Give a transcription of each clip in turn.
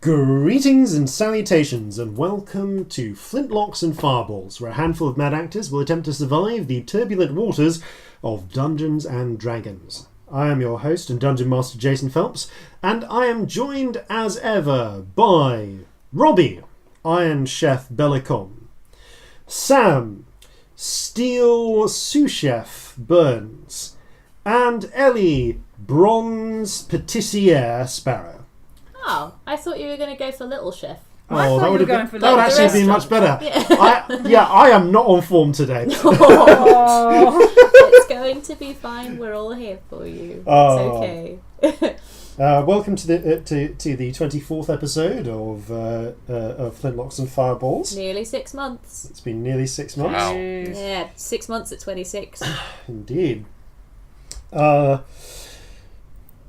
Greetings and salutations, and welcome to Flintlocks and Fireballs, where a handful of mad actors will attempt to survive the turbulent waters of Dungeons and Dragons. I am your host and Dungeon Master Jason Phelps, and I am joined as ever by Robbie, Iron Chef Bellekom, Sam, Steel Sous Chef Burns, and Ellie, Bronze Patissiere Sparrow. Oh, I thought you were going to go for Little Chef. Oh, that would actually be much better. Yeah. I am not on form today. It's going to be fine. We're all here for you. Oh. It's okay. Welcome to the 24th episode of Flintlocks and Fireballs. Nearly 6 months. It's been nearly 6 months. Wow. Yeah, 6 months at 26. Indeed.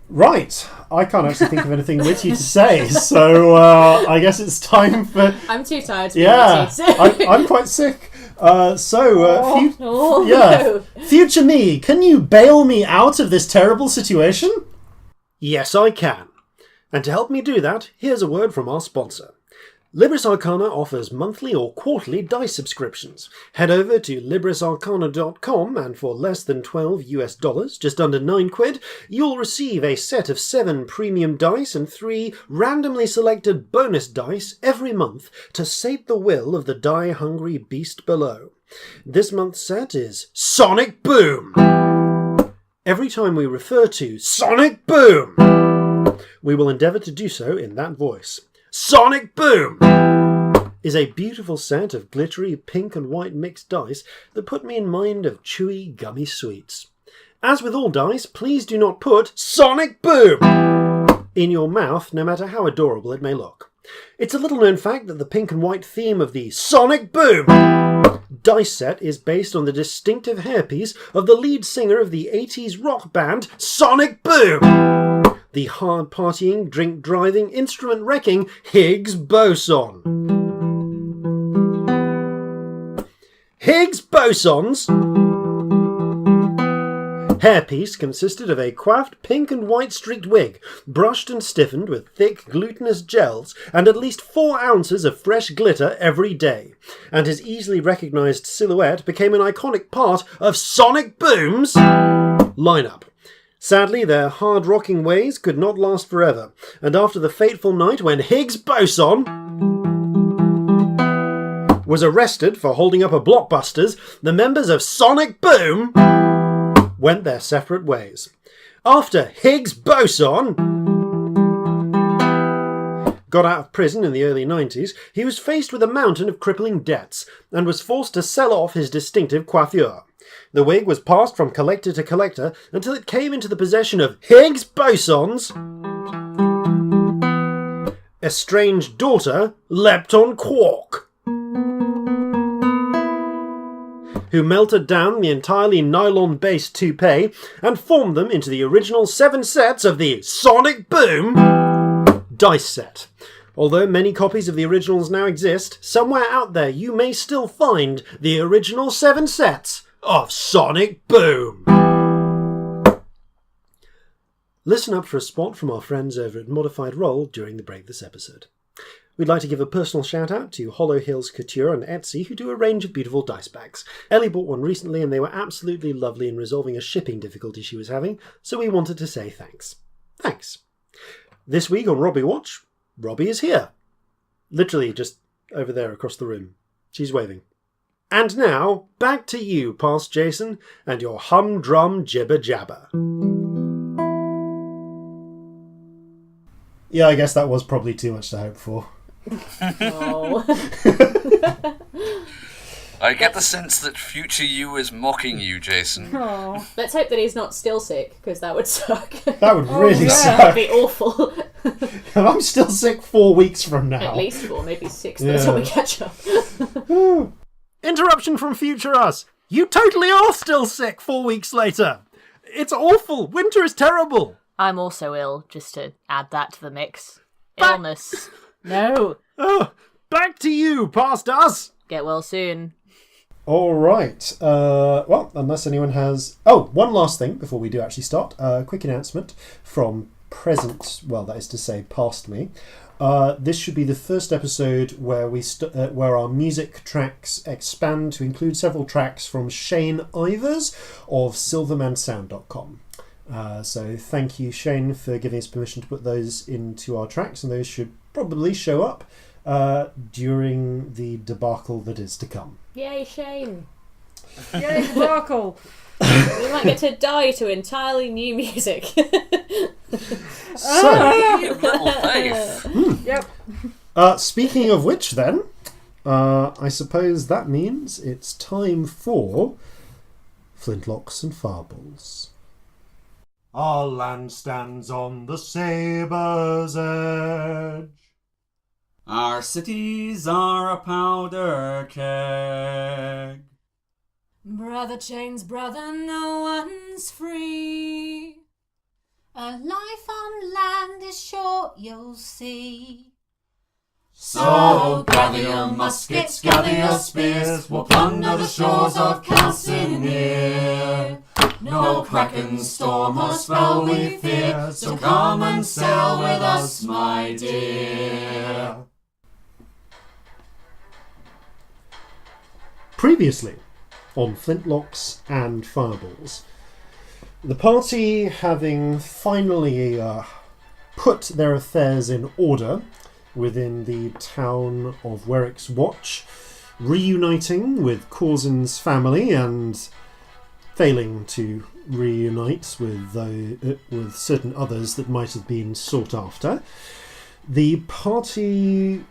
Right, I can't actually think of anything witty to say, so I guess it's time for... I'm too tired to be witty. I'm quite sick. No. Future me, can you bail me out of this terrible situation? Yes, I can. And to help me do that, here's a word from our sponsor. Libris Arcana offers monthly or quarterly dice subscriptions. Head over to librisarcana.com and for less than $12, just under £9, you'll receive a set of 7 premium dice and 3 randomly selected bonus dice every month to sate the will of the die-hungry beast below. This month's set is Sonic Boom! Every time we refer to Sonic Boom, we will endeavour to do so in that voice. Sonic Boom is a beautiful set of glittery pink and white mixed dice that put me in mind of chewy gummy sweets. As with all dice, please do not put Sonic Boom in your mouth, no matter how adorable it may look. It's a little known fact that the pink and white theme of the Sonic Boom dice set is based on the distinctive hairpiece of the lead singer of the 80s rock band Sonic Boom, the hard-partying, drink-driving, instrument-wrecking Higgs boson. Higgs boson's hairpiece consisted of a coiffed pink and white streaked wig, brushed and stiffened with thick glutinous gels, and at least 4 ounces of fresh glitter every day. And his easily recognised silhouette became an iconic part of Sonic Boom's lineup. Sadly, their hard-rocking ways could not last forever, and after the fateful night when Higgs boson was arrested for holding up a Blockbusters, the members of Sonic Boom went their separate ways. After Higgs boson got out of prison in the early 90s, he was faced with a mountain of crippling debts and was forced to sell off his distinctive coiffure. The wig was passed from collector to collector until it came into the possession of Higgs boson's estranged daughter, Lepton Quark, who melted down the entirely nylon-based toupee and formed them into the original 7 sets of the Sonic Boom dice set. Although many copies of the originals now exist, somewhere out there you may still find the original 7 sets of Sonic Boom. Listen up for a spot from our friends over at Modified Roll during the break this episode. We'd like to give a personal shout out to Hollow Hills Couture on Etsy, who do a range of beautiful dice bags. Ellie bought one recently and they were absolutely lovely in resolving a shipping difficulty she was having, so we wanted to say thanks. Thanks. This week on Robbie Watch, Robbie is here. Literally just over there across the room. She's waving. And now, back to you, past Jason, and your humdrum jibber-jabber. Yeah, I guess that was probably too much to hope for. Oh. I get the sense that future you is mocking you, Jason. Oh. Let's hope that he's not still sick, because that would suck. That would really suck. That would be awful. I'm still sick 4 weeks from now. At least 4, maybe 6, by the time we catch up. Interruption from future us. You totally are still sick 4 weeks later. It's awful. Winter is terrible. I'm also ill, just to add that to the mix. Illness. No. Oh, back to you, past us. Get well soon. All right. Well, unless anyone has... Oh, one last thing before we do actually start. Quick announcement from present, well, that is to say past me. this should be the first episode where where our music tracks expand to include several tracks from Shane Ivers of silvermansound.com. So thank you, Shane, for giving us permission to put those into our tracks, and those should probably show up during the debacle that is to come. Yay, Shane! Yay, debacle! We might get to die to entirely new music. So, Little faith. Yep. Speaking of which, then, I suppose that means it's time for Flintlocks and Fireballs. Our land stands on the sabre's edge. Our cities are a powder keg. Brother chains, brother, no one's free. A life on land is short, you'll see. So gather your muskets, gather your spears, we'll plunder the shores of Calcinea. No kraken, storm or spell we fear, so come and sail with us, my dear. Previously on Flintlocks and Fireballs, the party, having finally put their affairs in order within the town of Werrick's Watch, reuniting with Corzin's family and failing to reunite with certain others that might have been sought after, the party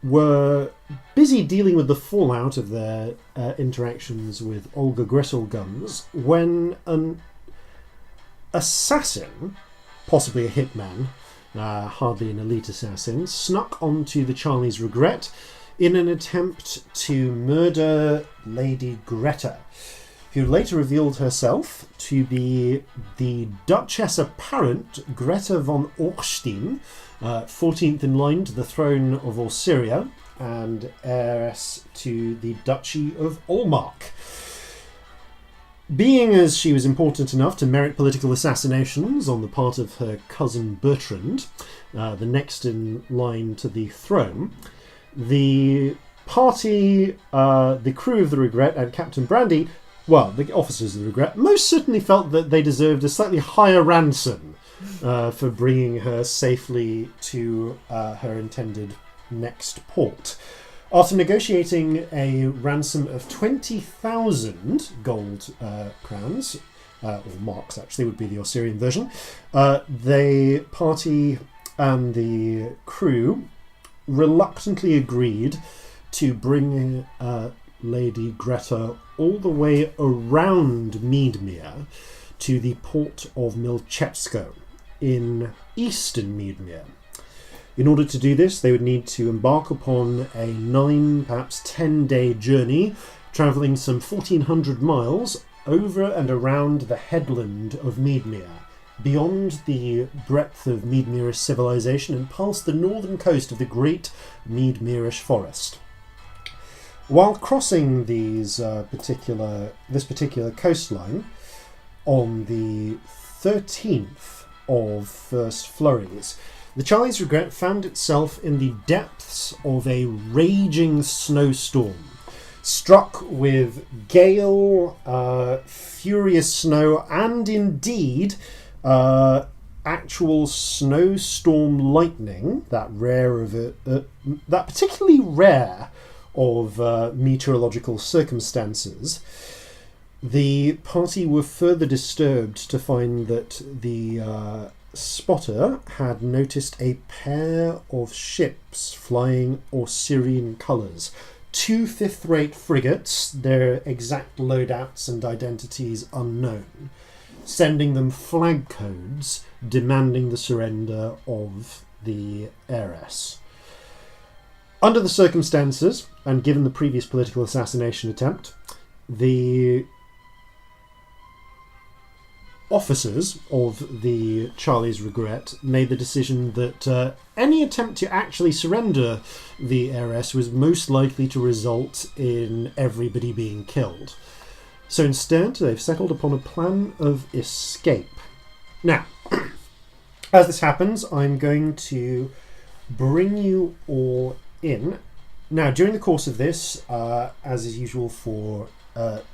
were busy dealing with the fallout of their interactions with Olga Gresselguns when an assassin, possibly a hitman, hardly an elite assassin, snuck onto the Charlie's Regret in an attempt to murder Lady Greta, who later revealed herself to be the Duchess Apparent Greta von Orstein, 14th in line to the throne of Orsyria and heiress to the Duchy of Olmark. Being as she was important enough to merit political assassinations on the part of her cousin Bertrand, the next in line to the throne, the party, the crew of the Regret and Captain Brandy, well, the officers of the Regret, most certainly felt that they deserved a slightly higher ransom for bringing her safely to her intended next port. After negotiating a ransom of 20,000 gold crowns, or marks actually would be the Osirian version, the party and the crew reluctantly agreed to bring Lady Greta all the way around Meadmere to the port of Milchevsko in eastern Meadmere. In order to do this, they would need to embark upon a 9, perhaps 10-day journey, travelling some 1,400 miles over and around the headland of Meadmere, beyond the breadth of Meadmerish civilization and past the northern coast of the great Meadmerish forest. While crossing this particular coastline on the 13th of First Flurries, the Charlie's Regret found itself in the depths of a raging snowstorm, struck with gale, furious snow, and indeed actual snowstorm lightning, that particularly rare of meteorological circumstances. The party were further disturbed to find that the spotter had noticed a pair of ships flying Osirian colours, 2 fifth-rate frigates, their exact loadouts and identities unknown, sending them flag codes demanding the surrender of the heiress. Under the circumstances, and given the previous political assassination attempt, the officers of the Charlie's Regret made the decision that any attempt to actually surrender the heiress was most likely to result in everybody being killed. So instead, they've settled upon a plan of escape. Now, as this happens, I'm going to bring you all in. Now, during the course of this, as is usual for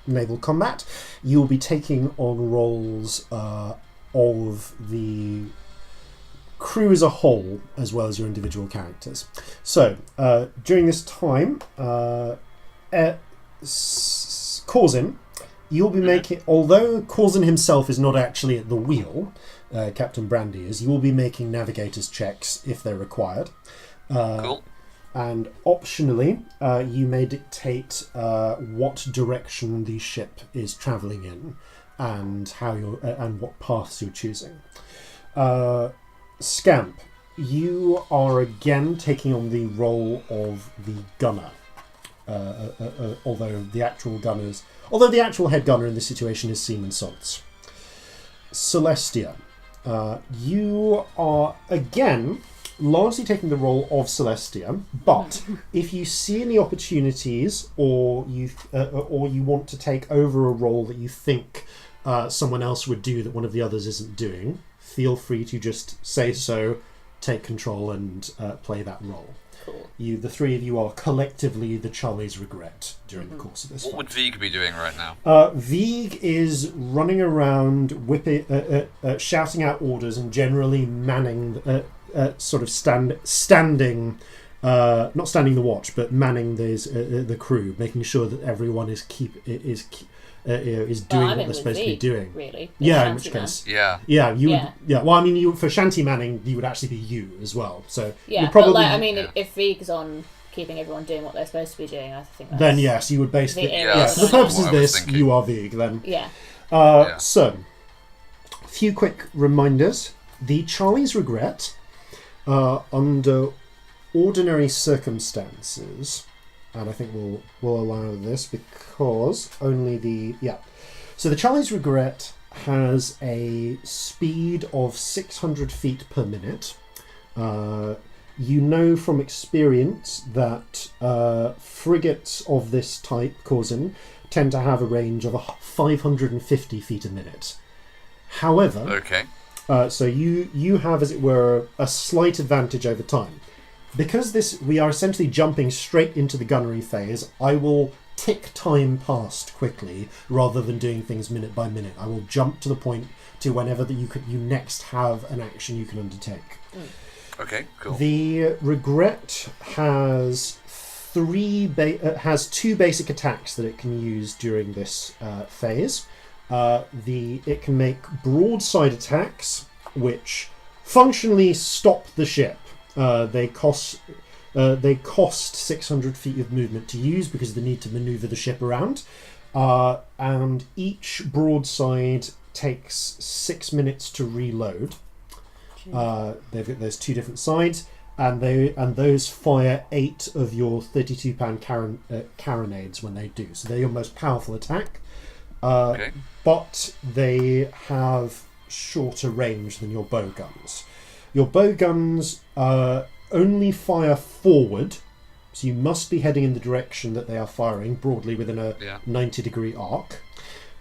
naval combat, you will be taking on roles of the crew as a whole, as well as your individual characters. So, during this time, Corzin, you'll be making, although Corzin himself is not actually at the wheel, Captain Brandy is, you will be making navigator's checks if they're required. Cool. And optionally, you may dictate what direction the ship is travelling in, and how and what paths you're choosing. Scamp, you are again taking on the role of the gunner. Although the actual head gunner in this situation is Seaman Saltz. Celestia, you are again largely taking the role of Celestia, but if you see any opportunities, or you want to take over a role that you think someone else would do that one of the others isn't doing, feel free to just say so, take control, and play that role. Cool. The three of you are collectively the Charlie's Regret during the course of this. What would Vig be doing right now? Vig is running around, shouting out orders, and generally manning, sort of standing, not standing the watch, but manning the crew, making sure that everyone is doing what they're supposed to be doing. Really? Yeah, in which case, Yeah. Well, I mean, for shanty manning, you would actually be you as well. So yeah, you'd probably, but if Vig's on keeping everyone doing what they're supposed to be doing, I think that's then yes, you would basically. that's for the purposes of what I was this, thinking. you are Vig then. Yeah. So, a few quick reminders. The Charlie's Regret, under ordinary circumstances, and I think we'll allow this because only so the Charlie's Regret has a speed of 600 feet per minute. You know from experience that frigates of this type, Corzin, tend to have a range of 550 feet a minute. However, Okay. so you have, as it were, a slight advantage over time. Because we are essentially jumping straight into the gunnery phase, I will tick time past quickly rather than doing things minute by minute. I will jump to the point to whenever that you next have an action you can undertake. Okay, cool. The Regret has two basic attacks that it can use during this phase. It can make broadside attacks, which functionally stop the ship. They cost 600 feet of movement to use because of the need to maneuver the ship around, and each broadside takes 6 minutes to reload. There's two different sides, and those fire 8 of your 32-pound carronades when they do. So they're your most powerful attack. Okay. But they have shorter range than your bow guns. Your bow guns only fire forward, so you must be heading in the direction that they are firing, broadly within a 90-degree arc.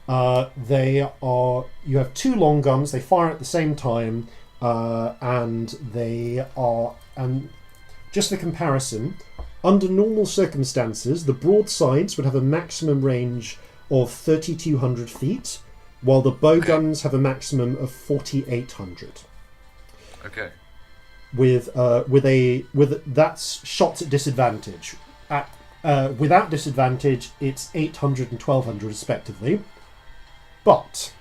You have 2 long guns, they fire at the same time, and just for comparison, under normal circumstances, the broadsides would have a maximum range of 3,200 feet, while the bow guns have a maximum of 4,800. Okay. With that's shots at disadvantage. Without disadvantage, it's 800 and 1,200 respectively. But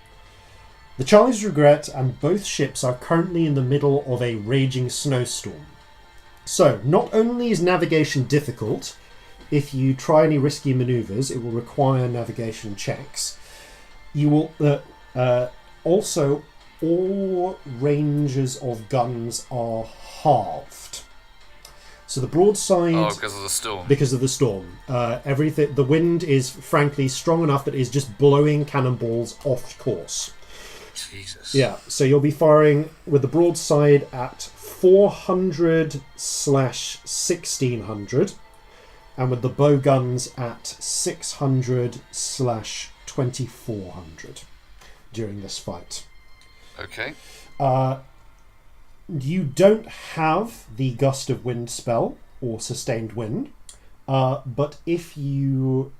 the Charlie's Regret and both ships are currently in the middle of a raging snowstorm. So not only is navigation difficult, if you try any risky maneuvers, it will require navigation checks. You will also, all ranges of guns are halved. So the broadside... Oh, because of the storm. Because of the storm. The wind is frankly strong enough that it is just blowing cannonballs off course. Jesus. Yeah, so you'll be firing with the broadside at 400/1600, and with the bow guns at 600/2400 during this fight. Okay. You don't have the Gust of Wind spell or Sustained Wind, but if you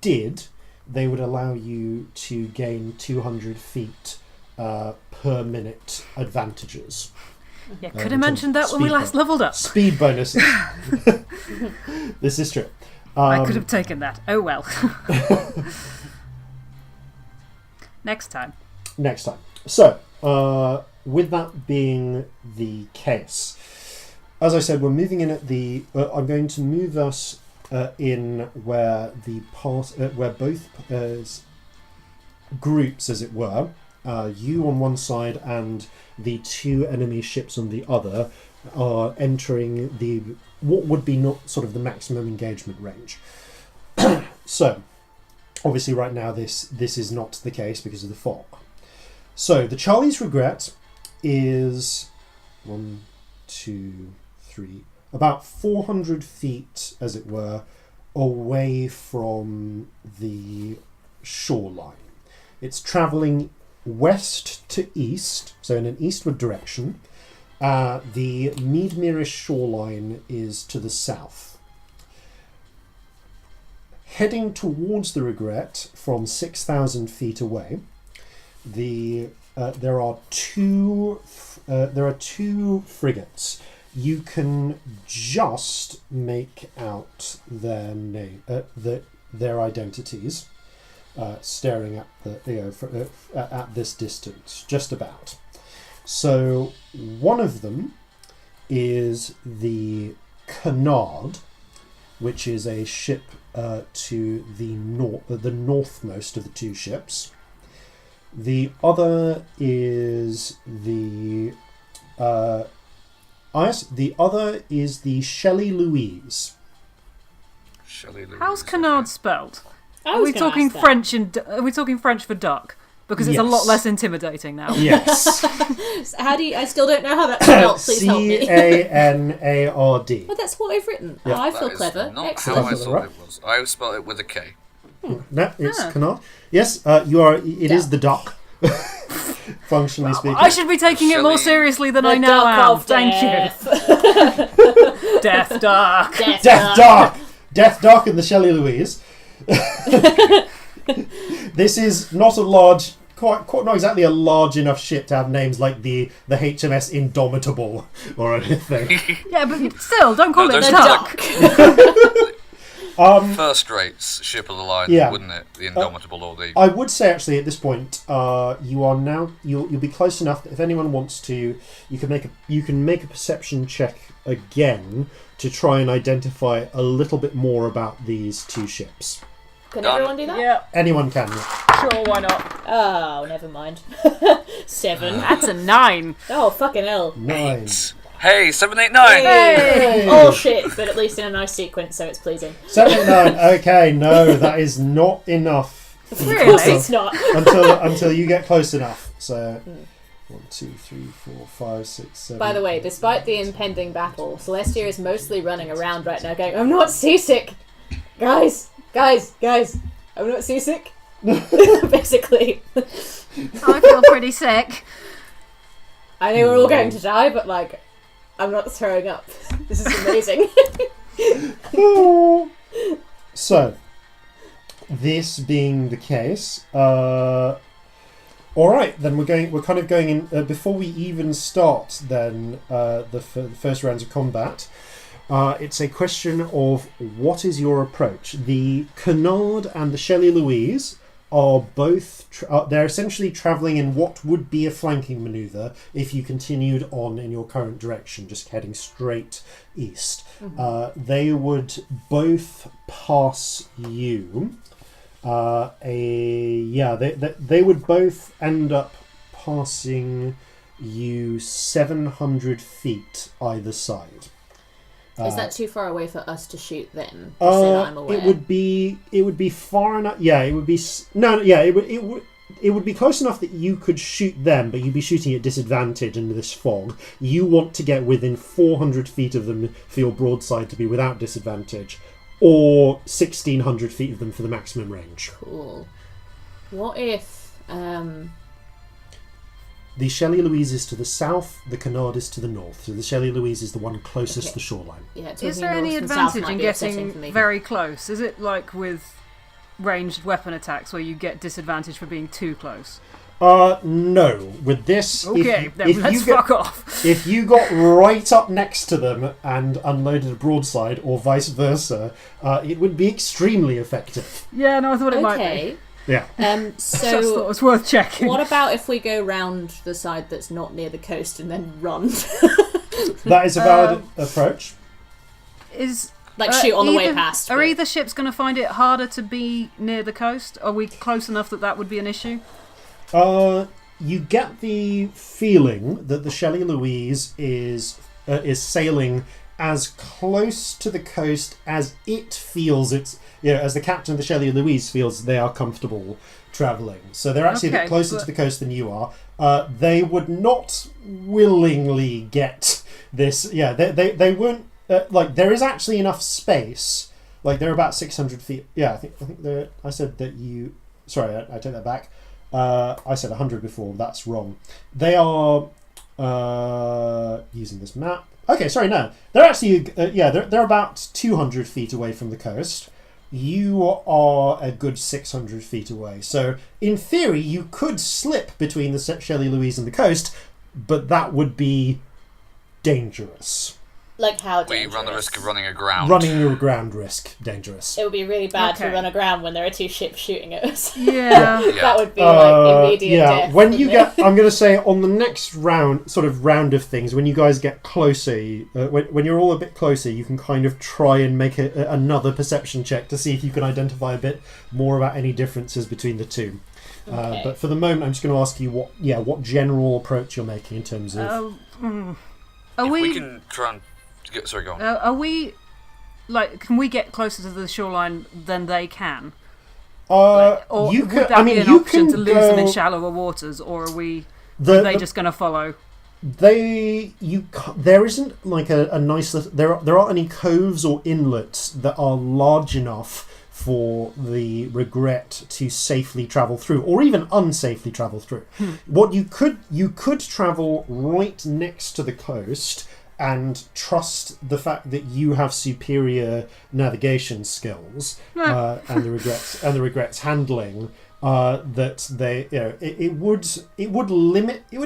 did, they would allow you to gain 200 feet per minute advantages. Yeah, could have mentioned that when we last leveled up. Speed bonuses. This is true. I could have taken that. Oh well. Next time. So, with that being the case, as I said, we're moving in at the. I'm going to move us in where where both groups, as it were, you on one side and the two enemy ships on the other, are entering what would be not sort of the maximum engagement range. So, obviously, right now this is not the case because of the fog. So the Charlie's Regret is 1, 2, 3, about 400 feet, as it were, away from the shoreline. It's travelling west to east, so in an eastward direction. The Meadmerish shoreline is to the south. Heading towards the Regret from 6,000 feet away, there are two frigates. You can just make out their name, their identities, staring at at this distance, just about. So one of them is the Canard, which is a ship to the northmost of the two ships. The other is the Shelley Louise. How's Canard spelled? Are we talking French for duck? Because it's a lot less intimidating now. Yes. How do you? I still don't know how that's spelled. Please help me. Canard. Well, that's what I've written. Yeah. Oh, I feel clever. Not Excellent. how I thought it was. I spelled it with a K. No, it's Canard. Yes, you are. It is the duck. Functionally speaking. I should be taking it more seriously than I now am. Thank you. Death Dark. Death Dark and the Shelley Louise. This is not a large, quite not exactly a large enough ship to have names like the HMS Indomitable or anything. Yeah, but still, don't call it the Duck. First rates ship of the line, wouldn't it? The Indomitable or the. I would say actually at this point, you are now you'll be close enough that if anyone wants to, you can make a perception check again to try and identify a little bit more about these two ships. Can everyone do that? Yeah. Anyone can. Sure, why not? Oh, never mind. 7. That's a 9. Oh, fucking hell. 9. 8. Hey, 7, 8, 9. Hey! Oh shit! But at least in a nice sequence, so it's pleasing. 7, 8, 9. Okay, no, that is not enough. Of course it's not. until you get close enough. So 1, 2, 3, 4, 5, 6, 7. By the way, despite the impending battle, Celestia is mostly running around right now going, I'm not seasick! Guys, I'm not seasick. Basically. I feel pretty sick. I know we're all going to die, but like, I'm not throwing up. This is amazing. So, this being the case, all right, then we're kind of going in before we even start. Then the first rounds of combat. It's a question of what is your approach. The Canard and the Shelley Louise are both they're essentially travelling in what would be a flanking manoeuvre if you continued on in your current direction, just heading straight east. They would both pass you. They would both end up passing you 700 feet either side. Is that too far away for us to shoot them? So that I'm aware? It would be far enough. Yeah, it would be it would be close enough that you could shoot them, but you'd be shooting at disadvantage in this fog. You want to get within 400 feet of them for your broadside to be without disadvantage, or 1,600 feet of them for the maximum range. Cool. What if The Shelley Louise is to the south, the Canard is to the north. So the Shelley Louise is the one closest to the shoreline. Yeah, Is there any advantage in getting very close? Is it like with ranged weapon attacks where you get disadvantage for being too close? No. With this, okay, then let's fuck off. If you got right up next to them and unloaded a broadside, or vice versa, it would be extremely effective. Yeah, no, I thought it might be. Yeah. So just thought it was worth checking. What about if we go round the side that's not near the coast and then run? That is a valid approach. Shoot on the way past. Are either ships going to find it harder to be near the coast? Are we close enough that would be an issue? You get the feeling that the Shelley Louise is sailing as close to the coast as it feels as the captain of the Shelley Louise feels they are comfortable travelling. So they're actually a bit closer to the coast than you are. They would not willingly get this. Yeah, they won't. There is actually enough space. Like they're about 600 feet. Yeah, I think they're. I said that you. Sorry, I take that back. I said 100 before. That's wrong. They are using this map. Okay, sorry, no. They're actually they're about 200 feet away from the coast. You are a good 600 feet away. So in theory, you could slip between the Shelley Louise and the coast, but that would be dangerous. Like how dangerous? Where you run the risk of running aground. Running aground risk, dangerous. It would be really bad to run aground when there are two ships shooting at us. Yeah. That would be immediate death. When you get, I'm going to say on the next round of things, when you guys get closer, when you're all a bit closer, you can kind of try and make another perception check to see if you can identify a bit more about any differences between the two. Okay. But for the moment, I'm just going to ask you what general approach you're making in terms of. We can try and. Sorry, go on. Are we can we get closer to the shoreline than they can? Or you would could. that be an option to lose go, them in shallower waters, or are they just going to follow? There isn't like a nice. There aren't any coves or inlets that are large enough for the Regret to safely travel through, or even unsafely travel through. What you could travel right next to the coast and trust the fact that you have superior navigation skills and the Regrets handling. That they, it would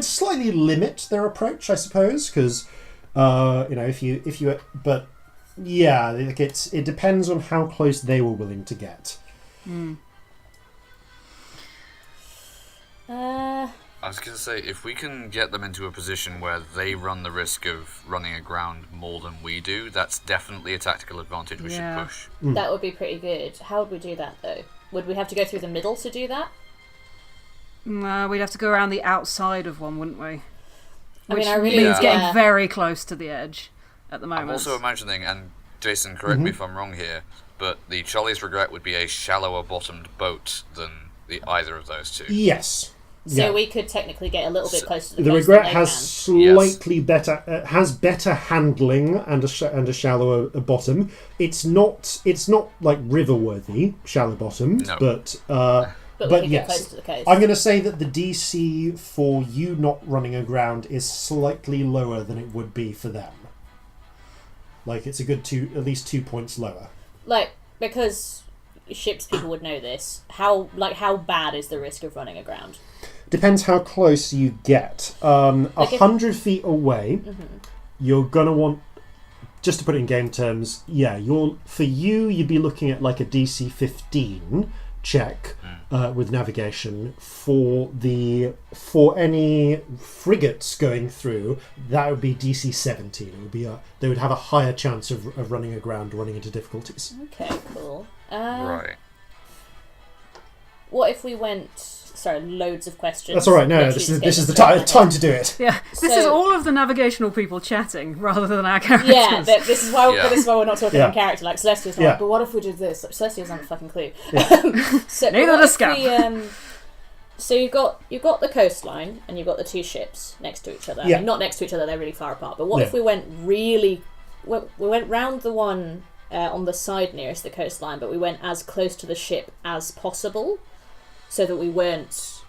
slightly limit their approach, I suppose, because it depends on how close they were willing to get. I was going to say, if we can get them into a position where they run the risk of running aground more than we do, that's definitely a tactical advantage we should push. That would be pretty good. How would we do that, though? Would we have to go through the middle to do that? No, we'd have to go around the outside of one, wouldn't we? Which I really means getting very close to the edge at the moment. I'm also imagining, and Jason, correct me if I'm wrong here, but the Charlie's Regret would be a shallower bottomed boat than either of those two. Yes. So we could technically get a little bit closer to the coast. The Regret has slightly better better handling and a shallower bottom. It's not like river worthy shallow bottomed, but yes, get close to the coast. I'm going to say that the DC for you not running aground is slightly lower than it would be for them. Like it's a good at least 2 points lower. Like because ships people would know this. How bad is the risk of running aground? Depends how close you get. 100 feet away, you're gonna want. Just to put it in game terms, you'd be looking at like a DC 15 check with navigation for any frigates going through. That would be DC 17. It would be they would have a higher chance of running aground, running into difficulties. Okay, cool. Right. What if we went? Sorry, loads of questions. That's all right. No, this is the time to do it. Yeah, this is all of the navigational people chatting rather than our characters. Yeah, this is why we're not talking in character. Like Celestia's like, but what if we did this? Like, Celestia doesn't have a fucking clue. So neither does Scamp. So you've got the coastline and you've got the two ships next to each other. I mean, not next to each other; they're really far apart. But what if we went we went round the one on the side nearest the coastline, but we went as close to the ship as possible, so that we weren't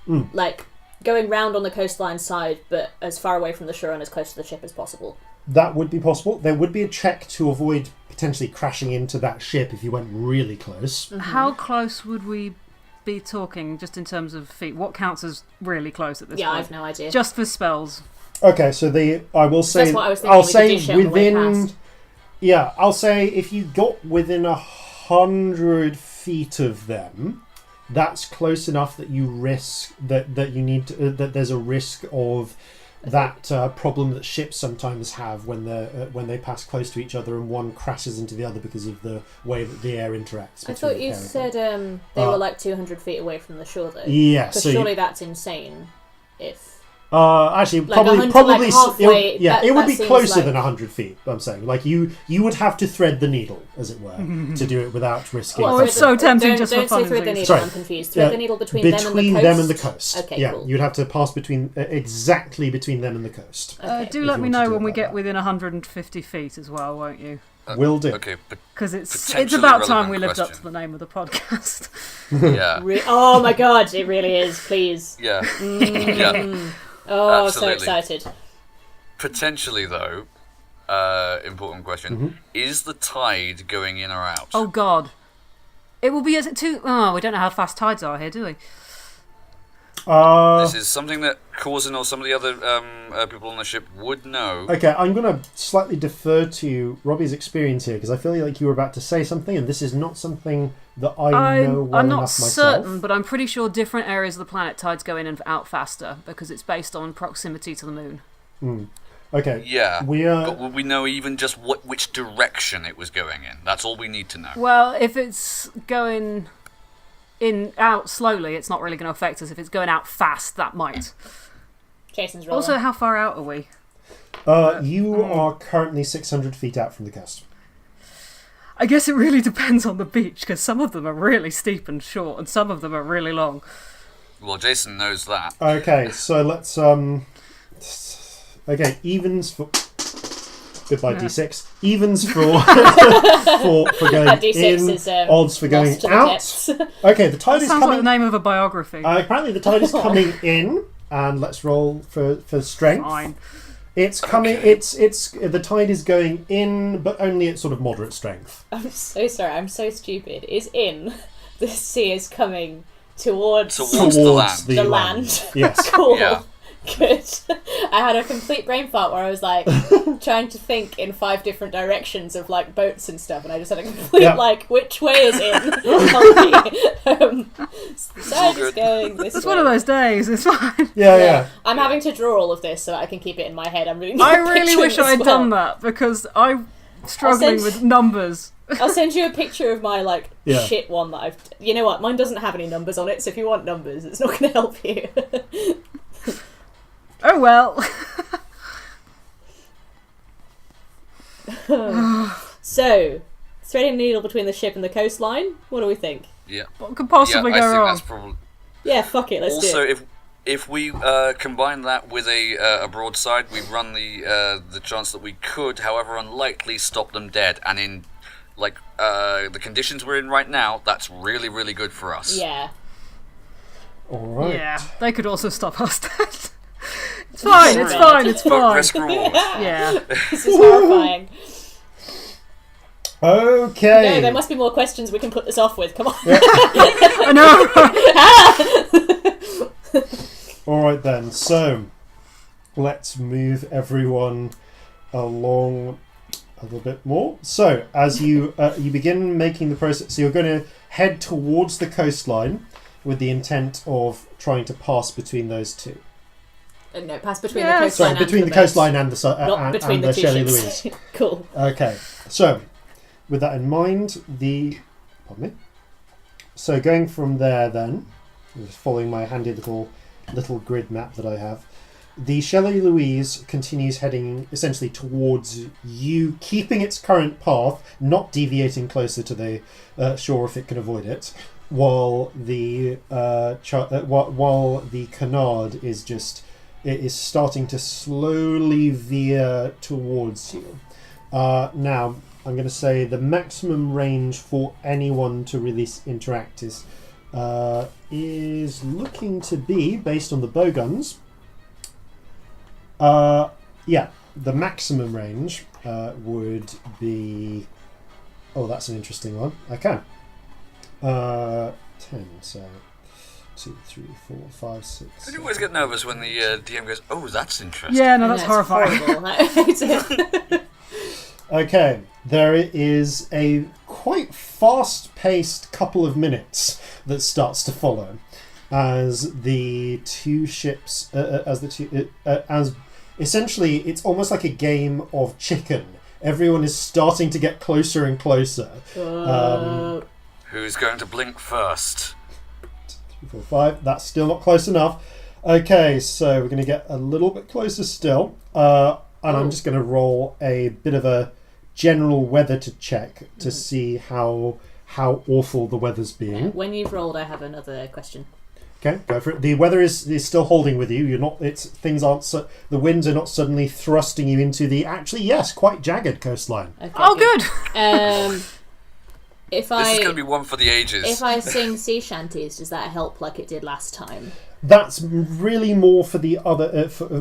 going round on the coastline side, but as far away from the shore and as close to the ship as possible. That would be possible. There would be a check to avoid potentially crashing into that ship if you went really close. Mm-hmm. How close would we be talking, just in terms of feet? What counts as really close at this point? Yeah, I've no idea. Just for spells. Okay, so I will say... That's what I was thinking. I'll say within... Yeah, I'll say if you got within 100 feet of them, that's close enough that you risk that you need to, that there's a risk of that problem that ships sometimes have when they pass close to each other and one crashes into the other because of the way that the air interacts. I thought you said they were like 200 feet away from the shore, though. Yeah, because surely that's insane. If actually, like probably, halfway, it would be closer like... than 100 feet. I'm saying, like you would have to thread the needle, as it were, to do it without risking. Oh, it's so tempting just for fun. Don't say thread the needle. I'm confused. Thread the needle between them and the coast. Okay, yeah, cool. You'd have to pass exactly between them and the coast. Okay. Do let me know when we get within 150 feet as well, won't you? Will do. Okay, because it's about time we lived up to the name of the podcast. Yeah. Oh my god, it really is. Please. Yeah. Yeah. Oh, absolutely. So excited. Potentially, though, important question, is the tide going in or out? Oh, God. It will be too... Oh, we don't know how fast tides are here, do we? This is something that Corzin or some of the other people on the ship would know. Okay, I'm going to slightly defer to Robbie's experience here, because I feel like you were about to say something, and this is not something that I know well I'm not enough certain, myself. but I'm pretty sure different areas of the planet tides go in and out faster, because it's based on proximity to the moon. Okay. Yeah. But will we know even just which direction it was going in? That's all we need to know. Well, if it's going... out slowly, it's not really going to affect us. If it's going out fast, that might. Jason's rolling. Also, how far out are we? You are currently 600 feet out from the coast. I guess it really depends on the beach, because some of them are really steep and short, and some of them are really long. Well, Jason knows that. Okay, so let's... Okay, evens for... Goodbye, D6. Evens for for going D6 in, is, odds for going out. Okay, the tide is sounds coming... like the name of a biography. Apparently the tide is coming in, and let's roll for strength. Fine. It's coming... Okay. It's the tide is going in, but only at sort of moderate strength. I'm so sorry, I'm so stupid. Is in, the sea is coming towards the land. Yes. Cool. Yeah. Good. I had a complete brain fart where I was like trying to think in 5 different directions of like boats and stuff, and I just had a complete like, which way is in? The side is going this It's way. one of those days. It's fine. Yeah. I'm having to draw all of this so that I can keep it in my head. I'm really. I really wish I had done that, because I'm struggling with numbers. I'll send you a picture of my shit one that I've. You know what? Mine doesn't have any numbers on it, so if you want numbers, it's not going to help you. Oh well. So, threading the needle between the ship and the coastline. What do we think? Yeah. What could possibly I go think wrong? that's probably... Yeah, fuck it. Let's do it. Also, if we combine that with a broadside, we run the chance that we could, however unlikely, stop them dead. And in the conditions we're in right now, that's really, really good for us. Yeah. All right. Yeah, they could also stop us dead. It's fine, it's fine, it's But fine. risk reward. Yeah. This is horrifying. Okay. No, there must be more questions we can put this off with. Come on. I know. All right then. So let's move everyone along a little bit more. So as you begin making the process, so you're going to head towards the coastline with the intent of trying to pass between those two. No, pass between the coastline Sorry, and between the boat. coastline and the Not between and the the two Shelley ships. Louise. Cool. Okay, so with that in mind, pardon me. So going from there, then, just following my handy little grid map that I have, the Shelley Louise continues heading essentially towards you, keeping its current path, not deviating closer to the shore if it can avoid it, while the canard is starting to slowly veer towards you. Now, I'm going to say the maximum range for anyone to really interact is is looking to be, based on the bowguns, the maximum range would be... Oh, that's an interesting one. I can. 10, so 2, 3, 4, 5, 6. I always get nervous when the DM goes, "Oh, that's interesting." Yeah, no, that's horrifying. Okay, there is a quite fast-paced couple of minutes that starts to follow as the two ships, as essentially it's almost like a game of chicken. Everyone is starting to get closer and closer. Who's going to blink first? 2, 3, 4, 5. That's still not close enough. Okay, so we're going to get a little bit closer still, and I'm just going to roll a bit of a general weather to check to see how awful the weather's being. When you've rolled, I have another question. Okay, go for it. The weather is still holding with you. You're not. The winds are not suddenly thrusting you into the quite jagged coastline. Okay, good. This is going to be one for the ages. If I sing sea shanties, does that help like it did last time? That's really more for the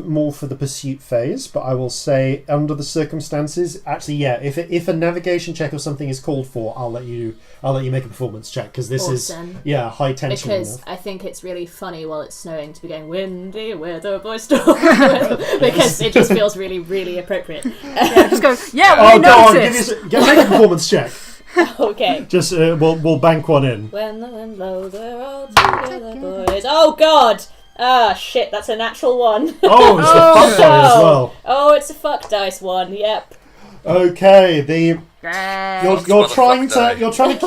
more for the pursuit phase. But I will say, under the circumstances, actually, yeah. If a navigation check or something is called for, I'll let you make a performance check because this is high tension. Because enough. I think it's really funny while it's snowing to be going windy weather, boys storm because it just feels really, really appropriate. Just go. Yeah, we noticed. Make a performance check. Okay. Just we'll bank one in. When the wind blows, we're all together, boys. Oh God! Ah, shit! That's a natural one. Oh, it's the fuck die as well. Oh, it's a fuck dice one. Yep. Okay, you're trying to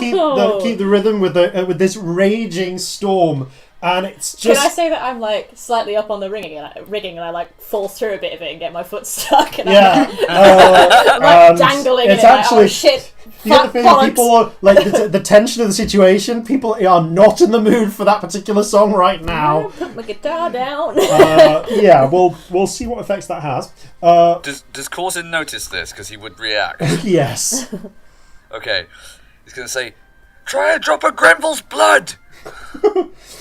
keep the rhythm with this raging storm. And it's just... Can I say that I'm like slightly up on the rigging and I like fall through a bit of it and get my foot stuck and I'm like dangling it's in actually, it like, oh shit, you get the feeling people are like the tension of the situation, people are not in the mood for that particular song right now. Put my guitar down. We'll see what effects that has. Does Corzin notice this? Because he would react. Yes. Okay. He's going to say, "Try a drop of Grenville's blood!"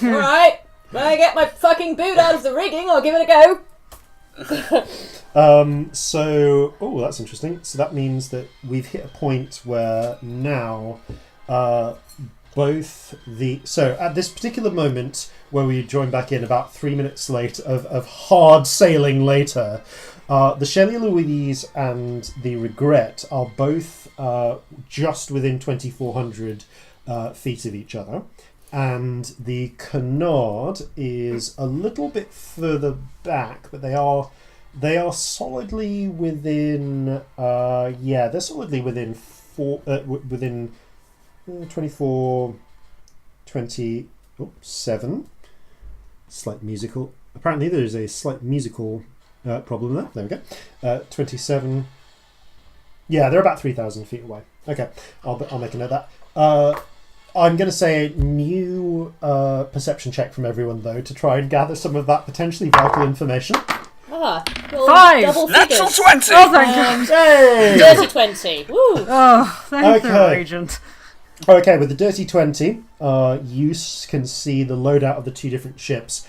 Alright, when I get my fucking boot out of the rigging, I'll give it a go. That's interesting. So that means that we've hit a point where now at this particular moment where we join back in about 3 minutes late of hard sailing later, the Shelley Louise and the Regret are both just within 2,400 feet of each other. And the Canard is a little bit further back, but they are solidly within. They're solidly within 24, 27. Slight musical. Apparently, there is a slight musical problem there. There we go. 27. Yeah, they're about 3,000 feet away. Okay, I'll make a note of that. I'm going to say new perception check from everyone, though, to try and gather some of that potentially vital information. 5! Double Natural figures. 20! Oh, thank God. Hey! Dirty 20. Woo! Oh, thank you, Okay. Agent. Okay, with the Dirty 20, you can see the loadout of the two different ships.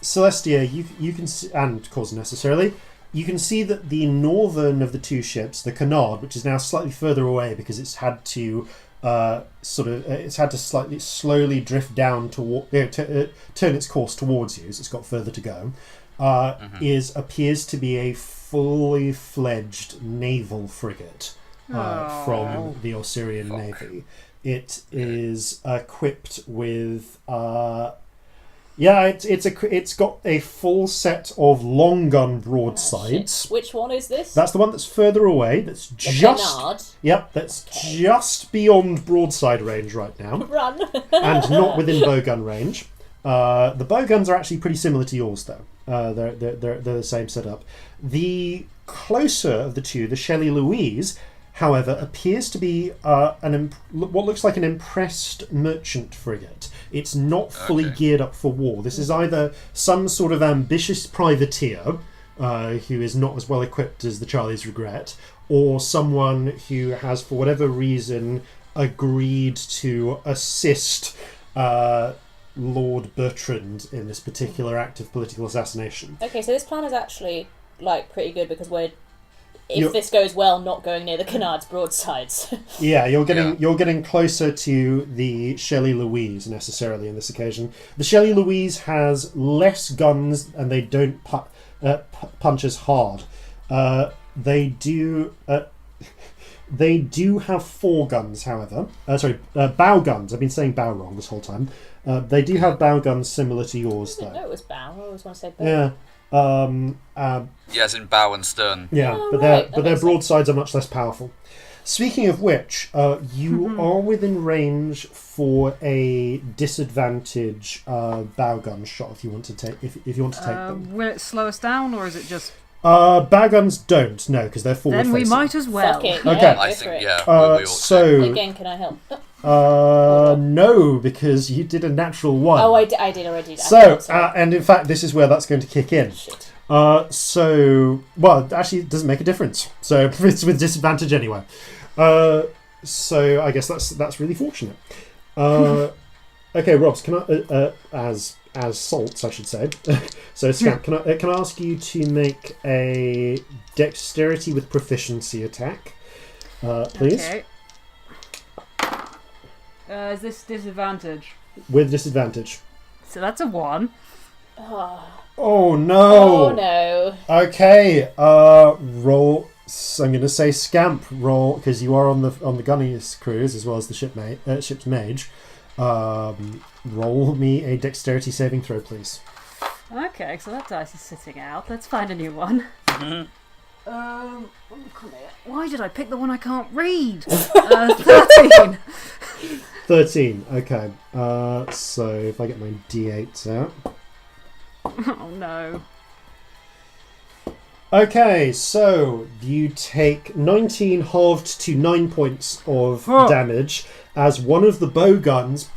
Celestia, you can see, and Corzin necessarily, you can see that the northern of the two ships, the Canard, which is now slightly further away because it's had to slightly slowly drift down toward turn its course towards you as it's got further to go, appears to be a fully fledged naval frigate from the Osirian Navy. It is equipped with it's got a full set of long gun broadsides. Which one is this? That's the one that's further away. That's Canard. Just beyond broadside range right now. Run. And not within bowgun range. The bowguns are actually pretty similar to yours, though. They're the same setup. The closer of the two, the Shelley Louise, however, appears to be what looks like an impressed merchant frigate. It's not fully geared up for war. This is either some sort of ambitious privateer who is not as well equipped as the Charlie's Regret, or someone who has, for whatever reason, agreed to assist Lord Bertrand in this particular act of political assassination. Okay, so this plan is actually pretty good because if this goes well, not going near the Canard's broadsides. Yeah, you're getting closer to the Shelley Louise necessarily on this occasion. The Shelley Louise has less guns and they don't punch as hard. They do have 4 guns, however. Bow guns. I've been saying bow wrong this whole time. They do have bow guns similar to yours, though. I didn't know it was bow. I always want to say bow. Yeah. Yes, in bow and stern. Yeah, but their broadsides are much less powerful. Speaking of which, you are within range for a disadvantage bow gun shot if you want to take them. Will it slow us down, or is it just? Bow guns don't, no, because they're forward facing. Then we might as well. Fuck it, Okay. yeah, I go think, for it. yeah. we ought So Again, can I help? no, because you did a natural 1. Oh, I did already. So, and in fact, this is where that's going to kick in. Shit. Actually, it doesn't make a difference. So it's with disadvantage anyway. So I guess that's really fortunate. Okay, Robs, can I as salts, I should say. So Scamp, can I ask you to make a dexterity with proficiency attack, please? Okay. Is this disadvantage? With disadvantage. So that's a 1. Oh no! Oh no! Okay, roll. So I'm going to say Scamp roll because you are on the gunny's cruise as well as the ship's mage. Roll me a dexterity saving throw, please. Okay, so that dice is sitting out. Let's find a new one. Mm-hmm. Come here. Why did I pick the one I can't read? 13. 13. Okay. So if I get my d8s out. Oh no. Okay, so you take 19 halved to 9 points of damage as one of the bow guns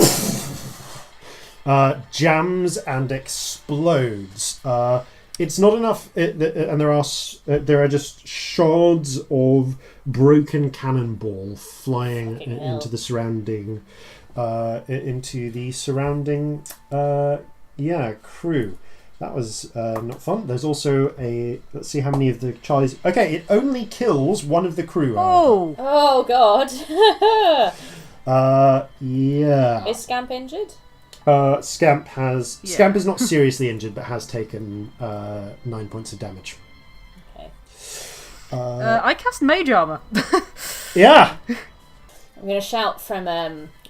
jams and explodes. It's not enough, and there are just shards of broken cannonball flying into the surrounding crew. That was not fun. There's also let's see how many of the Charlies. Okay, it only kills one of the crew. Oh! Oh god! Yeah. Is Scamp injured? Scamp is not seriously injured, but has taken 9 points of damage. Okay. I cast mage armor. Yeah. I'm going to shout from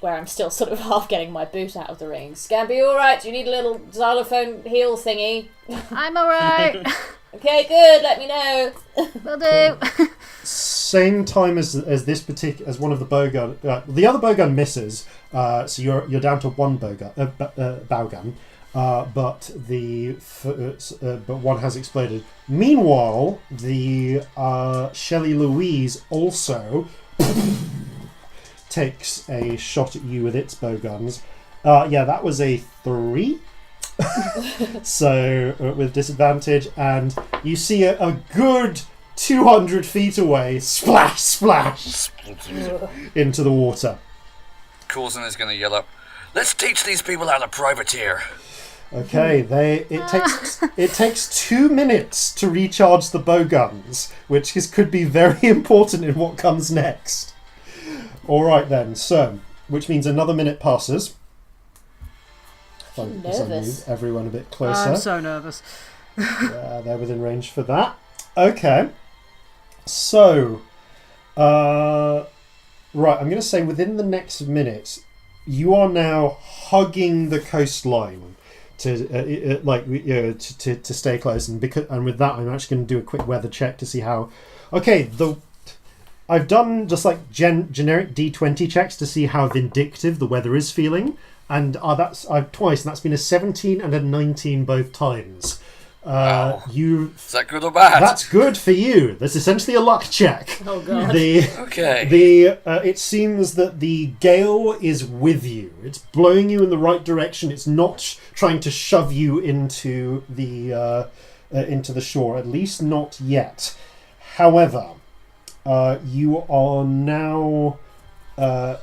where I'm still sort of half getting my boot out of the ring. Scamp, are you alright? Do you need a little xylophone heal thingy? I'm alright. Okay, good. Let me know. Will do. Same time as this particular as one of the bow gun. The other bow gun misses, so you're down to one bow gun, but one has exploded. Meanwhile, the Shelley Louise also takes a shot at you with its bow guns. That was a 3. So with disadvantage, and you see a good 200 feet away, splash into the water. Corzin is going to yell up, "Let's teach these people how to privateer." Okay, it takes 2 minutes to recharge the bow guns, which could be very important in what comes next. All right then, so which means another minute passes. I'm nervous. I move everyone a bit closer. I'm so nervous. Yeah, they're within range for that. Okay. So, right, I'm going to say within the next minute, you are now hugging the coastline to stay close, and with that, I'm actually going to do a quick weather check to see how. Okay, I've done just like generic D20 checks to see how vindictive the weather is feeling. And I've twice, and that's been a 17 and a 19 both times. Wow. Is that good or bad? That's good for you. That's essentially a luck check. Oh god. It seems that the gale is with you. It's blowing you in the right direction. It's not trying to shove you into the shore. At least not yet. However, you are now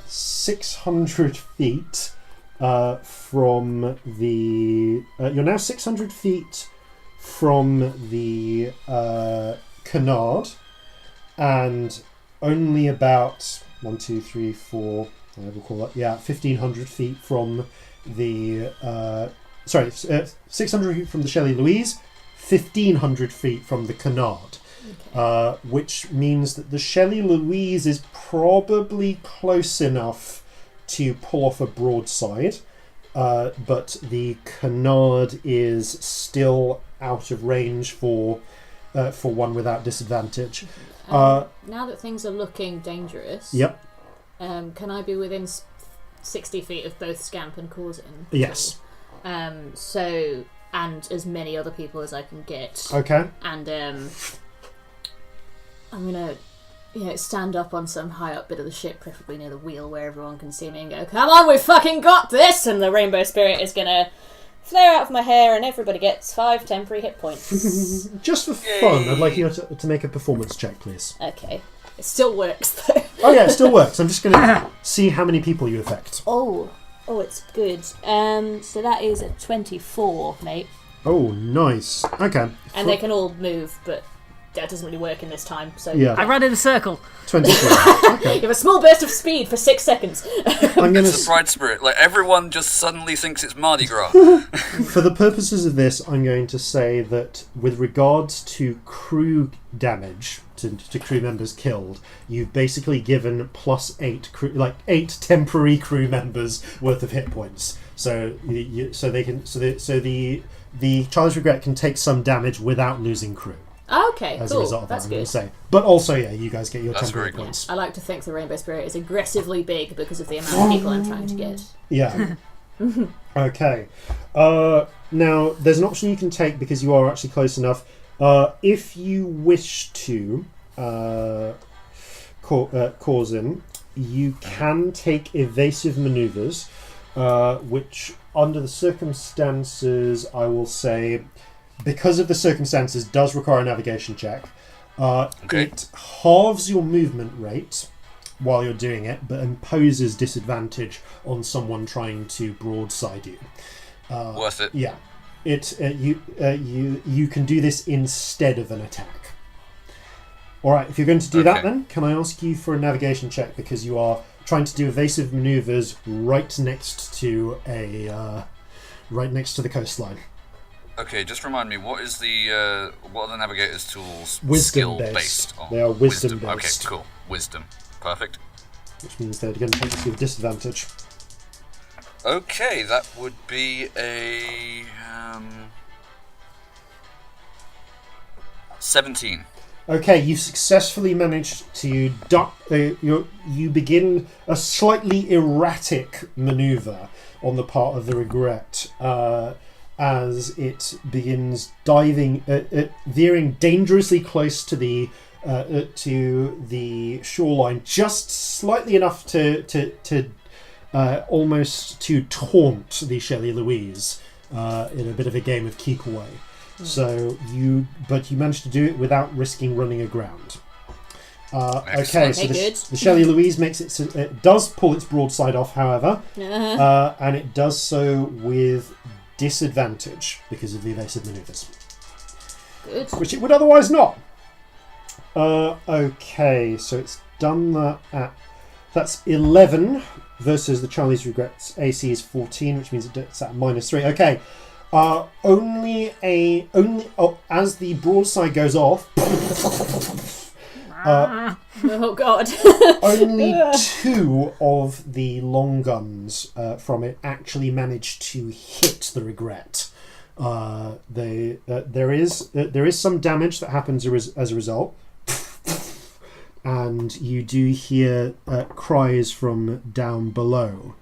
600 feet from the... you're now 600 feet from the canard, and only about 1,500 feet from the 600 feet from the Shelley Louise, 1,500 feet from the canard. Okay. Which means that the Shelley Louise is probably close enough to pull off a broadside, but the canard is still out of range for one without disadvantage. Now that things are looking dangerous, yep. Can I be within 60 feet of both Scamp and Corzin? Yes. So, and as many other people as I can get. Okay. And I'm gonna, stand up on some high up bit of the ship, preferably near the wheel where everyone can see me, and go, "Come on, we fucking got this!" And the rainbow spirit is gonna flare out of my hair, and everybody gets 5 temporary hit points. Just for fun, I'd like you to make a performance check, please. Okay. It still works, though. Oh yeah, it still works. I'm just going to see how many people you affect. Oh, it's good. So that is a 24, mate. Oh, nice. Okay. And they can all move, but that doesn't really work in this time. So yeah. I ran in a circle. 24. Okay. You have a small burst of speed for 6 seconds. It's a pride spirit. Like, everyone just suddenly thinks it's Mardi Gras. For the purposes of this, I'm going to say that with regards to crew damage, to crew members killed, you've basically given plus 8 8 temporary crew members worth of hit points. So the Child's Regret can take some damage without losing crew. Okay, as cool. a result of That's that, good. I'm going to say. But also, yeah, you guys get your temporary cool. points. I like to think the Rainbow Spirit is aggressively big because of the amount of people I'm trying to get. Yeah. Okay. Now, there's an option you can take because you are actually close enough. If you wish to, Corzin, you can take evasive maneuvers, which, under the circumstances, I will say, because of the circumstances, does require a navigation check. Okay. It halves your movement rate while you're doing it, but imposes disadvantage on someone trying to broadside you. Worth it. Yeah. You can do this instead of an attack. Alright, if you're going to do that then, can I ask you for a navigation check, because you are trying to do evasive maneuvers right next to the coastline. Okay, just remind me, what are the navigator's tools Wisdom based on? They are wisdom based. Okay, cool. Wisdom. Perfect. Which means they're going to take this with disadvantage. Okay, that would be a 17. Okay, you successfully managed to duck. You begin a slightly erratic maneuver on the part of the Regret as it begins veering dangerously close to the shoreline, just slightly enough to almost to taunt the Shelley Louise in a bit of a game of keep away. So you managed to do it without risking running aground. Okay, so the Shelley Louise it does pull its broadside off, however, and it does so with disadvantage because of the evasive maneuvers. Good. Which it would otherwise not. Okay, so it's done that that's 11 versus the Charlie's Regrets AC is 14, which means it's at -3. Okay. As the broadside goes off, oh god. only 2 of the long guns from it actually manage to hit the Regret. There is some damage that happens as a result, and you do hear cries from down below.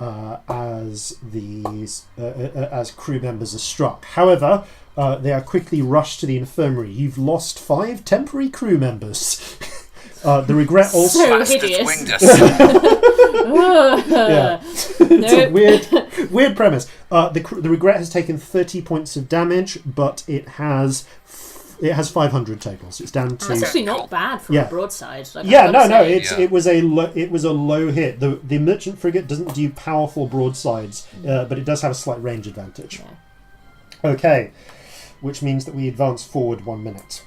As crew members are struck. However, they are quickly rushed to the infirmary. You've lost 5 temporary crew members. The Regret also... So hideous. Winged us. Yeah. It's a weird premise. The Regret has taken 30 points of damage, but it has it has 500 total, so it's down to. That's actually not bad for a broadside. Like, It was a low hit. The merchant frigate doesn't do powerful broadsides, but it does have a slight range advantage. Yeah. Okay, which means that we advance forward 1 minute,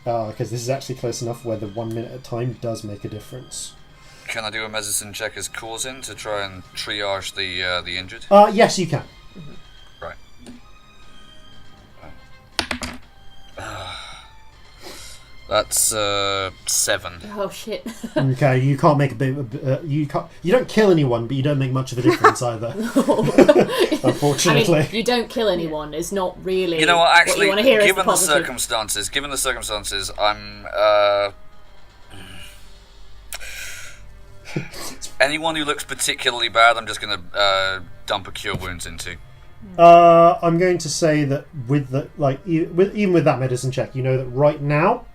because this is actually close enough where the 1 minute at time does make a difference. Can I do a medicine check as Corzin to try and triage the injured? Yes, you can. Right. That's 7. Oh shit. Okay, you can't make a big. You don't kill anyone, but you don't make much of a difference either. Unfortunately, I mean, you don't kill anyone is not really. You know what? Actually, what you hear given the circumstances, I'm. Anyone who looks particularly bad, I'm just gonna dump a cure wounds into. I'm going to say that even with that medicine check, you know that right now,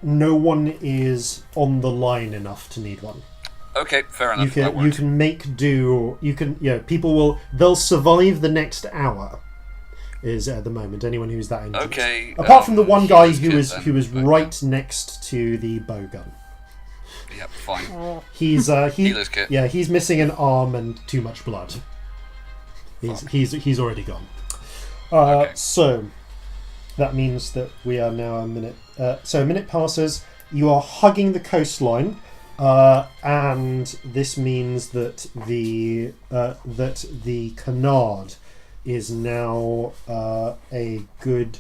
no one is on the line enough to need one. Okay, fair enough. You can make do. People they'll survive the next hour. Is at the moment anyone who's that injured. Okay. Apart from the one guy who was then. right next to the bow gun. Yep, fine. Healer's kit. Yeah, he's missing an arm and too much blood. He's already gone. Okay. So that means that we are now a minute. So a minute passes. You are hugging the coastline, and this means that the canard is now a good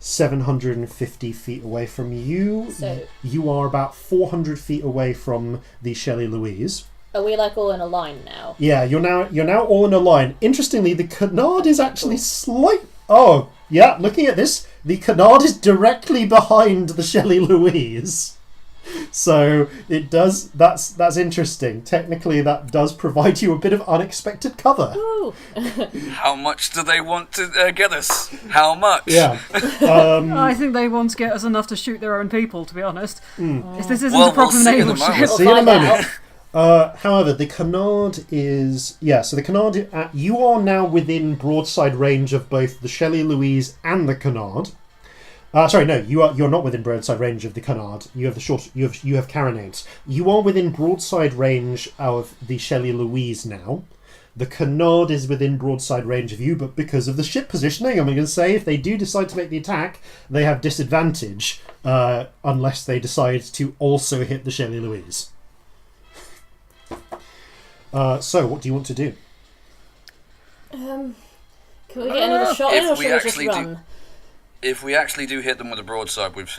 750 feet away from you. So you are about 400 feet away from the Shelley Louise. Are we all in a line now? Yeah, you're now all in a line. Interestingly, the canard is actually slight. Oh, yeah. Looking at this, the canard is directly behind the Shelley Louise. So it does. That's interesting. Technically, that does provide you a bit of unexpected cover. Ooh. How much do they want to get us? How much? Yeah. I think they want to get us enough to shoot their own people. To be honest, if this isn't a proper we'll see in naval a moment. ship. See in a moment. However, the canard is... Yeah, so the canard... you are now within broadside range of both the Shelley Louise and the canard. Sorry, no, you're not within broadside range of the canard. You have you have carronades. You are within broadside range of the Shelley Louise now. The canard is within broadside range of you, but because of the ship positioning, I'm going to say if they do decide to make the attack, they have disadvantage unless they decide to also hit the Shelley Louise. So, what do you want to do? Can we get another shot in, or should we just run? If we actually do hit them with a broadside, we've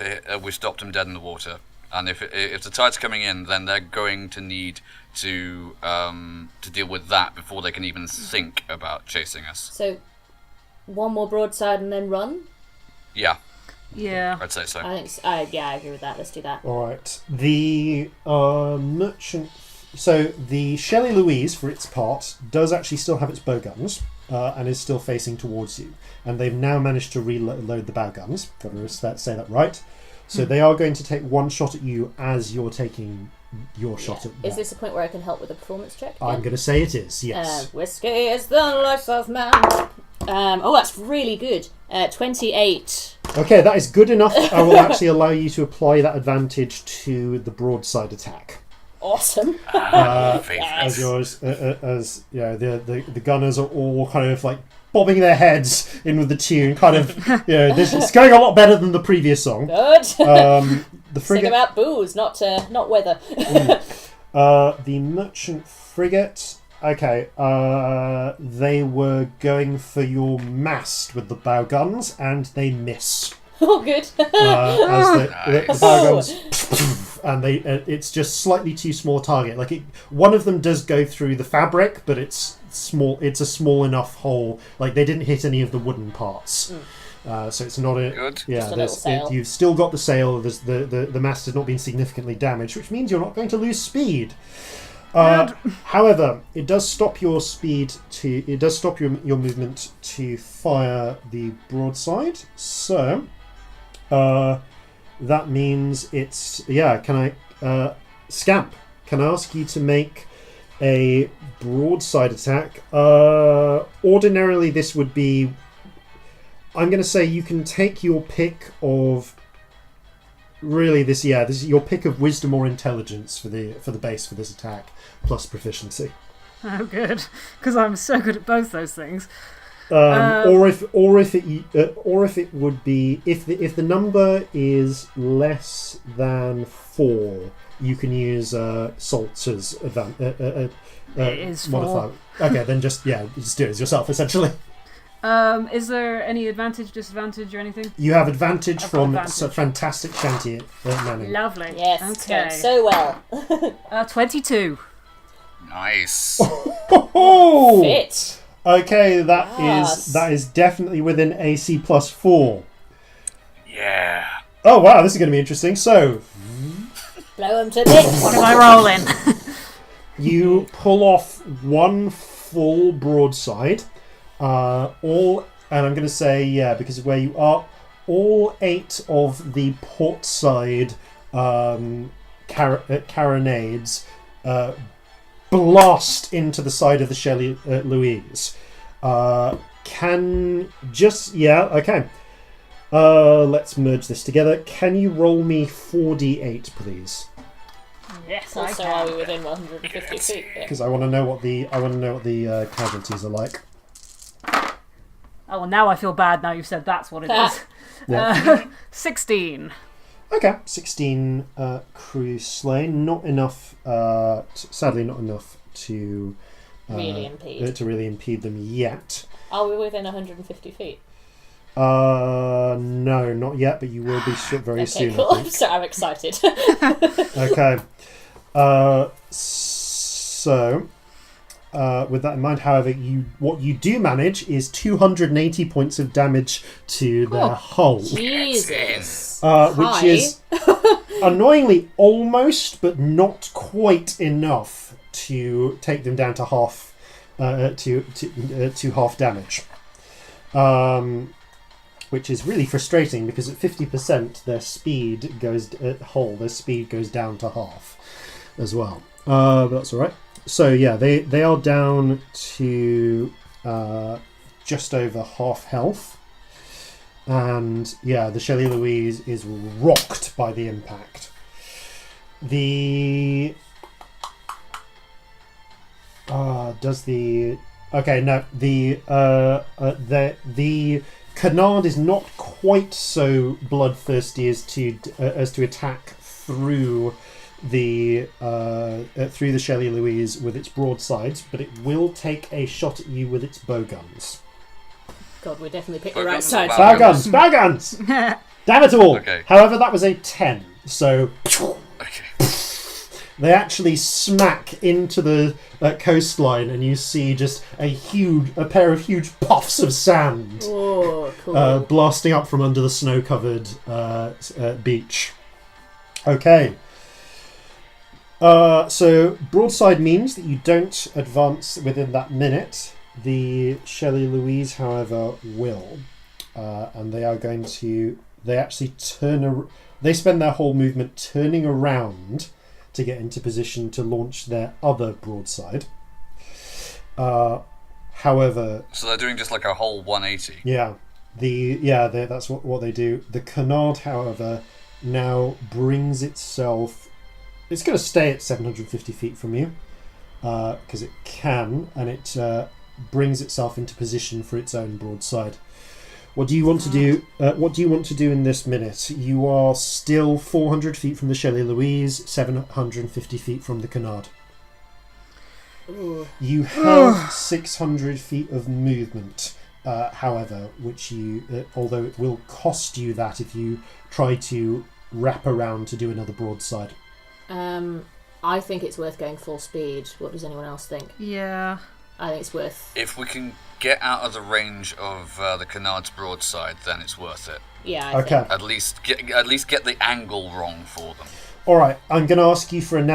stopped them dead in the water. And if the tide's coming in, then they're going to need to deal with that before they can even think about chasing us. So, one more broadside and then run? Yeah. Yeah. I'd say so. I think. I agree with that. Let's do that. All right. The merchant. So the Shelley Louise, for its part, does actually still have its bow guns and is still facing towards you. And they've now managed to reload the bow guns. Got to say that right. So they are going to take one shot at you as you're taking your shot at them. Is this a point where I can help with a performance check? I'm going to say it is, yes. Whiskey is the life of man. That's really good. 28. Okay, that is good enough. I will actually allow you to apply that advantage to the broadside attack. Awesome. As yours, as you know, the gunners are all kind of like bobbing their heads in with the tune. Kind of, it's going a lot better than the previous song. Good. The frigate. Sing about booze, not weather. The merchant frigate. Okay. They were going for your mast with the bow guns, and they miss. Oh, good. As the bow guns, and it's just slightly too small target. Like one of them does go through the fabric, but it's small. It's a small enough hole. Like they didn't hit any of the wooden parts, so it's not a good. Yeah, just a sail. You've still got the sail. The mast has not been significantly damaged, which means you're not going to lose speed. However, it does stop your speed it does stop your movement to fire the broadside. So that means it's can I Scamp, can I ask you to make a broadside attack? Ordinarily this would be I'm going to say you can take your pick of. Really, this is your pick of wisdom or intelligence for the base for this attack, plus proficiency. Oh, good, because I'm so good at both those things. Or if it would be if the number is less than 4, you can use salts as it is modifier. 4. Okay, then just do it as yourself essentially. Is there any advantage, disadvantage, or anything? You have advantage from advantage. Fantastic Shanty Manning. Lovely. Yes, it's going so well. 22. Nice. Oh! Fit. Okay, that is definitely within AC plus 4. Yeah. Oh wow, this is going to be interesting. So, Blow him to bits. What am I rolling? you pull off one full broadside. And I'm going to say, because of where you are, all 8 of the port side carronades blast into the side of the Shelley Louise. Okay. Let's merge this together. Can you roll me 4d8, please? Yes, Also, are we within 150 feet? Because I want to know what the casualties are like. Oh, well, now I feel bad now you've said that's what it is. Yeah. 16. Okay, 16 crew slain. Not enough. Sadly, not enough to really impede them yet. Are we within 150 feet? No, not yet. But you will be very soon. Cool. I think. So I'm excited. Okay. So. With that in mind, however, what you do manage is 280 points of damage to their hull. Jesus. Which is annoyingly almost, but not quite enough to take them down to half, to half damage. Which is really frustrating because at 50%, their speed goes down to half as well. But that's all right. So yeah, they are down to just over half health, and yeah, the Shelley Louise is rocked by the impact. The Canard is not quite so bloodthirsty as to attack through the Shelley Louise with its broadsides, but it will take a shot at you with its bow guns. God, we definitely picked the right side. Bow guns! Damn it all! Okay. However, that was a 10, so Okay. they actually smack into the coastline, and you see just a pair of huge puffs of sand blasting up from under the snow-covered beach. Okay. So broadside means that you don't advance within that minute. The Shelley Louise, however, will, and they are going to. They actually they spend their whole movement turning around to get into position to launch their other broadside. However, so they're doing just like a whole 180. Yeah, that's what they do. The Canard, however, now brings itself. It's going to stay at 750 feet from you because it can, and it brings itself into position for its own broadside. What do you want to do? What do you want to do in this minute? You are still 400 feet from the Shelley Louise, 750 feet from the Canard. You have 600 feet of movement, however, which although it will cost you that if you try to wrap around to do another broadside. I think it's worth going full speed. What does anyone else think? Yeah. I think it's worth... If we can get out of the range of the Canard's broadside, then it's worth it. Yeah, I think. At least get the angle wrong for them. All right, I'm going to ask you for an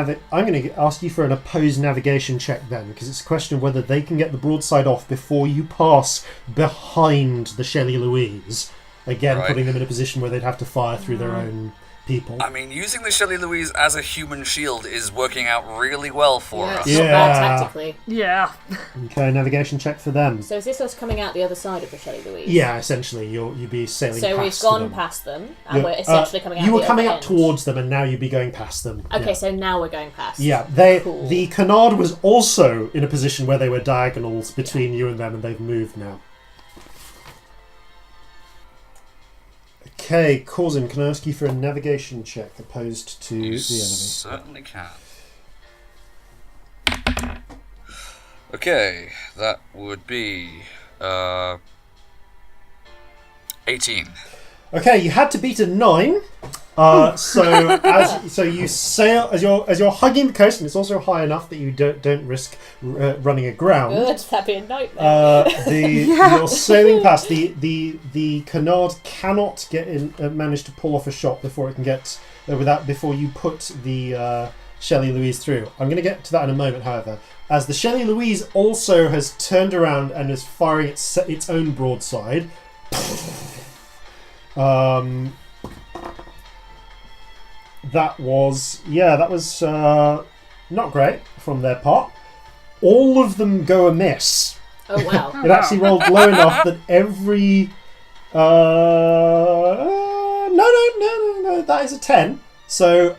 opposed navigation check then, because it's a question of whether they can get the broadside off before you pass behind the Shelley Louise. Again, Right. putting them in a position where they'd have to fire through their own people. I mean, using the Shelley Louise as a human shield is working out really well for us. It's not bad tactically. Yeah. Okay, navigation check for them. So is this us coming out the other side of the Shelley Louise? Yeah, essentially, you'd be sailing So past we've gone them. past them, and we're essentially coming out You were the coming other up end. towards them, and now you'd be going past them. Okay, Yeah. so now we're going past. Yeah, Cool. the canard was also in a position where they were diagonals between you and them, and they've moved now. Okay, Corzin, can I ask you for a navigation check opposed to You the enemy? certainly can. Okay, that would be 18. Okay, you had to beat a 9. So you sail as you're hugging the coast, and it's also high enough that you don't risk running aground. Good, that'd be a nightmare. You're sailing past the canard cannot get in, manage to pull off a shot before it can get before you put the Shelley Louise through. I'm going to get to that in a moment, however, as the Shelley Louise also has turned around and is firing its own broadside. That was not great from their part. All of them go amiss. Oh wow. It actually rolled low enough that every no, that is a 10. So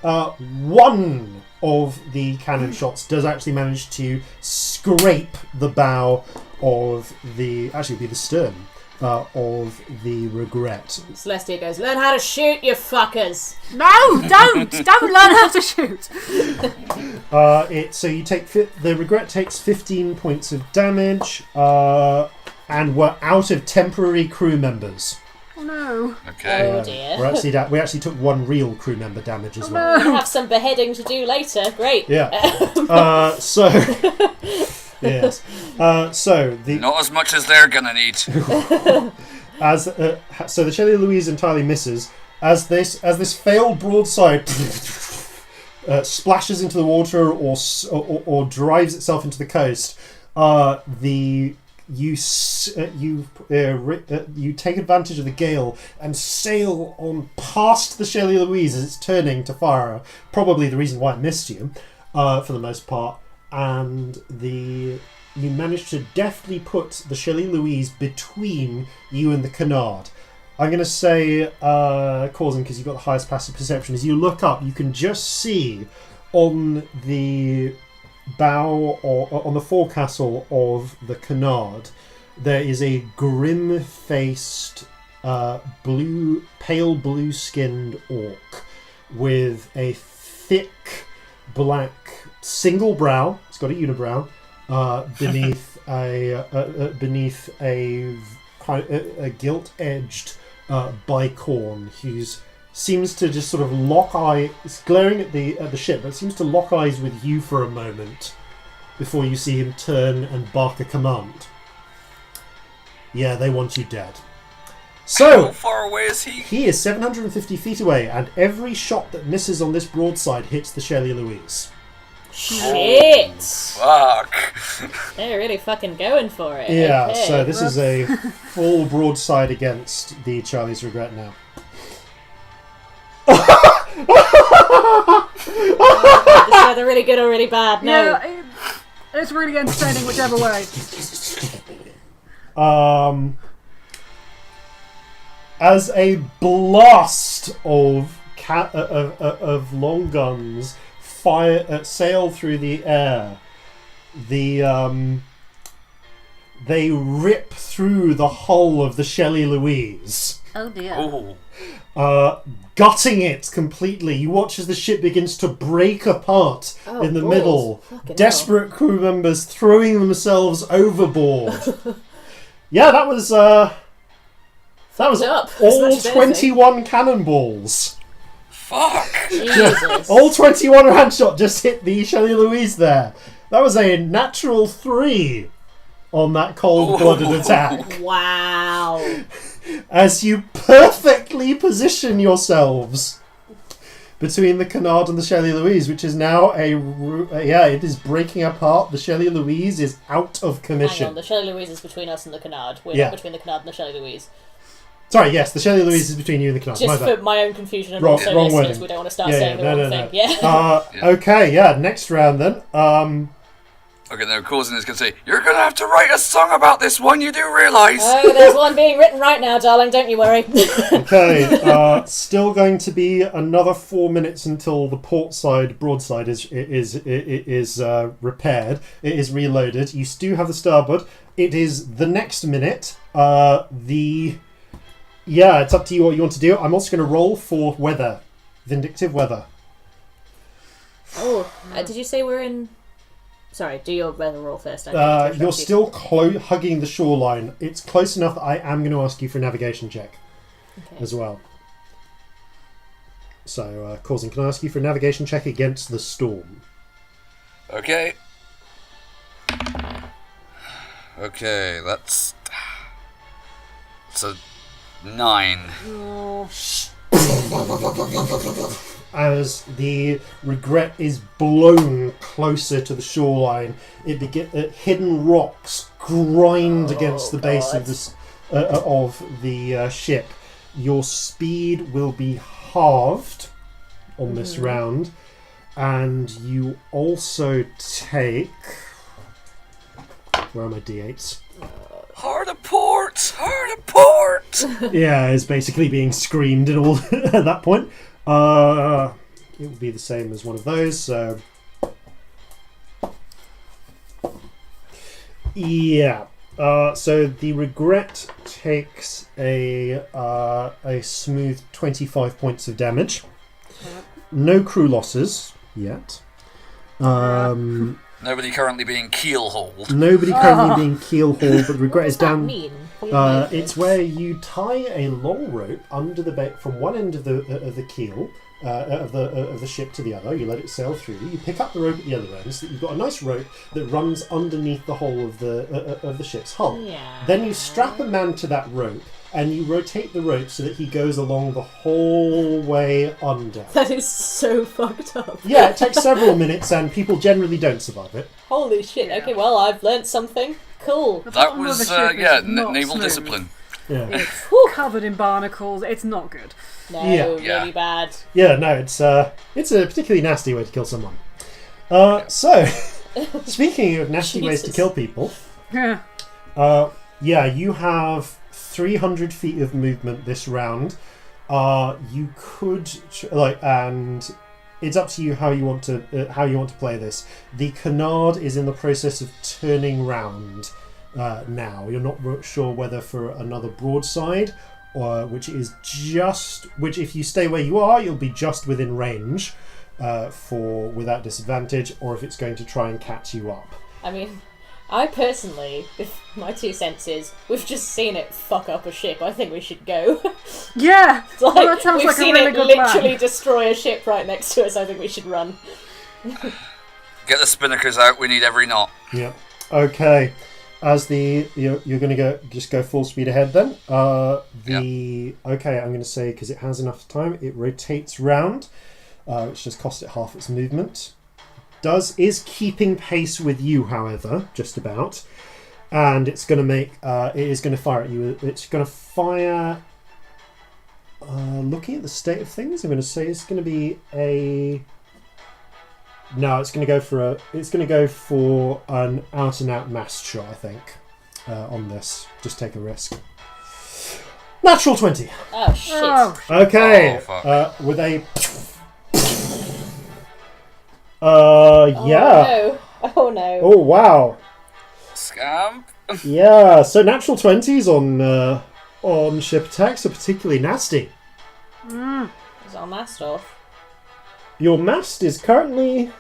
one of the cannon shots does actually manage to scrape the bow of it'd be the stern of the Regret. Celestia goes, learn how to shoot, you fuckers! No, don't learn how to shoot. So you take the Regret takes 15 points of damage, and we're out of temporary crew members. Oh no. Okay. Oh dear. We actually took one real crew member damage as well. We're gonna have some beheading to do later. Great. Yeah. Yes. So the Not as much as they're gonna need. so the Shelley Louise entirely misses as this failed broadside splashes into the water or drives itself into the coast. You take advantage of the gale and sail on past the Shelley Louise as it's turning to fire. Probably the reason why it missed you, for the most part. And you manage to deftly put the Shelley Louise between you and the canard. I'm going to say, Corzin, because you've got the highest passive perception, as you look up, you can just see on the bow or on the forecastle of the canard, there is a grim-faced, pale blue-skinned orc with a thick black single brow. It's got a unibrow beneath a gilt-edged bicorn who's seems to just sort of lock eye. It's glaring at the ship, but seems to lock eyes with you for a moment before you see him turn and bark a command. Yeah, they want you dead. So how far away is he? He is 750 feet away, and every shot that misses on this broadside hits the Shelley Louise. Shit! Fuck. They're really fucking going for it. Yeah, Okay. so this is a full broadside against the Charlie's Regret now. It's either really good or really bad. No. Yeah, it's really entertaining whichever way. As a blast of long guns sail through the air, they rip through the hull of the Shelley Louise. Oh dear. Oh. Gutting it completely. You watch as the ship begins to break apart in the middle. Fucking Desperate crew members throwing themselves overboard. Yeah, that was all up, as much as 21 cannonballs. Fuck. Jesus. All 21 round shot just hit the Shelley Louise there. That was a natural 3 on that cold-blooded attack. Wow. As you perfectly position yourselves between the canard and the Shelley Louise, which is now it is breaking apart. The Shelley Louise is out of commission. Hang on, the Shelley Louise is between us and the canard. We're Yeah. not between the canard and the Shelley Louise. Sorry, yes, the Shelley Louise is between you and the Canard. Just for my own confusion and Wrong- also wrong listeners, wording. we don't want to start saying the wrong thing. Yeah. Okay, next round then. Okay, now Corzin is going to say, "You're going to have to write a song about this one, you do realise?" Oh, there's one being written right now, darling, don't you worry. Okay, still going to be another 4 minutes until the port side broadside is repaired. It is reloaded. You do have the starboard. It is the next minute. It's up to you what you want to do. I'm also going to roll for weather. Vindictive weather. Oh, did you say we're in... Sorry, do your weather roll first. You're still hugging the shoreline. It's close enough that I am going to ask you for a navigation check as well. So, Corzin, can I ask you for a navigation check against the storm? Okay. Okay, that's... It's a 9. As the Regret is blown closer to the shoreline, hidden rocks grind against the base of the ship. Your speed will be halved on this round, and you also take... Where are my d8s? Hard a port! Hard a port! Yeah, it's basically being screamed and all at that point. It will be the same as one of those, so... Yeah. So the Regret takes a smooth 25 points of damage. No crew losses yet. Nobody currently being keel-hauled. Nobody currently being keel-hauled, but Regret is down... mean? It's where you tie a long rope under the from one end of the keel of the ship to the other. You let it sail through. You pick up the rope at the other end, so that you've got a nice rope that runs underneath the whole of the ship's hull. Yeah. Then you strap a man to that rope, and you rotate the rope so that he goes along the whole way under. That is so fucked up. Yeah, it takes several minutes, and people generally don't survive it. Holy shit. Okay, well, I've learnt something. Cool. That was, naval discipline. Yeah. It's covered in barnacles. It's not good. No, Yeah. really bad. Yeah, no, it's a particularly nasty way to kill someone. So, speaking of nasty ways to kill people, Yeah. you have 300 feet of movement this round. You could and it's up to you how you want to play this. The Canard is in the process of turning round now. You're not sure whether for another broadside, which if you stay where you are, you'll be just within range without disadvantage, or if it's going to try and catch you up. I mean, I personally, with my 2 senses, we've just seen it fuck up a ship. I think we should go. Yeah. It's like, Well, that sounds we've like a seen really it good literally plan. destroy a ship right next to us. I think we should run. Get the spinnakers out, we need every knot. Yeah. Okay. As you're going to go full speed ahead then. Okay, I'm going to say because it has enough time, it rotates round, which just costs it half its movement. Is keeping pace with you, however, just about, and it's going to it is going to fire at you. It's going to fire. Looking at the state of things, I'm going to say it's going to be a. No, it's going to go for an out-and-out mast shot, I think, on this. Just take a risk. Natural 20. Oh, shit. Oh, Okay. Oh, fuck. With a... Oh, no. Oh, no. Oh, wow. Scamp. Yeah, so natural 20s on ship attacks are particularly nasty. Is our mast off? Your mast is currently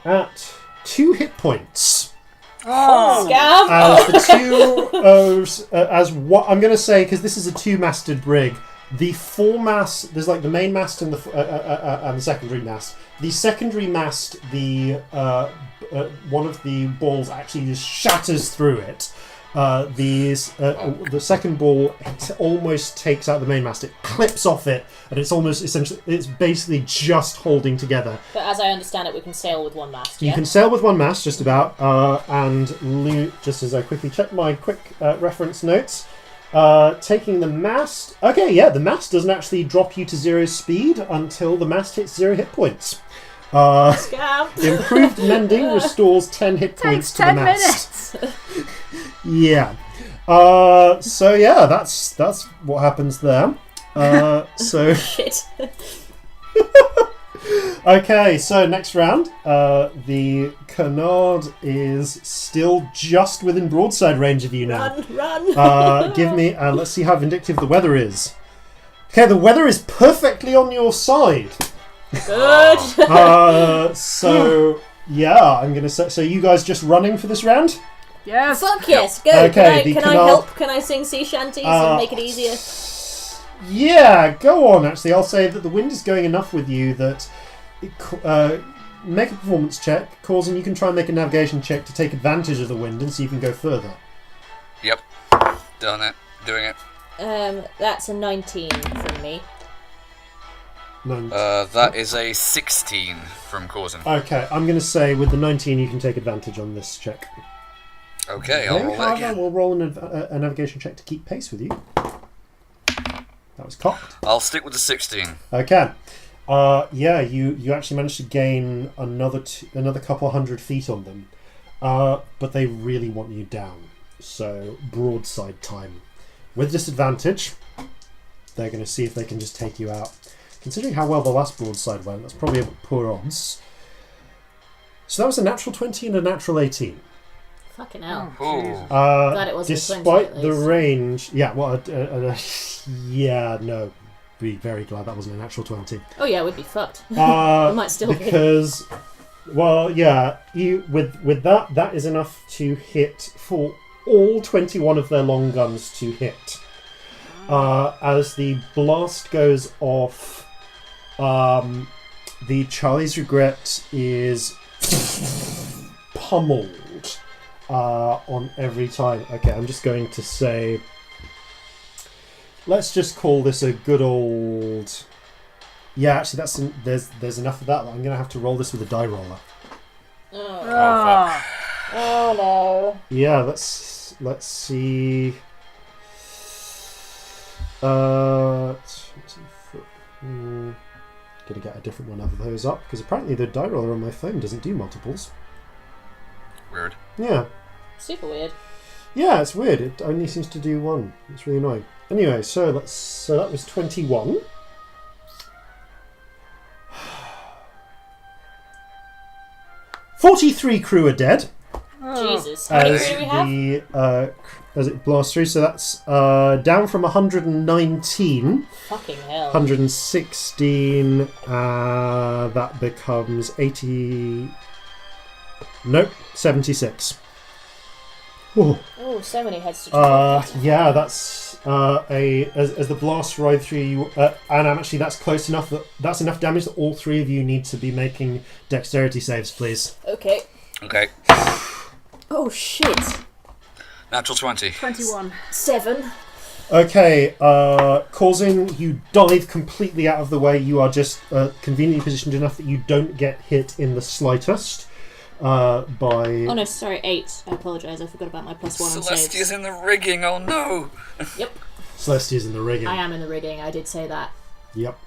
at 2 hit points. Scamp! As the as what I'm going to say, because this is a 2-masted brig, the 4 mast, there's like the main mast and the secondary mast. The secondary mast, one of the balls actually just shatters through it. The second ball almost takes out the main mast. It clips off it, and it's basically just holding together. But as I understand it, we can sail with one mast, You yeah? can sail with one mast, just about. And just as I quickly check my quick reference notes, Taking the mast. Okay, yeah, the mast doesn't actually drop you to 0 speed until the mast hits 0 hit points. Scamp. Improved mending restores 10 hit points to the mast. Yeah. So yeah, that's what happens there. So Shit. okay, so next round, the Canard is still just within broadside range of you now. Run. Give me, let's see how vindictive the weather is. Okay, the weather is perfectly on your side. Good. So yeah, I'm gonna say. So you guys just running for this round? Yes. Fuck yes, go. Okay, can I help? Can I sing sea shanties and make it easier? Yeah, go on. Actually, I'll say that the wind is going enough with you that make a performance check. Corzin, you can try and make a navigation check to take advantage of the wind and see if you can go further. Yep. Done it. Doing it. That's a 19 from me. That is a 16 from Corzin. Okay, I'm going to say with the 19 you can take advantage on this check. Okay, I'll roll that again. We'll roll a navigation check to keep pace with you. That was cocked. I'll stick with the 16. Okay. Yeah, you actually managed to gain another couple hundred feet on them. But they really want you down. So, broadside time. With disadvantage, they're going to see if they can just take you out. Considering how well the last broadside went, that's probably a poor odds. So that was a natural 20 and a natural 18. Fucking hell. Glad it wasn't despite 20 the range, yeah, well, yeah, no, be very glad that wasn't an actual 20. Oh yeah, we'd be fucked. We might still because, well, yeah, you with that is enough to hit for all 21 of their long guns to hit. As the blast goes off, the Charlie's Regret is pummeled on every time. Okay, I'm just going to say, let's just call this a good old. Yeah, actually, there's enough of that. I'm going to have to roll this with a die roller. Oh, fuck. Oh no. Yeah, let's see. Gonna get a different one of those up because apparently the die roller on my phone doesn't do multiples. Weird. Yeah. Super weird. Yeah, it's weird. It only seems to do one. It's really annoying. Anyway, so that was 21. .43 crew are dead. Jesus. How many do we have? As it blasts through, so that's down from 119. Fucking hell. 116. That becomes 80. Nope, 76. Oh, so many heads to try. Yeah, that's as the blasts ride through you, and actually that's close enough that's enough damage that all three of you need to be making dexterity saves, please. Okay. Oh shit. Natural 20. 21. 7. Okay, Corzin, you dive completely out of the way. You are just conveniently positioned enough that you don't get hit in the slightest by... Oh no, sorry, 8. I apologise, I forgot about my +1 on saves. Celestia's in the rigging, oh no! Yep. Celestia's in the rigging. I am in the rigging, I did say that. Yep.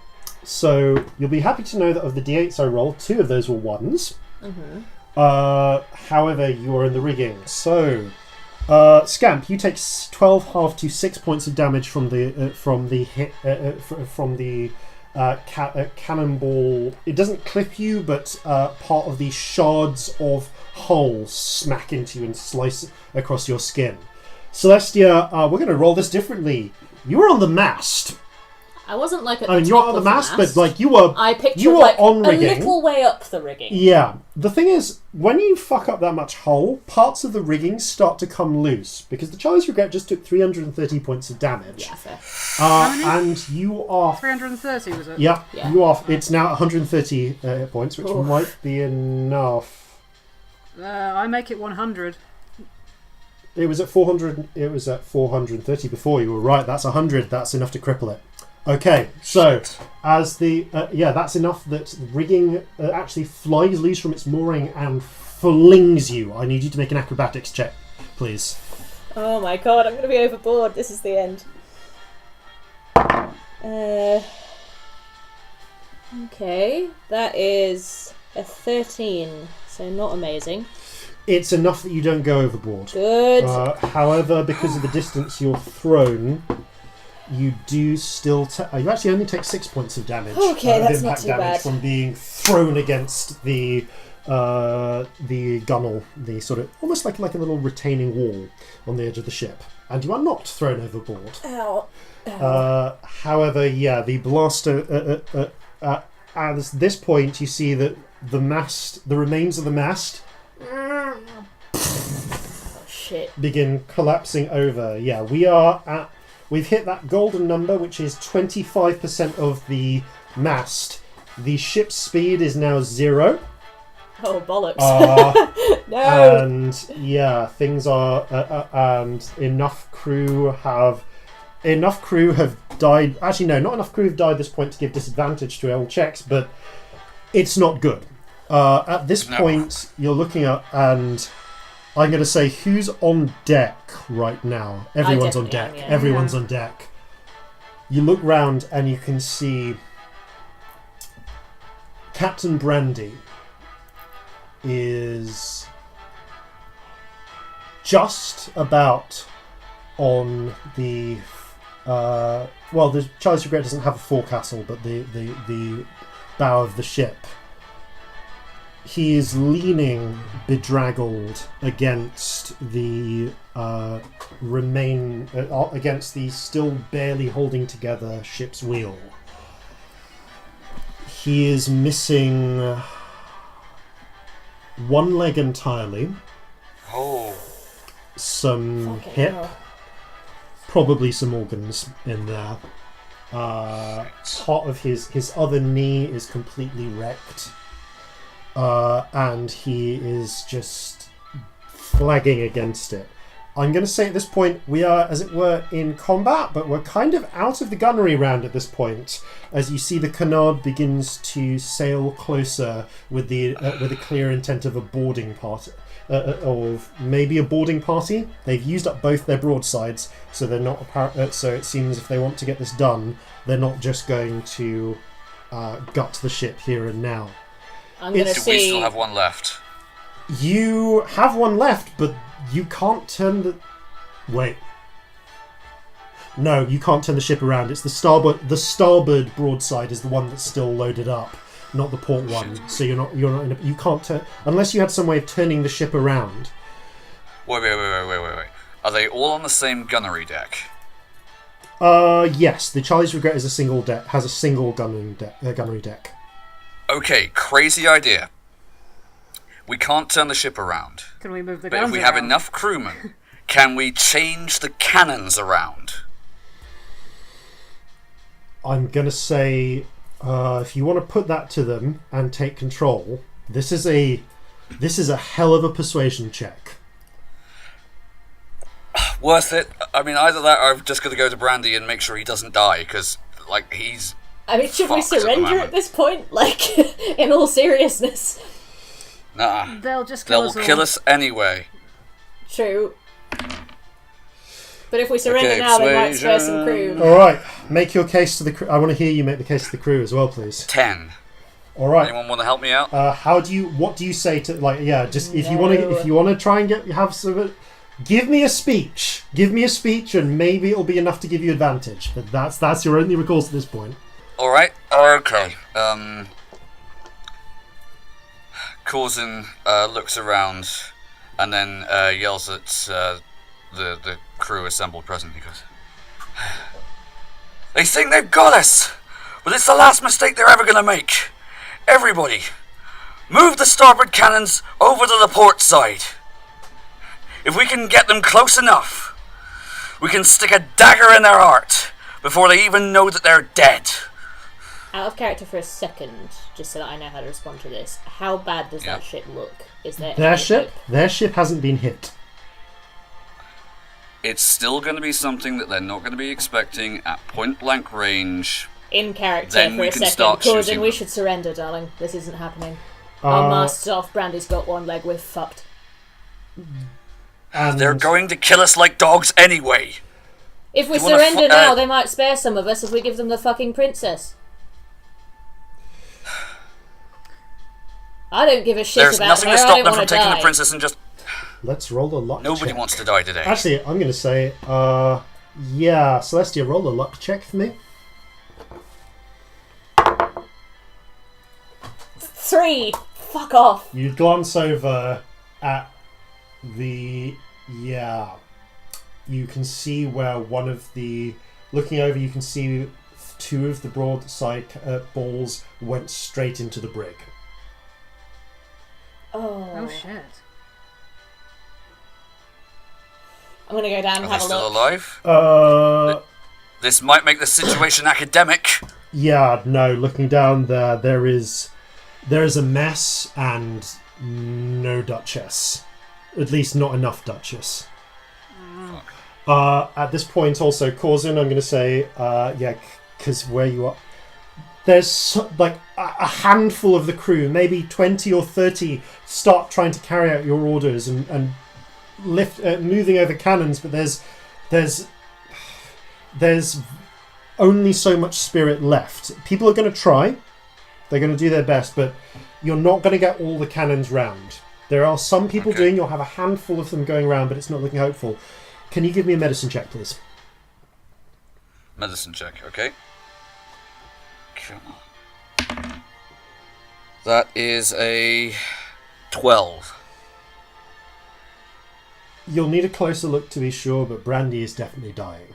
So, you'll be happy to know that of the d8s I rolled, 2 of those were 1s. Mm-hmm. However, you are in the rigging. So, Scamp, you take 12 half to 6 points of damage from the cannonball. It doesn't clip you, but part of the shards of hull smack into you and slice across your skin. Celestia, we're going to roll this differently. You were on the mast. I wasn't like at the I mean, top you're on of the mast, mast, but like you were. I pictured you were like on a rigging. little way up the rigging. Yeah. The thing is, when you fuck up that much hull, parts of the rigging start to come loose because the Charlie's Regret just took 330 points of damage. Yeah, fair. And you are 330 was it? Yeah, Yeah. you are. It's now 130 hit points, which Oof. might be enough. I make it 100. It was at 400. It was at 430 before. You were right. That's 100. That's enough to cripple it. Okay, so as the that's enough that rigging actually flies loose from its mooring and flings you. I need you to make an acrobatics check, please. Oh my god, I'm going to be overboard. This is the end. Okay, that is a 13, so not amazing. It's enough that you don't go overboard. Good. However, because of the distance you're thrown, you do still... you actually only take 6 points of damage. Okay, that's impact not too damage bad. from being thrown against the gunnel, the sort of... almost like a little retaining wall on the edge of the ship. And you are not thrown overboard. Ow. However, the blaster... at this point, you see that the remains of the mast... Oh, shit. begin collapsing over. Yeah, we've hit that golden number, which is 25% of the mast. The ship's speed is now 0. Oh, bollocks. No! And things are... and enough crew have died. Actually, no, not enough crew have died at this point to give disadvantage to all checks, but it's not good. At this point, you're looking at, and I'm going to say, who's on deck right now? Everyone's on deck. Everyone's on deck. You look round and you can see Captain Brandy is just about on the... the Charlie's Regret doesn't have a forecastle, but the bow of the ship. He is leaning bedraggled against the against the still barely holding together ship's wheel. He is missing one leg entirely. Oh. Some hip. Probably some organs in there. Part of his other knee is completely wrecked. And he is just flagging against it. I'm going to say at this point we are, as it were, in combat, but we're kind of out of the gunnery round at this point, as you see the canard begins to sail closer with the clear intent of a boarding party, of maybe a boarding party. They've used up both their broadsides, so they're not. So it seems if they want to get this done, they're not just going to gut the ship here and now. I'm going to see... Do we still have one left? You have one left, but you can't turn the... Wait. No, you can't turn the ship around. It's the starboard. The starboard broadside is the one that's still loaded up, not the port one. So you're not in a, you can't turn unless you had some way of turning the ship around. Wait. Are they all on the same gunnery deck? Yes. The Charlie's Regret is a single deck. Has a single gunnery deck. Okay, crazy idea. We can't turn the ship around. Can we move the But guns if we have around? enough crewmen, can we change the cannons around? I'm going to say, if you want to put that to them and take control, this is a hell of a persuasion check. Worth it. I mean, either that or I'm just going to go to Brandy and make sure he doesn't die, because, he's... I mean, should we fucked at the surrender moment. at this point? In all seriousness. Nah. They'll just kill us all. kill us anyway. True. But if we surrender now, they might spare some crew. All right, make your case to the crew. I want to hear you make the case to the crew as well, please. 10. All right. Anyone want to help me out? What do you say to if you want to try and have some, give me a speech, and maybe it'll be enough to give you advantage. But that's your only recourse at this point. All right. Okay. Corzin looks around and then yells at the crew assembled present. He goes, "They think they've got us, but it's the last mistake they're ever going to make. Everybody, move the starboard cannons over to the port side. If we can get them close enough, we can stick a dagger in their heart before they even know that they're dead." Out of character for a second, just so that I know how to respond to this. How bad does that ship look? Is there Their ship hasn't been hit. It's still going to be something that they're not going to be expecting at point blank range. In character Then for we a can second. start Corzin, shooting we them. should surrender, darling. This isn't happening. Our master's off, Brandy's got one leg, we're fucked. And they're going to kill us like dogs anyway. If we surrender now, they might spare some of us if we give them the fucking princess. I don't give a shit There's about nothing her. to I stop don't them from want to taking die. the princess and just... Let's roll a luck Nobody check. wants to die today. Actually, I'm going to say, yeah, Celestia, roll a luck check for me. 3. Fuck off. You glance over at the... Yeah. You can see where one of the... Looking over, you can see 2 of the broadside balls went straight into the brig. Oh shit. I'm going to go down and Are have they a still look. alive? This might make the situation academic. Yeah, no, looking down there is a mess and no Duchess. At least not enough Duchess. At this point also, Corzin, I'm going to say, yeah, because where you are, there's like a handful of the crew, maybe 20 or 30, start trying to carry out your orders and lift, moving over cannons, but there's only so much spirit left. People are going to try. They're going to do their best, but you're not going to get all the cannons round. There are some people doing, you'll have a handful of them going around, but it's not looking hopeful. Can you give me a medicine check, please? Medicine check, okay. Come on. That is a 12. You'll need a closer look to be sure, but Brandy is definitely dying.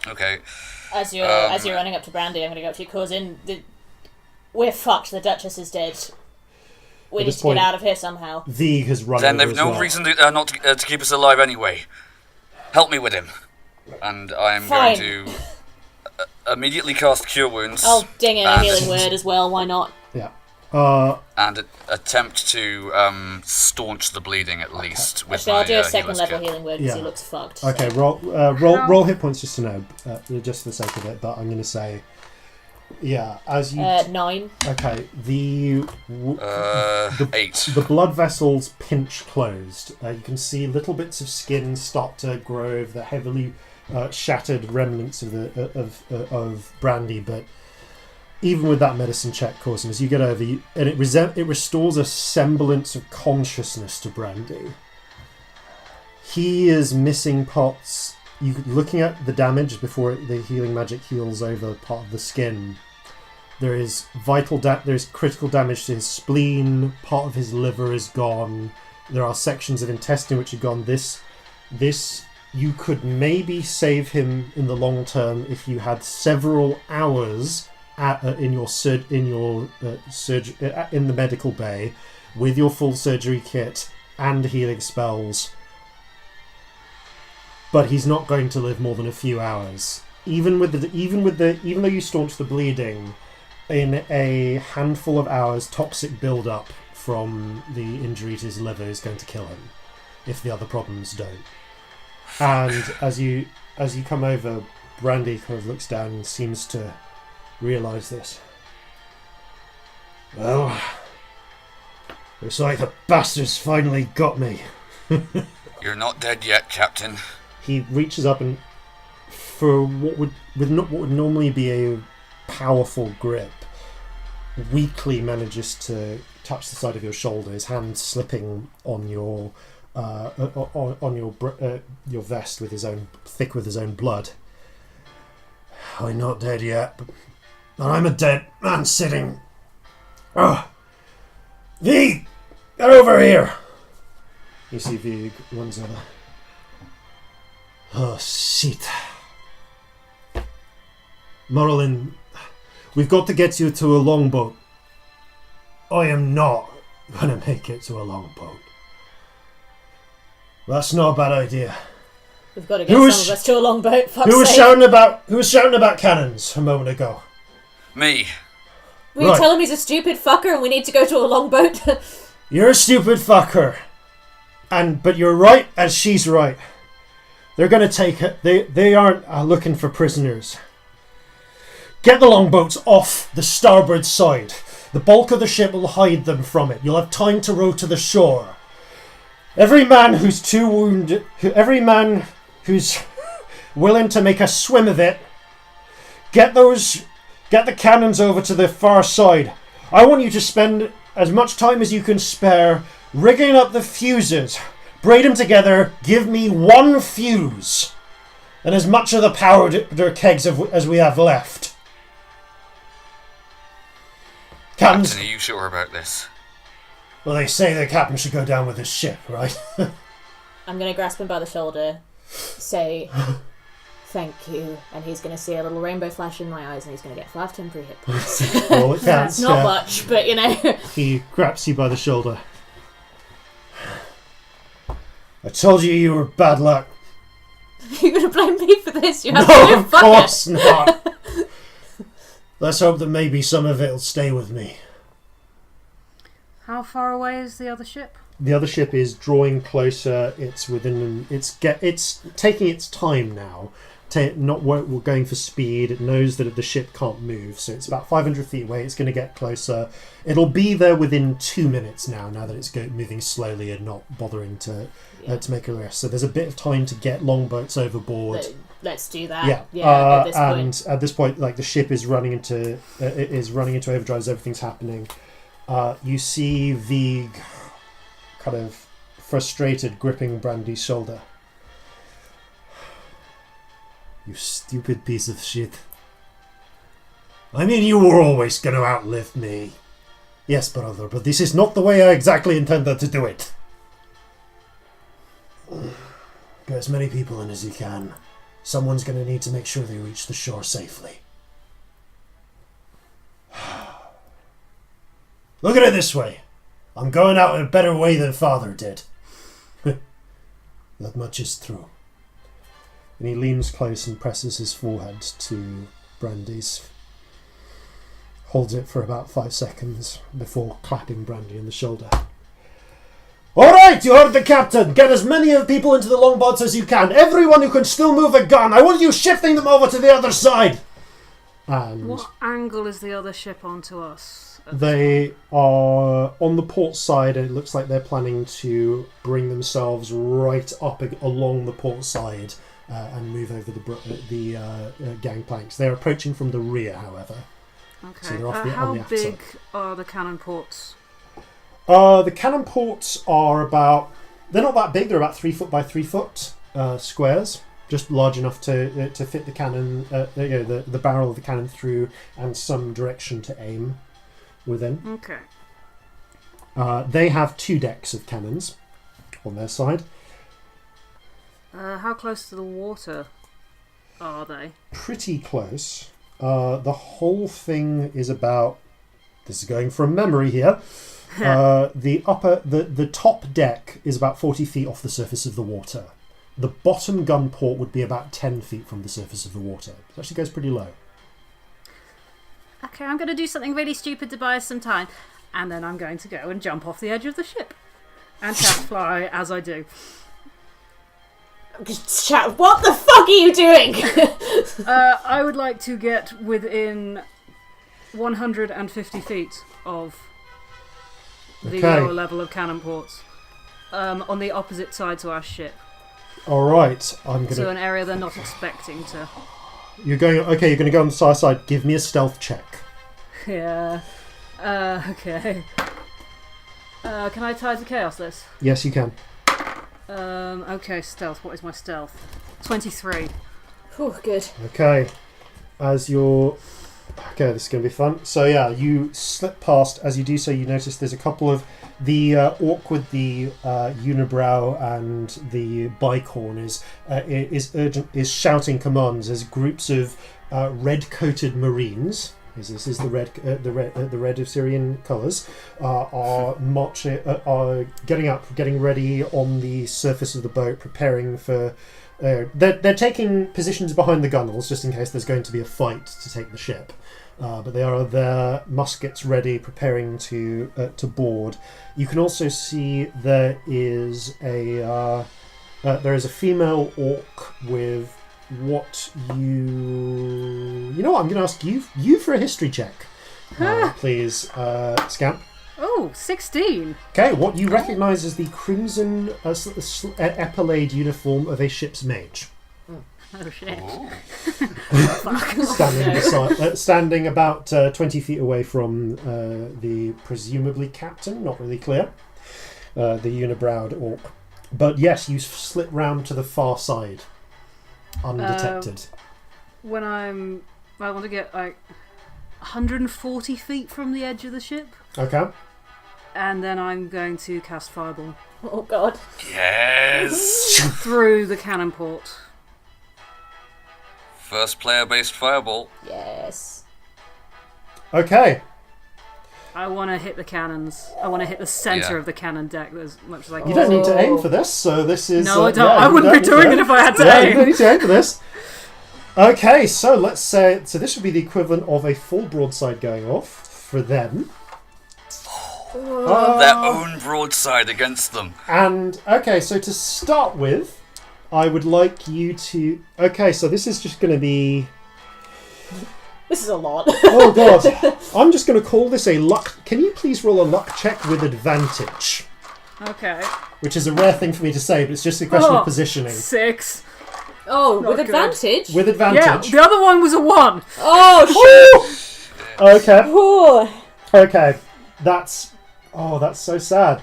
Okay. As you're running up to Brandy, I'm going to go up to you, Corzin. We're fucked. The Duchess is dead. We need to get out of here somehow. V has run Then over they've as no well. reason to, not to keep us alive anyway. Help me with him. And I am going to immediately cast Cure Wounds. I'll ding in a healing word as well, why not? Yeah. And attempt to staunch the bleeding at least. With Actually, I'll do a my, second level kit. healing word because Yeah. he looks fucked. Okay, roll hit points just to know, just for the sake of it, but I'm going to say, yeah, as you... 9. Okay, the 8. The blood vessels pinch closed. You can see little bits of skin start to grow over the heavily shattered remnants of Brandy, but even with that medicine check, Corzin, as you get over, and it restores a semblance of consciousness to Brandy. He is missing parts. Looking at the damage before the healing magic heals over part of the skin, there is there's critical damage to his spleen. Part of his liver is gone. There are sections of intestine which are gone. This you could maybe save him in the long term if you had several hours in the medical bay with your full surgery kit and healing spells. But he's not going to live more than a few hours. Even though you staunch the bleeding, in a handful of hours, toxic build-up from the injury to his liver is going to kill him, if the other problems don't. And as you come over, Brandy kind of looks down and seems to realise this. Well, looks like the bastards finally got me. You're not dead yet, Captain. He reaches up and, for what would normally be a powerful grip, weakly manages to touch the side of your shoulder. His hand slipping on your your vest with his own blood. I'm not dead yet, but I'm a dead man sitting. V, get over here. You see V runs over. Oh, shit. Morlin, we've got to get you to a longboat. I am not going to make it to a longboat. That's not a bad idea. We've got to get some of us to a longboat. Who was shouting about cannons a moment ago? Me. We tell him he's a stupid fucker and we need to go to a longboat. You're a stupid fucker. But you're right as she's right. They're going to take it. They aren't looking for prisoners. Get the longboats off the starboard side. The bulk of the ship will hide them from it. You'll have time to row to the shore. Every man who's too wounded, every man who's willing to make a swim of it, get the cannons over to the far side. I want you to spend as much time as you can spare rigging up the fuses. Braid them together, give me one fuse, and as much of the powder kegs as we have left. Captain, are you sure about this? Well, they say the captain should go down with his ship, right? I'm going to grasp him by the shoulder, say, thank you, and he's going to see a little rainbow flash in my eyes, and he's going to get 5 temporary hit points. Well, it counts. Not much, but you know. He grabs you by the shoulder. I told you were bad luck. You're going to blame me for this? You have No, to of course not. Let's hope that maybe some of it'll stay with me. How far away is the other ship? The other ship is drawing closer. It's within. It's taking its time now. We're going for speed. It knows that the ship can't move, so it's about 500 feet away. It's going to get closer. It'll be there within 2 minutes now. Now that it's moving slowly and not bothering to make a rest. So there's a bit of time to get longboats overboard. Let's do that. Yeah. At this point, like the ship is running into overdrive as everything's happening. You see Vig kind of frustrated, gripping Brandy's shoulder. You stupid piece of shit. I mean, you were always going to outlive me. Yes, brother, but this is not the way I exactly intended to do it. Get as many people in as you can. Someone's going to need to make sure they reach the shore safely. Look at it this way. I'm going out in a better way than Father did. That much is true. And he leans close and presses his forehead to Brandy's. Holds it for about 5 seconds before clapping Brandy in the shoulder. All right, you heard the captain. Get as many people into the longboats as you can. Everyone who can still move a gun. I want you shifting them over to the other side. And what angle is the other ship onto us? They are on the port side, and it looks like they're planning to bring themselves right up along the port side and move over the gangplanks. They're approaching from the rear, however. Okay. So they're off How on the big are the cannon ports? The cannon ports are about... They're not that big. They're about 3 foot by 3 foot squares. Just large enough to fit the cannon, the barrel of the cannon through, and some direction to aim within. Okay. They have 2 decks of cannons on their side. How close to the water are they? Pretty close. The whole thing is about... This is going from memory here. The top deck is about 40 feet off the surface of the water. The bottom gun port would be about 10 feet from the surface of the water. It actually goes pretty low. Okay, I'm going to do something really stupid to buy us some time, and then I'm going to go and jump off the edge of the ship and cast fly as I do. Chat, what the fuck are you doing? I would like to get within 150 feet of the lower level of cannon ports, on the opposite side to our ship. All right, So an area they're not expecting to. You're going to go on the far side. Give me a stealth check. Yeah. Okay. Can I tie to chaos this? Yes, you can. Okay, stealth. What is my stealth? 23. Oh, good. Okay. This is going to be fun. So yeah, you slip past. As you do so, you notice there's a couple of the orc with the unibrow and the bicorn is shouting commands as groups of red-coated marines. This is the red of Syrian colours. Are marching, are getting ready on the surface of the boat, preparing for. They're taking positions behind the gunwales just in case there's going to be a fight to take the ship. But they are their muskets ready, preparing to board. You can also see there is a female orc with what you know what I'm going to ask you for a history check, please, Scamp. Oh, 16. Okay, what you recognise as the crimson epauleted uniform of a ship's mage. Oh shit. Standing about 20 feet away from the presumably captain, not really clear, the unibrowed orc. But yes, you slip round to the far side, undetected. I want to get like 140 feet from the edge of the ship. Okay. And then I'm going to cast Fireball. Oh god. Yes! Through the cannon port. First player-based fireball. Yes. Okay. I want to hit the cannons. I want to hit the centre of the cannon deck as much as I can. You don't need to aim for this, so this is... No, I don't. I wouldn't be doing it if I had to aim. You don't need to aim for this. Okay, so let's say... So this would be the equivalent of a full broadside going off for them. Their own broadside against them. And, okay, so to start with, I would like you to... Okay, so this is just going to be... This is a lot. Oh god. I'm just going to call this a luck... Can you please roll a luck check with advantage? Okay. Which is a rare thing for me to say, but it's just a question of positioning. 6. Oh, Not with good. Advantage? With advantage. Yeah, the other one was a 1. Oh, shit! Okay. Ooh. Okay. That's so sad.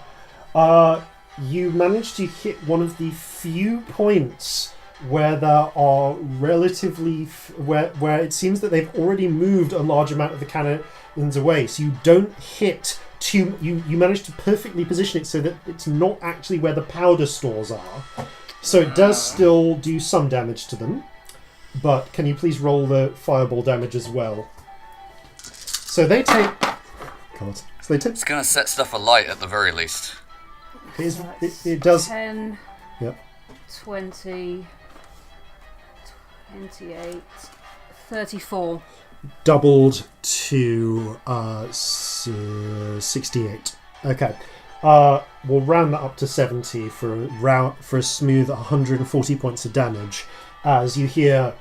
You managed to hit one of the few points where there are relatively... where it seems that they've already moved a large amount of the cannons away, so you don't hit too... You managed to perfectly position it so that it's not actually where the powder stores are. So it does still do some damage to them, but can you please roll the fireball damage as well? So they take... God. So they take... It's going to set stuff alight at the very least. It does... 10, Yep. 20, 28, 34. Doubled to 68. Okay. We'll round that up to 70 for a smooth 140 points of damage as you hear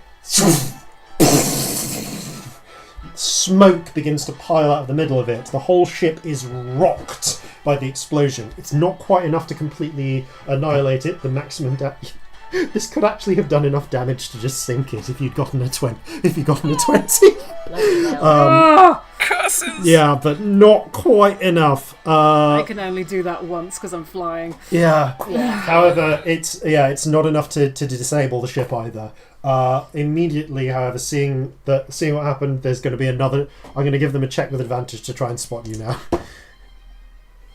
smoke begins to pile out of the middle of it. The whole ship is rocked by the explosion. It's not quite enough to completely annihilate it. The maximum damage. This could actually have done enough damage to just sink it if you'd gotten a 20. Curses! Yeah, but not quite enough. I can only do that once because I'm flying. Yeah. However, it's not enough to disable the ship either. Immediately, however, seeing what happened, there's going to be another. I'm going to give them a check with advantage to try and spot you now.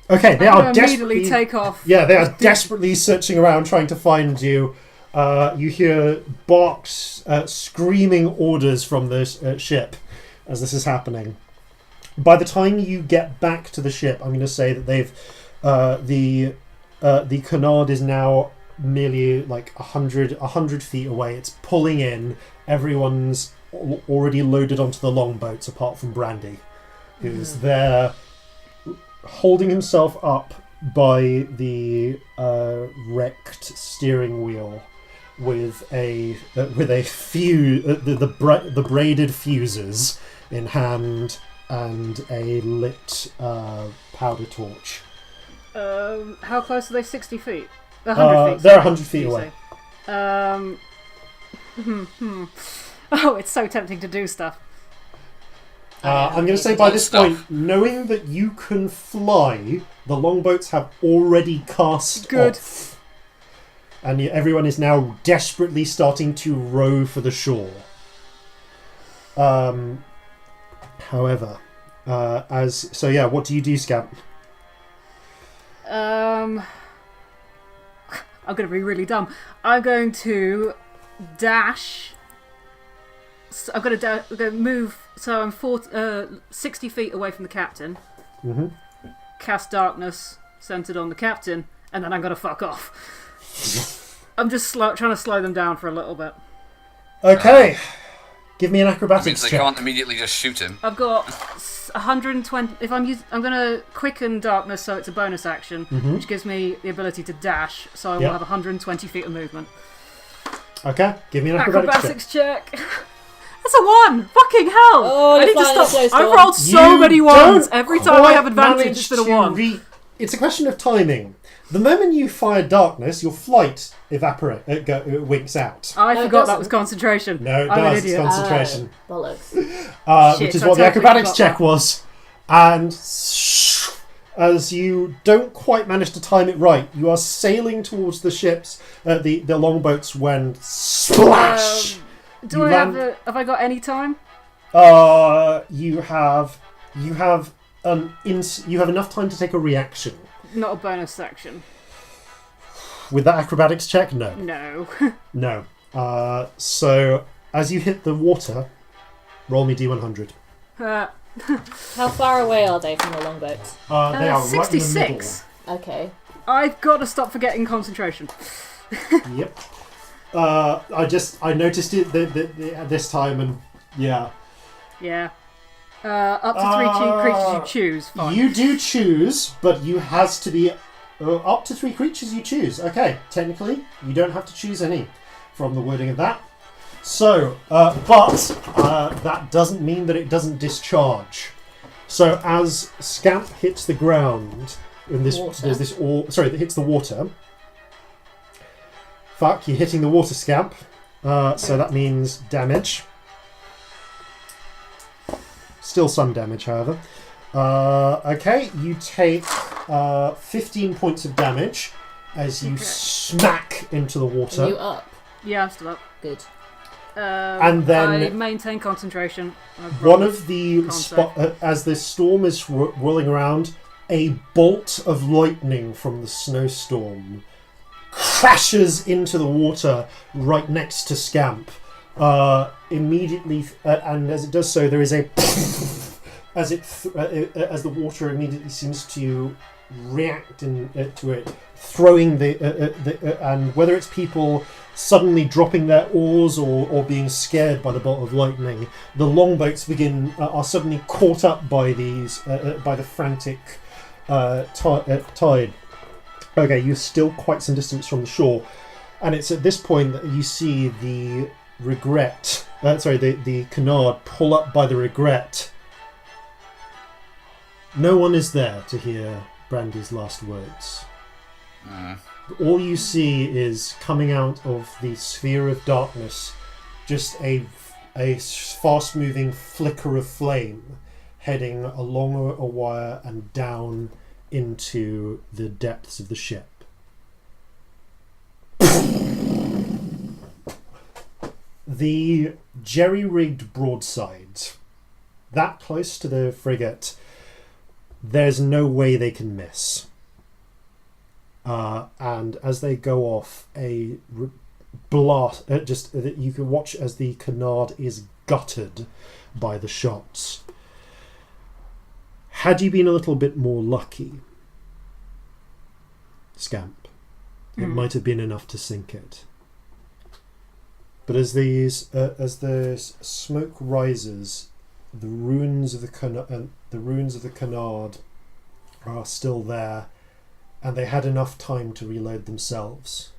Okay, they are immediately desperately take off. Yeah, they are desperately searching around trying to find you. You hear barks, screaming orders from the ship as this is happening. By the time you get back to the ship, I'm going to say that they've the canard is now merely like 100 feet away. It's pulling in. Everyone's already loaded onto the longboats, apart from Brandy, who's there, holding himself up by the wrecked steering wheel with a the braided fuses in hand and a lit powder torch. How close are they? 60 feet? 100 feet? They're 100 feet away. Oh, it's so tempting to do stuff. I'm going to say by this point, knowing that you can fly, the longboats have already cast off. And everyone is now desperately starting to row for the shore. However, what do you do, Scamp? I'm going to be really dumb. I'm going to dash. I'm going to move. So I'm 60 feet away from the captain. Mm-hmm. Cast darkness centered on the captain, and then I'm going to fuck off. I'm just trying to slow them down for a little bit. Okay. Give me an acrobatics means they check. can't immediately just shoot him. I've got 120. If I'm going to quicken darkness, so it's a bonus action, which gives me the ability to dash. So I will have 120 feet of movement. Okay, give me an acrobatics check. That's a 1! Fucking hell! Oh, I need to flying a stop. close I've door. rolled so many ones. Every time I have quite advantage, manage it's been a to 1. It's a question of timing. The moment you fire darkness, your flight winks out. I No, it forgot that doesn't. was concentration. No, it I'm does. an It's idiot. concentration. Bollocks. Shit, Which is I what the totally acrobatics forgot check that. was. And as you don't quite manage to time it right, you are sailing towards the ships, the longboats, when splash! Have I got any time? You have enough time to take a reaction. Not a bonus action. With that acrobatics check, no. No. No. So, as you hit the water, roll me D100. How far away are they from the longboats? They are right in the 66. Okay. I've got to stop forgetting concentration. middle. Yep. I noticed it this time, and yeah. Yeah. Up to 3 creatures you choose. Fine. You do choose, but you has to be up to 3 creatures you choose. Okay, technically, you don't have to choose any from the wording of that. So, but that doesn't mean that it doesn't discharge. So as Scamp hits the ground, in this there's this that hits the water. Fuck, you're hitting the water, Scamp. So that means damage. Still some damage, however. Okay, you take 15 points of damage as you smack into the water. Are you up? Yeah, I'm still up. Good. And then I maintain concentration. one of the as the storm is whirling around, a bolt of lightning from the snowstorm crashes into the water right next to Scamp. Immediately, and as it does so, there is a as the water immediately seems to react to it, throwing and whether it's people suddenly dropping their oars or being scared by the bolt of lightning, the longboats are suddenly caught up by these by the frantic tide. Okay, you're still quite some distance from the shore, and it's at this point that you see the the canard pull up by the Regret. No one is there to hear Brandy's last words. All you see is coming out of the sphere of darkness just a fast-moving flicker of flame heading along a wire and down into the depths of the ship. The jerry-rigged broadside, that close to the frigate, there's no way they can miss. And as they go off, a blast, you can watch as the canard is gutted by the shots. Had you been a little bit more lucky, Scamp, it might have been enough to sink it. But as the smoke rises, the ruins of the canard are still there, and they had enough time to reload themselves.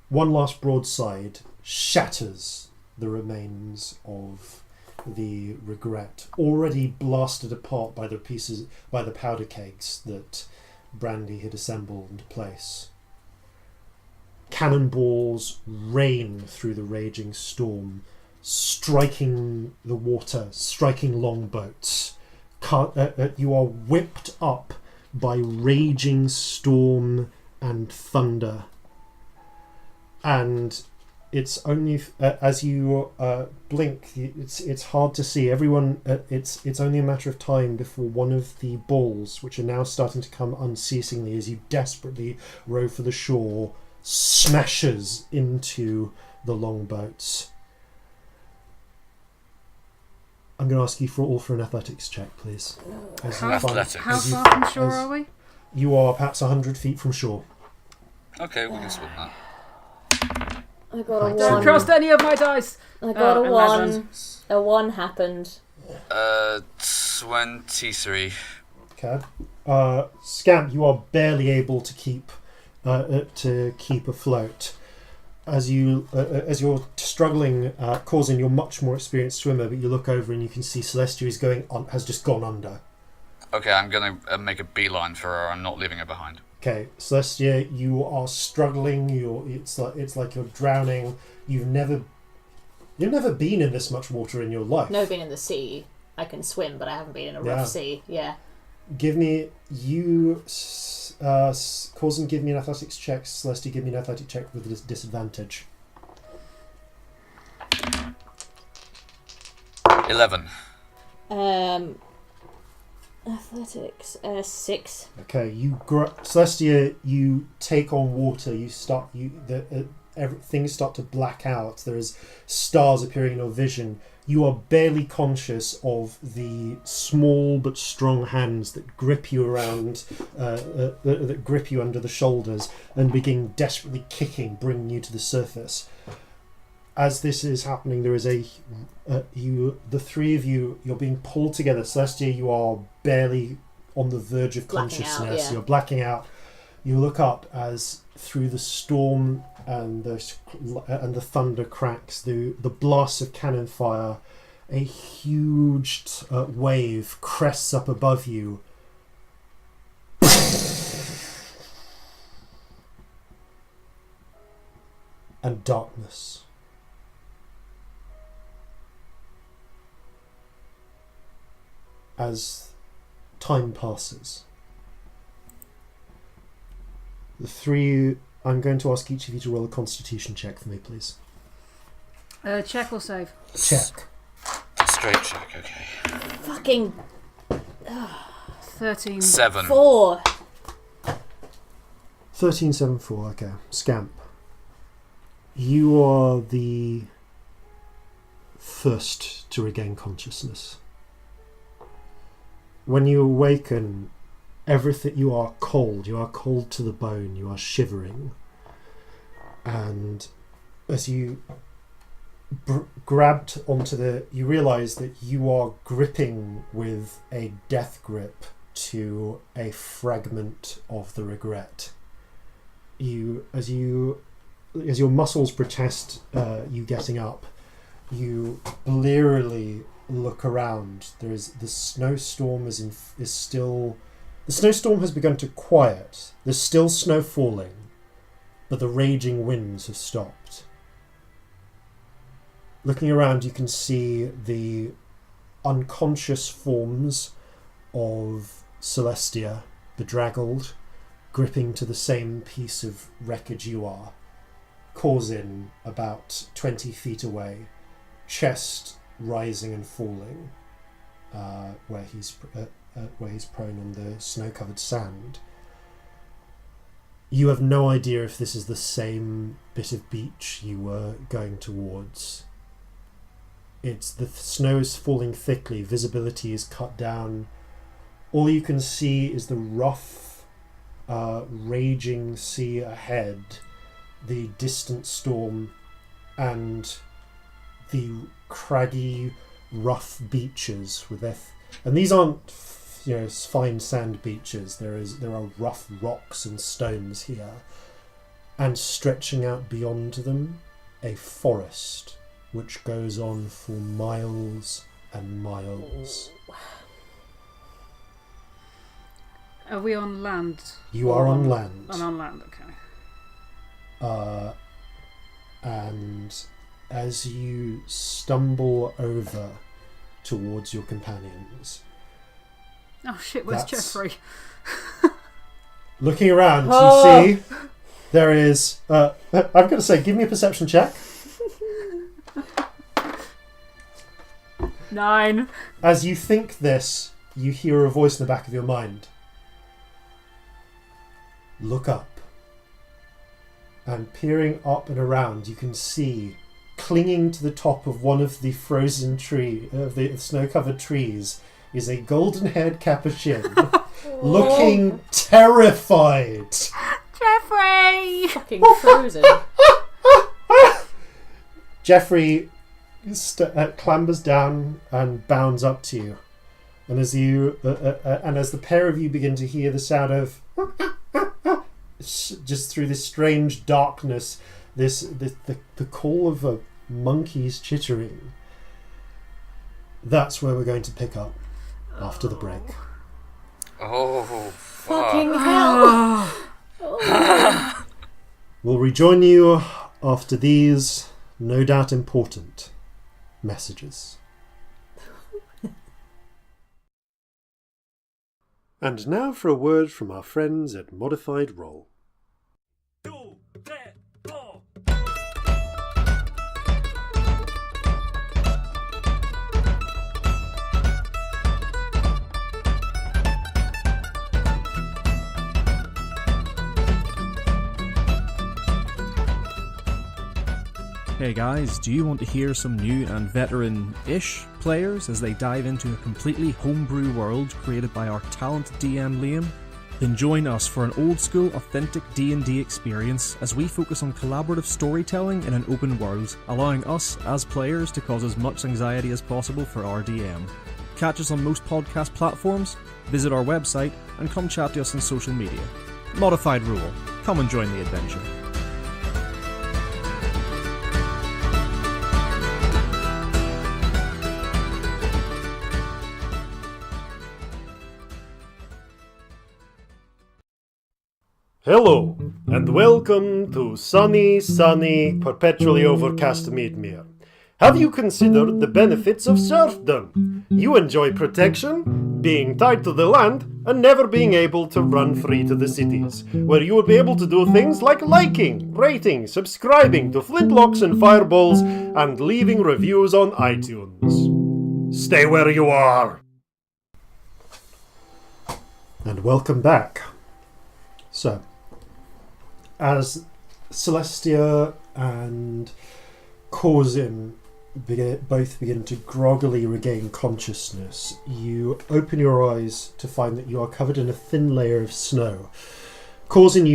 One last broadside shatters the remains of the Regret, already blasted apart by the powder kegs that Brandy had assembled into place. Cannonballs rain through the raging storm, striking the water, striking longboats. You are whipped up by raging storm and thunder. And it's only as you blink, it's hard to see. Everyone, it's only a matter of time before one of the balls, which are now starting to come unceasingly as you desperately row for the shore, smashes into the longboats. I'm going to ask you for an athletics check, please. How far from shore are we? You are perhaps 100 feet from shore. Okay, we can swim that. I got a 1. Don't trust any of my dice. I got a 1. 11. A 1 happened. 23. Okay. Scamp, you are barely able to keep to keep afloat. As you're struggling, Corzin, you're much more experienced swimmer, but you look over and you can see Celestia has just gone under. Okay, I'm going to make a beeline for her. I'm not leaving her behind. Okay, Celestia, you are struggling. It's like you're drowning. You've never been in this much water in your life. Never been in the sea. I can swim, but I haven't been in a rough sea. Yeah. Give me Corzin, give me an athletics check. Celestia, give me an athletic check with a disadvantage. 11. Athletics 6. Okay, Celestia, you take on water. Things start to black out. There is stars appearing in your vision. You are barely conscious of the small but strong hands that grip you around, that grip you under the shoulders and begin desperately kicking, bringing you to the surface. As this is happening, there is the three of you, you're being pulled together. Celestia, you are barely on the verge of consciousness. You're blacking out. You look up as through the storm and the thunder cracks, the blasts of cannon fire, a huge wave crests up above you. And darkness. As time passes, the three, I'm going to ask each of you to roll a constitution check for me, please. Check or save? Check. Straight check, okay. Fucking 13. 7. 4. 13, 7, 4, okay. Scamp. You are the first to regain consciousness. When you awaken, everything, you are cold to the bone, you are shivering. And as you grabbed onto you realise that you are gripping with a death grip to a fragment of the regret. As your muscles protest you getting up, you blearily look around. The snowstorm the snowstorm has begun to quiet. There's still snow falling, but the raging winds have stopped. Looking around, you can see the unconscious forms of Celestia, bedraggled, gripping to the same piece of wreckage you are. Corzin, about 20 feet away, chest rising and falling, where he's prone on the snow-covered sand. You have no idea if this is the same bit of beach you were going towards. The snow is falling thickly, visibility is cut down. All you can see is the rough, raging sea ahead, the distant storm, and the craggy, rough beaches with and these aren't, fine sand beaches. There are rough rocks and stones here, and stretching out beyond them, a forest which goes on for miles and miles. Are we on land? You are on land. I'm on land, okay. And as you stumble over towards your companions... Oh shit, where's Jeffrey? Looking around, you see there is... I'm going to say, give me a perception check. 9. As you think this, you hear a voice in the back of your mind. Look up. And peering up and around, you can see, clinging to the top of one of the frozen the snow-covered trees, is a golden-haired capuchin, looking terrified. Jeffrey! Fucking frozen. Jeffrey clambers down and bounds up to you, and as the pair of you begin to hear the sound of just through this strange darkness, the call of a monkey's chittering. That's where we're going to pick up after the break. Oh, Fucking hell! We'll rejoin you after these, no doubt important, messages. And now for a word from our friends at Modified Roll. Hey guys, do you want to hear some new and veteran-ish players as they dive into a completely homebrew world created by our talented DM Liam? Then join us for an old-school, authentic D&D experience as we focus on collaborative storytelling in an open world, allowing us, as players, to cause as much anxiety as possible for our DM. Catch us on most podcast platforms, visit our website, and come chat to us on social media. Modified Rule. Come and join the adventure. Hello, and welcome to sunny, perpetually overcast Meadmere. Have you considered the benefits of serfdom? You enjoy protection, being tied to the land, and never being able to run free to the cities, where you would be able to do things like liking, rating, subscribing to Flintlocks and Fireballs, and leaving reviews on iTunes. Stay where you are! And welcome back. So, as Celestia and Corzin both begin to groggily regain consciousness, you open your eyes to find that you are covered in a thin layer of snow. Corzin,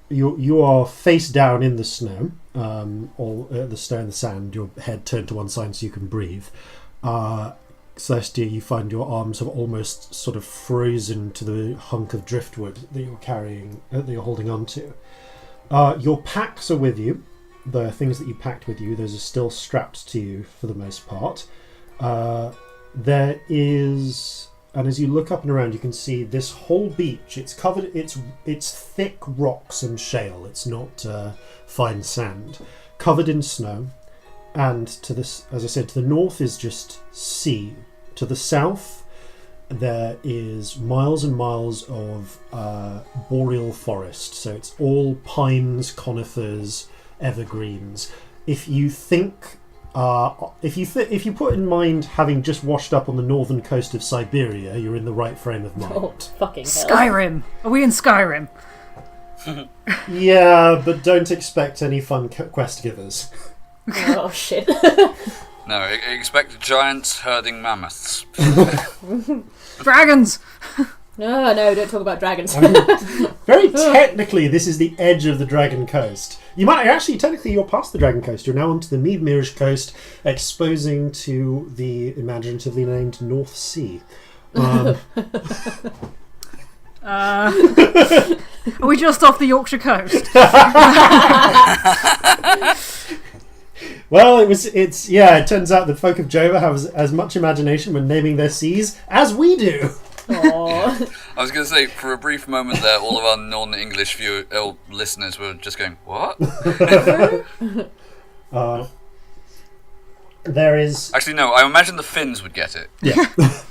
you are face down in the snow, the snow and the sand, your head turned to one side so you can breathe. Celestia, you find your arms have almost sort of frozen to the hunk of driftwood that you're carrying, that you're holding on to. Your packs are with you. The things that you packed with you, those are still strapped to you for the most part. There is, and as you look up and around, you can see this whole beach. It's covered. It's thick rocks and shale. It's not fine sand, covered in snow. And to this, as I said, to the north is just sea. To the south, there is miles and miles of boreal forest. So it's all pines, conifers, evergreens. If you think, if you put in mind having just washed up on the northern coast of Siberia, you're in the right frame of mind. Oh, fucking hell. Skyrim! Are we in Skyrim? Yeah, but don't expect any fun quest givers. Oh, shit. No, expect giants herding mammoths. Dragons! No, don't talk about dragons. Very technically, this is the edge of the Dragon Coast. You might actually, technically, you're past the Dragon Coast. You're now onto the Meadmerish coast, exposing to the imaginatively named North Sea. Are we just off the Yorkshire coast? Well, it turns out that folk of Jova have as much imagination when naming their seas as we do. Aww. I was going to say, for a brief moment there, all of our non-English listeners were just going, what? There is... Actually, no, I imagine the Finns would get it. Yeah.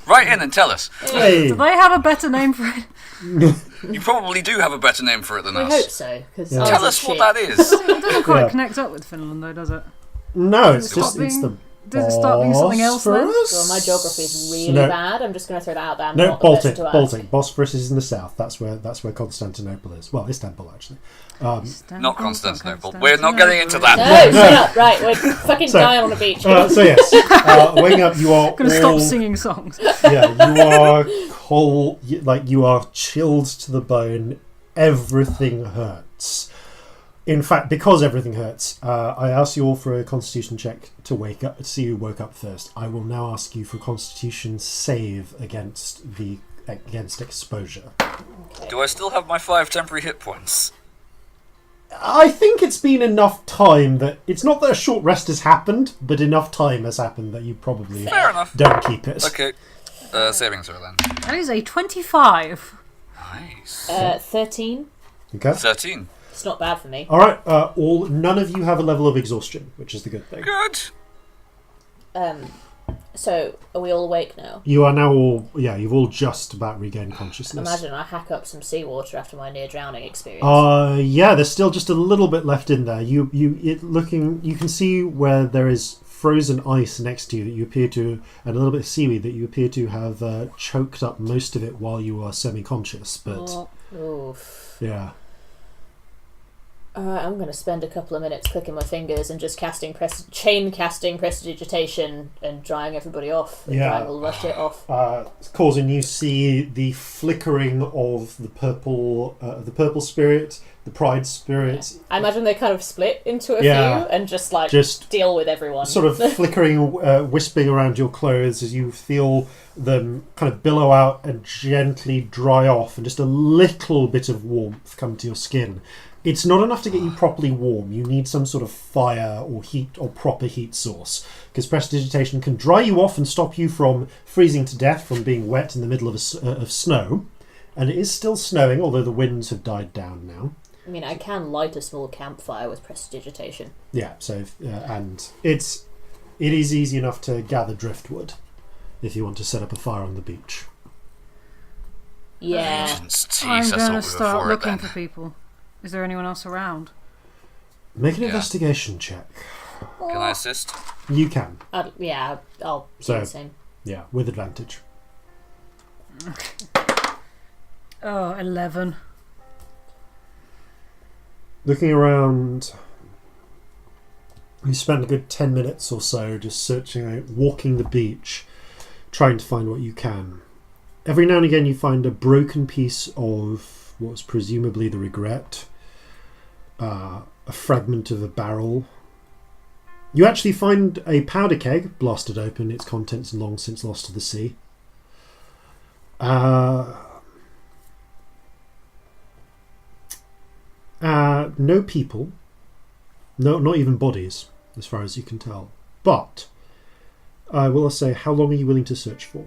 Write in and tell us. Hey. Do they have a better name for it? You probably do have a better name for it than I us. hope so. Yeah. Tell us what that is. It doesn't quite connect up with Finland, though, does it? No, it's Does it just... stop It's the Does it start being something else then? Well, my geography is really bad. I'm just going to throw that out there. I'm No, not the person to ask. Baltic. Bosphorus is in the south. That's where Constantinople is. Well, Istanbul, actually. Not Constantinople. We're not getting into that. No, shut up. Right, we're fucking dying on the beach. So yes, waking up, you are going to stop singing songs. Yeah, you are cold. You are chilled to the bone. Everything hurts. In fact, because everything hurts, I asked you all for a Constitution check to wake up. See who woke up first. I will now ask you for a Constitution save against exposure. Do I still have my 5 temporary hit points? I think it's been enough time that it's not that a short rest has happened, but enough time has happened that you probably Fair enough. don't keep it. Okay. Saving throw then. That is a 25. Nice. 13. Okay. 13. It's not bad for me. All right. None of you have a level of exhaustion, which is the good thing. Good. So, are we all awake now? You are now all. Yeah, you've all just about regained consciousness. Imagine I hack up some seawater after my near drowning experience. Yeah, there's still just a little bit left in there. You can see where there is frozen ice next to you that you appear to, and a little bit of seaweed that you appear to have choked up most of it while you are semi-conscious. But Oof. yeah. I'm going to spend a couple of minutes clicking my fingers and just chain casting prestidigitation and drying everybody off. And drying all the rest of it off. Corzin, you see the flickering of the purple spirit, the pride spirit. Yeah. I imagine they kind of split into a few and just deal with everyone. Sort of flickering, wisping around your clothes as you feel them kind of billow out and gently dry off, and just a little bit of warmth come to your skin. It's not enough to get you properly warm. You need some sort of fire or heat or proper heat source, because prestidigitation can dry you off and stop you from freezing to death from being wet in the middle of snow. And it is still snowing, although the winds have died down now. I mean, I can light a small campfire with prestidigitation. Yeah, so and it is easy enough to gather driftwood if you want to set up a fire on the beach. Yeah. I'm going to start looking for people. Is there anyone else around? Make an investigation check. Can I assist? You can. I'll do the same. Yeah, with advantage. 11. Looking around, you spend a good 10 minutes or so just searching out, walking the beach, trying to find what you can. Every now and again you find a broken piece of what was presumably the Regret, a fragment of a barrel. You actually find a powder keg blasted open, its contents long since lost to the sea. No people. No, not even bodies, as far as you can tell. But I will say, how long are you willing to search for?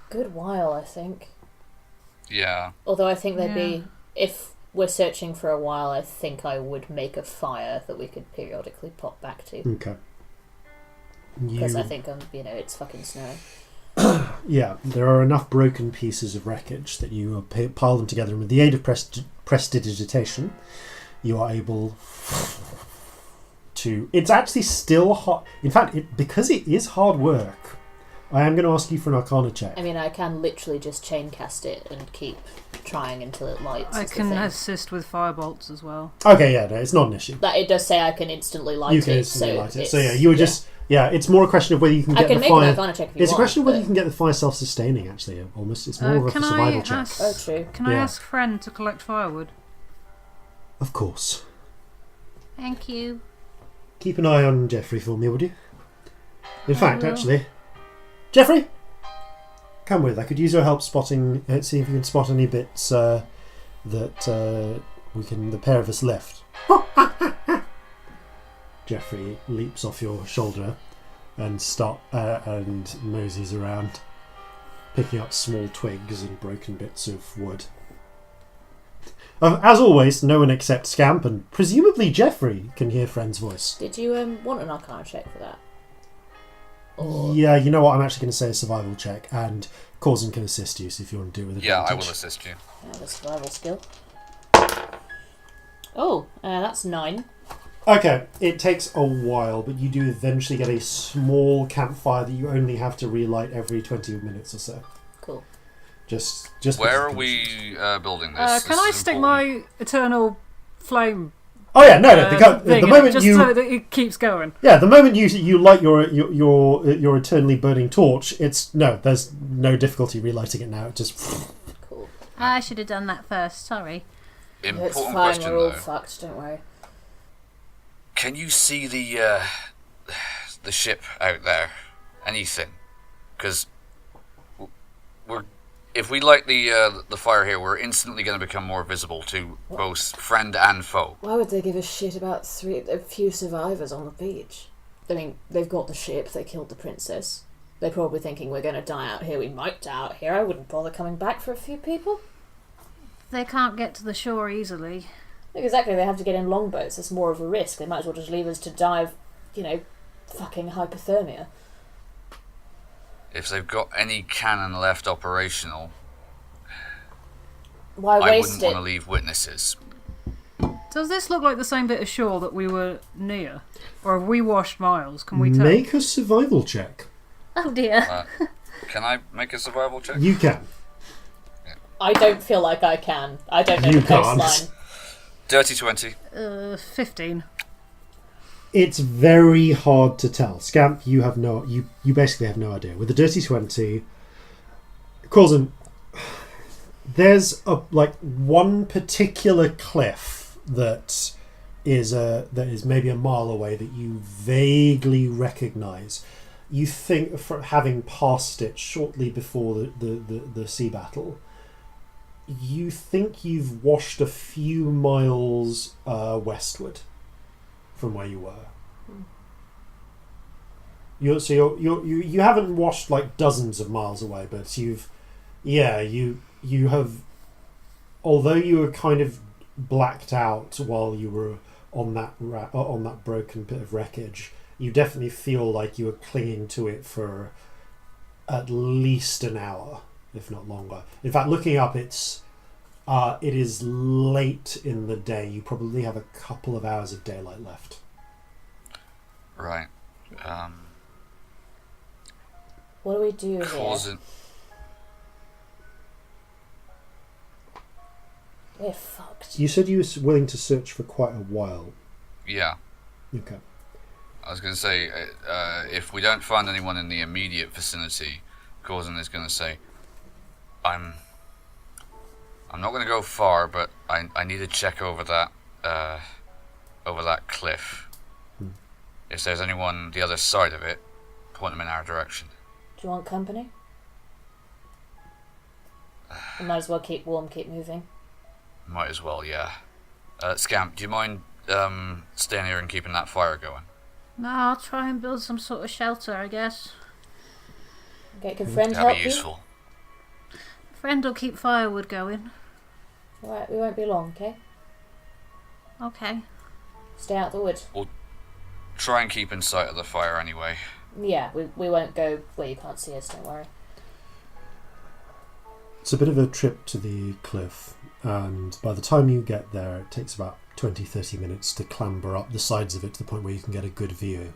Good while, I think. Yeah. Although I think there'd be, if we're searching for a while, I think I would make a fire that we could periodically pop back to. Okay. Because I think it's fucking snowing. Yeah, there are enough broken pieces of wreckage that you pile them together, and with the aid of prestidigitation, you are able to... It's actually still hard. In fact, because it is hard work, I am going to ask you for an Arcana check. I mean, I can literally just chain cast it and keep trying until it lights. I can assist with firebolts as well. Okay, yeah, no, it's not an issue. That it does say I can instantly light it. You can instantly light it. So yeah, you were just... Yeah, it's more a question of whether you can get the fire... I can make an Arcana check if you want. It's a question of whether you can get the fire self-sustaining, actually, almost. It's more of a survival check. Oh, true. Can I ask Friend to collect firewood? Of course. Thank you. Keep an eye on Jeffrey for me, would you? In fact, actually... Jeffrey! Come with. I could use your help spotting... see if you can spot any bits that the pair of us left. Jeffrey leaps off your shoulder and moseys around, picking up small twigs and broken bits of wood. As always, no one except Scamp and presumably Jeffrey can hear Friend's voice. Did you want an Arcana check for that? Or... Yeah, you know what? I'm actually going to say a survival check, and Corzin can assist you, so if you want to do it with advantage. Yeah, I will assist you. The survival skill. Oh, that's 9. Okay, it takes a while, but you do eventually get a small campfire that you only have to relight every 20 minutes or so. Cool. Just. Where are we building this? Can I stick my eternal flame? Oh yeah, no. The moment just so that it keeps going. Yeah, the moment you light your eternally burning torch, there's no difficulty relighting it now. It just. Cool. I should have done that first. Sorry. Important it's fine. question, We're all though. fucked. Don't worry. Can you see the ship out there? Anything? Because we're if we light the fire here, we're instantly going to become more visible to both friend and foe. Why would they give a shit about a few survivors on the beach? I mean, they've got the ship, they killed the princess. They're probably thinking we're going to die out here, we might die out here. I wouldn't bother coming back for a few people. They can't get to the shore easily. Exactly, they have to get in longboats. It's more of a risk. They might as well just leave us to die of, fucking hypothermia. If they've got any cannon left operational, why waste I wouldn't it? want to leave witnesses. Does this look like the same bit of shore that we were near? Or have we washed miles? Can we tell? Make a survival check. Oh dear. Can I make a survival check? You can. I don't feel like I can. I don't know the coastline. Dirty 20. 15. It's very hard to tell. Scamp, you basically have no idea. With the dirty 20, Corzin, there's one particular cliff that is maybe a mile away that you vaguely recognise. You think, for having passed it shortly before the sea battle, you think you've washed a few miles westward from where you were. You haven't washed like dozens of miles away, but you have, although you were kind of blacked out while you were on that broken bit of wreckage, you definitely feel like you were clinging to it for at least an hour, if not longer. In fact, looking up, it is late in the day. You probably have a couple of hours of daylight left. Right. What do we do here? We're fucked. You said you were willing to search for quite a while. Yeah. Okay. I was going to say, if we don't find anyone in the immediate vicinity, Corzin is going to say, I'm not going to go far, but I need to check over that cliff. If there's anyone the other side of it, point them in our direction. Do you want company? We might as well keep warm, keep moving. Might as well, yeah. Scamp, do you mind staying here and keeping that fire going? No, I'll try and build some sort of shelter, I guess. Okay, can friend That'd help be useful. Friend will keep firewood going. Alright, we won't be long, okay? Okay. Stay out the wood. We'll try and keep in sight of the fire anyway. Yeah, we won't go where you can't see us, don't worry. It's a bit of a trip to the cliff, and by the time you get there, it takes about 20-30 minutes to clamber up the sides of it to the point where you can get a good view.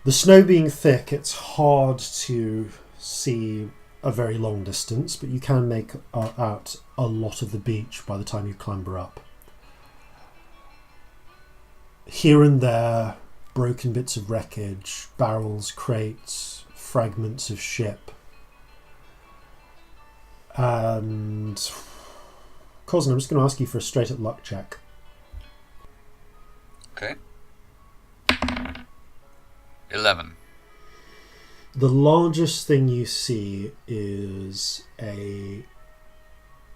The snow being thick, it's hard to see a very long distance, but you can make out a lot of the beach by the time you clamber up. Here and there, broken bits of wreckage, barrels, crates, fragments of ship. And Corzin, I'm just going to ask you for a straight up luck check. Okay. 11. The largest thing you see is a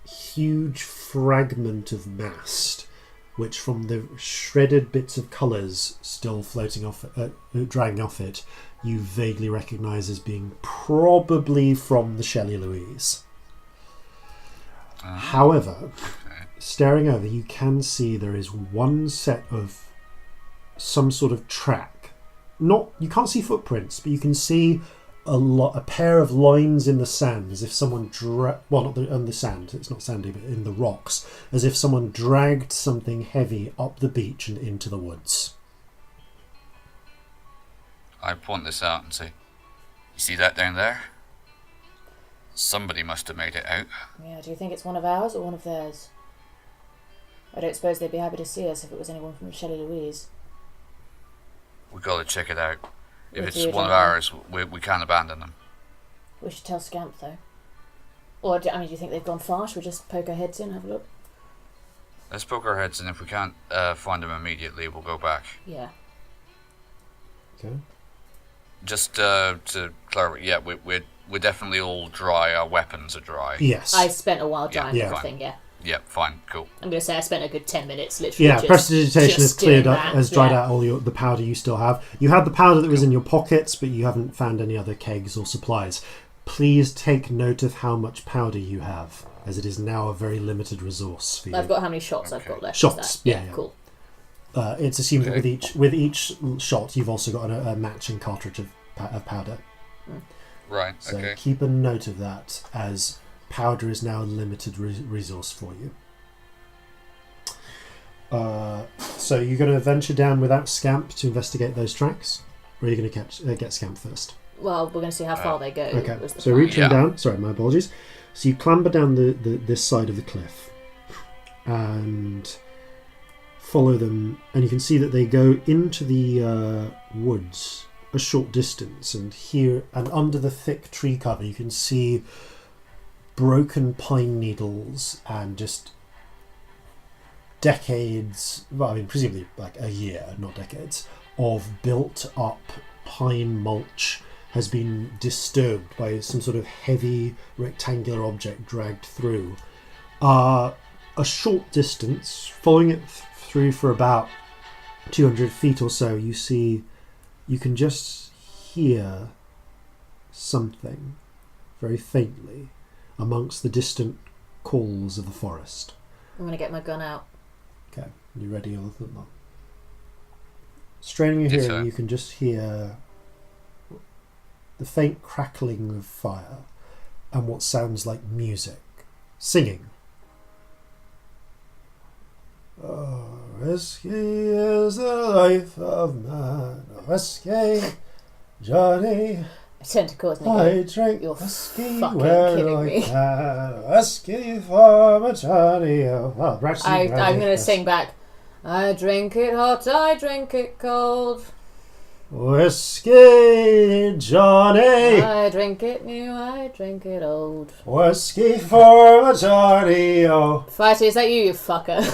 huge fragment of mast, which from the shredded bits of colours still floating off, dragging off it, you vaguely recognise as being probably from the Shelley Louise. However, staring over, you can see there is one set of some sort of track. You can't see footprints, but you can see a pair of lines in the sand, as if someone not on the sand. It's not sandy, but in the rocks, as if someone dragged something heavy up the beach and into the woods. I point this out and say, "You see that down there? Somebody must have made it out." Yeah, do you think it's one of ours or one of theirs? I don't suppose they'd be happy to see us if it was anyone from Shelley Louise. We've got to check it out. If it's do, one of don't ours, we can't abandon them. We should tell Scamp, though. Or, do you think they've gone far? Should we just poke our heads in and have a look? Let's poke our heads, and if we can't find them immediately, we'll go back. Yeah. Okay. Just to clarify, yeah, we're we're definitely all dry. Our weapons are dry. Yes. I spent a while drying Yeah. everything, yeah. Yeah, fine, cool. I'm going to say I spent a good 10 minutes, literally. Yeah, prestidigitation has cleared up, has dried yeah. out all the powder you still have. You had the powder that was in your pockets, but you haven't found any other kegs or supplies. Please take note of how much powder you have, as it is now a very limited resource for you. I've got how many shots I've got left. Shots, yeah. Cool. It's assumed that with each shot, you've also got a matching cartridge of powder. Right, So okay. keep a note of that, as powder is now a limited resource for you. So you're going to venture down without Scamp to investigate those tracks? Or are you going to get Scamp first? Well, we're going to see how far they go. Okay, so plan. reaching down... Sorry, my apologies. So you clamber down this side of the cliff and follow them, and you can see that they go into the woods a short distance, and here and under the thick tree cover you can see broken pine needles and just decades, well, I mean presumably like a year, not decades, of built up pine mulch has been disturbed by some sort of heavy rectangular object dragged through. A short distance, following it through for about 200 feet or so, you can just hear something very faintly amongst the distant calls of the forest. I'm going to get my gun out. Okay, you ready? Straining your hearing, you can just hear the faint crackling of fire and what sounds like music. Singing. Oh, risky is the life of man. Whiskey, Johnny. I turned to Corzin I again. drink You're whiskey fucking where kidding I me. can. Whiskey for my Johnny. Oh, I'm going to sing back. I drink it hot, I drink it cold. Whiskey, Johnny. I drink it new, I drink it old. Whiskey for my Johnny. Oh. Fighty, is that you fucker?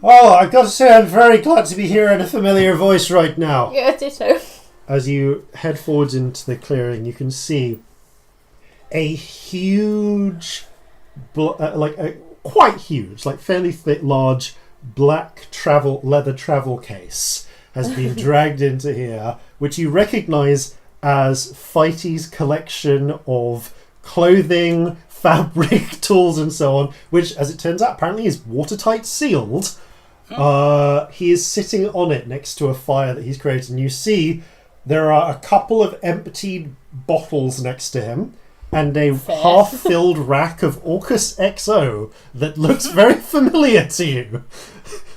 Well, I've got to say I'm very glad to be hearing a familiar voice right now. Yeah, ditto. As you head forwards into the clearing, you can see a huge, quite huge, like fairly thick, large, black leather travel case has been dragged into here, which you recognise as Fighty's collection of clothing, fabric, tools and so on, which, as it turns out, apparently is watertight sealed. He is sitting on it next to a fire that he's created, and you see there are a couple of emptied bottles next to him and a half-filled rack of Orcus XO that looks very familiar to you.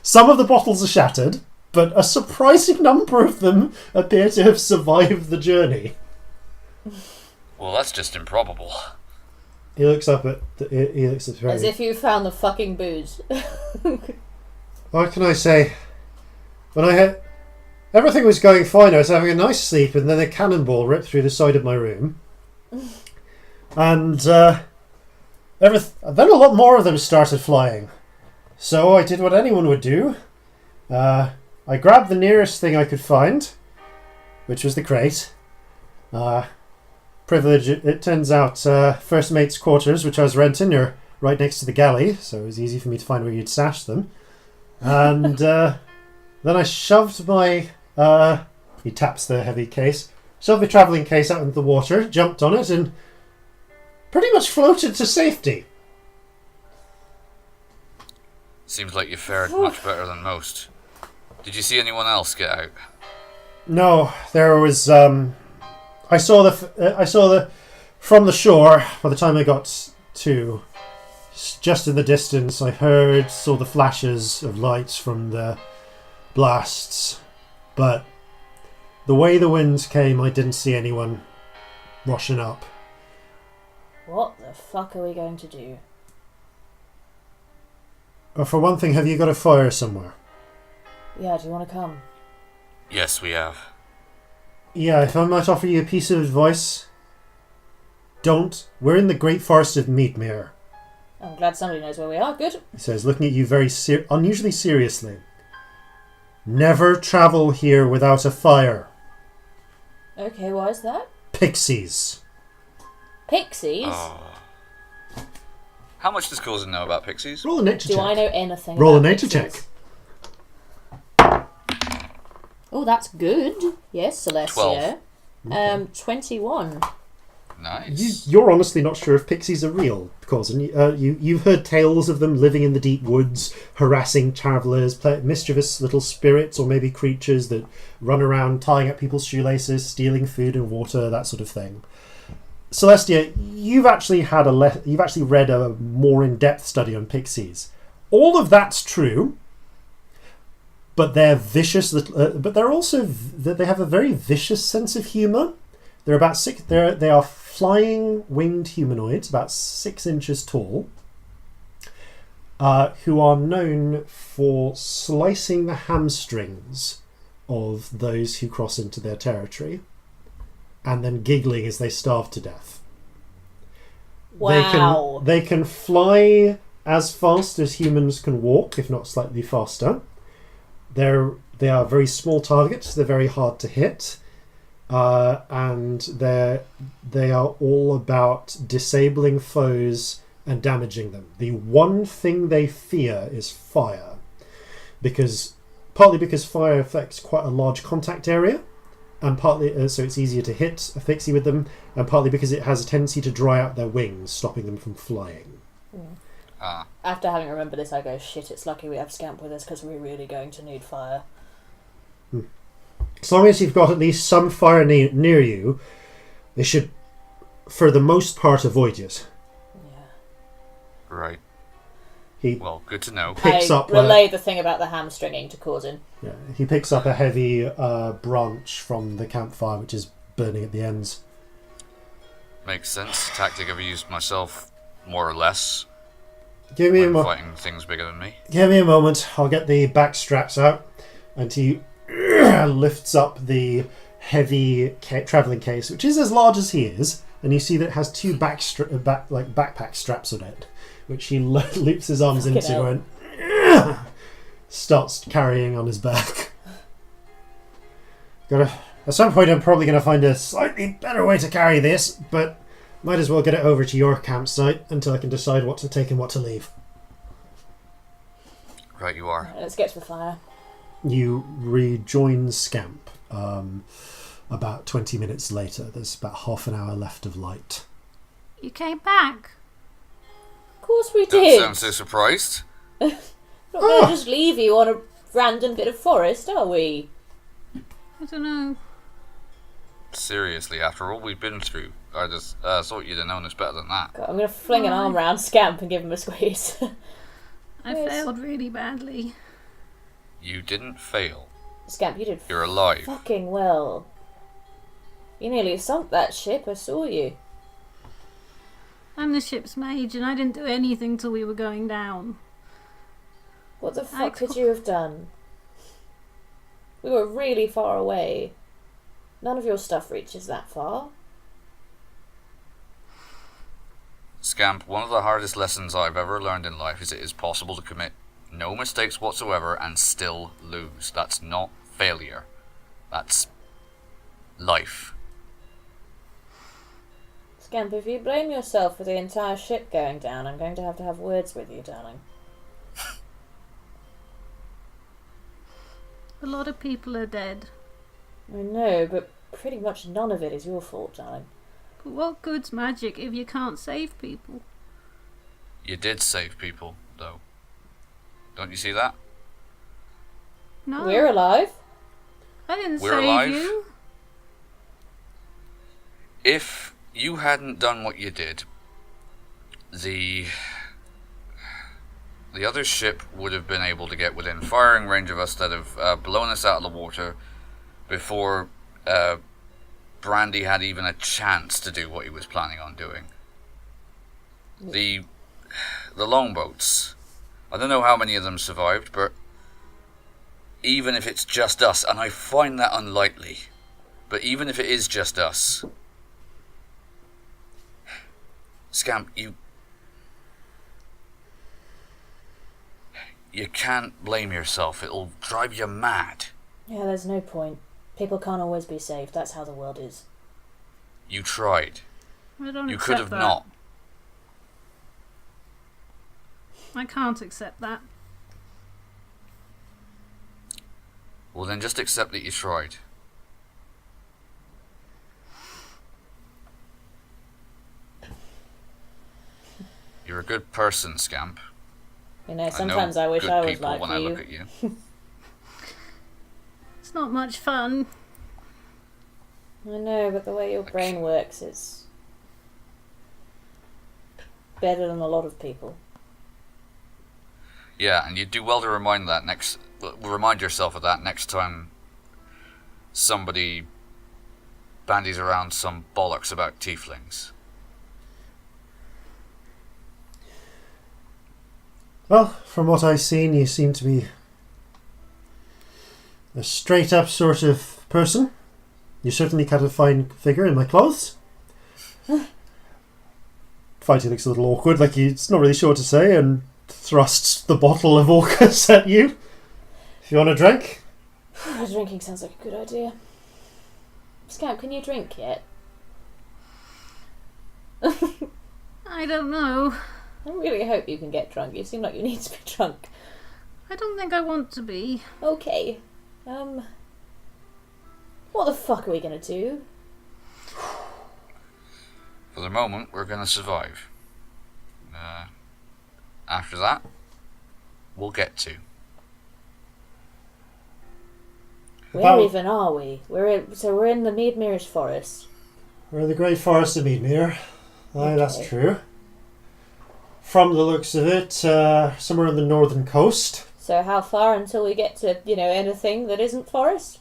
Some of the bottles are shattered, but a surprising number of them appear to have survived the journey. Well, that's just improbable. He looks up at As if you found the fucking booze. What can I say? When everything was going fine, I was having a nice sleep, and then a cannonball ripped through the side of my room. And then a lot more of them started flying. So I did what anyone would do. I grabbed the nearest thing I could find, which was the crate. Privilege, it turns out, first mate's quarters, which I was renting, are right next to the galley, so it was easy for me to find where you'd stashed them. And then I shoved my... he taps the heavy case. Shoved my travelling case out into the water, jumped on it, and pretty much floated to safety. Seems like you fared much better than most. Did you see anyone else get out? No, there was... I saw the from the shore. By the time I got to just in the distance, saw the flashes of lights from the blasts, but the way the winds came, I didn't see anyone rushing up. What the fuck are we going to do? For one thing, have you got a fire somewhere? Yeah, do you want to come? Yes, we have. Yeah, if I might offer you a piece of advice, don't. We're in the Great Forest of Meadmere. I'm glad somebody knows where we are. Good. He says, looking at you very unusually seriously. Never travel here without a fire. Okay, why is that? Pixies. Pixies? How much does Corzin know about pixies? Roll a nature check. Do I know anything Roll about a nature pixies? check. Oh, that's good. Yes, Celestia. 12. 21. Nice. You're honestly not sure if pixies are real, Corzin. You've heard tales of them living in the deep woods, harassing travellers, mischievous little spirits or maybe creatures that run around tying up people's shoelaces, stealing food and water, that sort of thing. Celestia, you've actually read a more in-depth study on pixies. All of that's true, but they're vicious. But they're also they have a very vicious sense of humour. They're about six. They are flying winged humanoids, about 6 inches tall, who are known for slicing the hamstrings of those who cross into their territory, and then giggling as they starve to death. Wow. They can fly as fast as humans can walk, if not slightly faster. They are very small targets. They're very hard to hit. And they are all about disabling foes and damaging them. The one thing they fear is fire, partly because fire affects quite a large contact area, and partly so it's easier to hit a pixie with them, and partly because it has a tendency to dry out their wings, stopping them from flying. After having remembered this, I go, shit, it's lucky we have Scamp with us because we're really going to need fire. As long as you've got at least some fire near you, they should, for the most part, avoid it. Yeah. Right. Well, good to know. Relay the thing about the hamstringing to Corzin. Yeah, he picks up a heavy branch from the campfire, which is burning at the ends. Makes sense. Tactic I've used myself, more or less. Give me a moment. Fighting things bigger than me. Give me a moment. I'll get the back straps out, and he lifts up the heavy traveling case, which is as large as he is, and you see that it has 2 backpack straps on it, which he loops his arms into and starts carrying on his back. At some point, I'm probably going to find a slightly better way to carry this, but might as well get it over to your campsite until I can decide what to take and what to leave. Right, you are. Let's get to the fire. You rejoin Scamp about 20 minutes later. There's about half an hour left of light. You came back? Of course we Don't did. sound so surprised. Not going to just leave you on a random bit of forest, are we? I don't know. Seriously, after all we've been through, I just thought you'd have known us better than that. God, I'm going to fling an arm around Scamp and give him a squeeze. I failed really badly. You didn't fail. Scamp, you did You're alive. fucking well. You nearly sunk that ship, I saw you. I'm the ship's mage and I didn't do anything till we were going down. What the fuck could you have done? We were really far away. None of your stuff reaches that far. Scamp, one of the hardest lessons I've ever learned in life is it is possible to commit no mistakes whatsoever and still lose. That's not failure. That's life. Scamp, if you blame yourself for the entire ship going down, I'm going to have words with you, darling. A lot of people are dead. I know, but pretty much none of it is your fault, darling. But what good's magic if you can't save people? You did save people, though. Don't you see that? No. We're alive. I didn't We're save alive. you. If you hadn't done what you did, the other ship would have been able to get within firing range of us that have blown us out of the water before Brandy had even a chance to do what he was planning on doing. The longboats, I don't know how many of them survived, but even if it's just us, and I find that unlikely, but even if it is just us, Scamp, you can't blame yourself. It'll drive you mad. Yeah, there's no point. People can't always be saved. That's how the world is. You tried. I don't You accept could have that. not. I can't accept that. Well, then just accept that you tried. You're a good person, Scamp. You know, sometimes I wish good I was people like when you. I look at you. It's not much fun. I know, but the way your brain works is better than a lot of people. Yeah, and you do well to remind yourself of that next time somebody bandies around some bollocks about tieflings. Well, from what I've seen, you seem to be a straight-up sort of person. You certainly cut a fine figure in my clothes. Fighting looks a little awkward, like he's not really sure what to say, and thrusts the bottle of Orcus at you. If you want a drink. Drinking sounds like a good idea. Scamp, can you drink yet? I don't know. I really hope you can get drunk. You seem like you need to be drunk. I don't think I want to be. Okay. What the fuck are we gonna do? For the moment, we're going to survive. After that, we'll get to. Where even are we? We're in the Meadmere's forest. We're in the great forest of Meadmere. Aye, that's true. From the looks of it, somewhere on the northern coast. So how far until we get to, anything that isn't forest?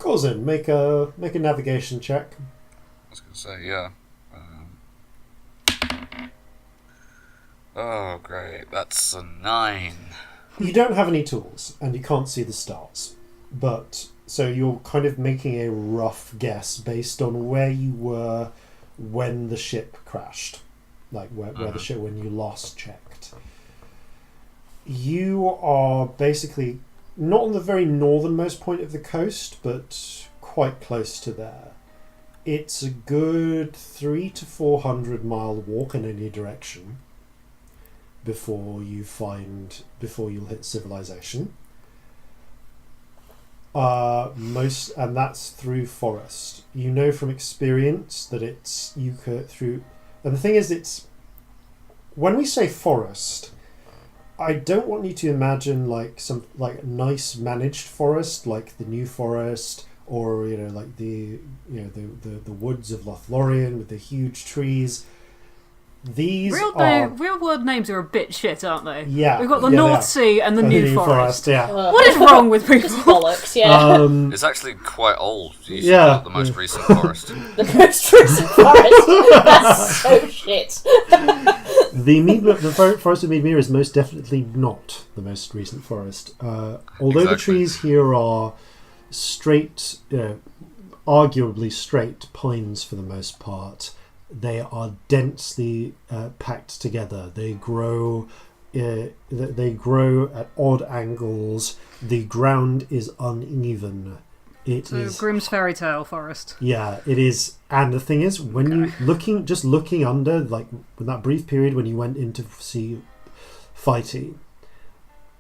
Corzin, make a navigation check. I was going to say, yeah. Oh, great. That's a 9. You don't have any tools, and you can't see the stars. But, so you're kind of making a rough guess based on where you were when the ship crashed. Like, where the ship, when you last checked. You are basically not on the very northernmost point of the coast, but quite close to there. It's a good 300 to 400 mile walk in any direction before you'll hit civilization. And that's through forest. You know from experience that and the thing is, when we say forest, I don't want you to imagine some nice managed forest like the New Forest, or like the woods of Lothlorien with the huge trees. These real world names are a bit shit, aren't they? Yeah. We've got the North Sea and the New Forest. Yeah. What is wrong with people? Just bollocks, yeah. It's actually quite old. You Yeah. call it the most recent forest. The most recent forest. That's so shit. The forest of Meadmere is most definitely not the most recent forest. Although the trees here are straight, arguably straight pines for the most part, they are densely packed together. They grow at odd angles. The ground is uneven. It is Grimm's fairy tale forest. Yeah, it is. And the thing is, when you looking under, like in that brief period when you went in to see fighting,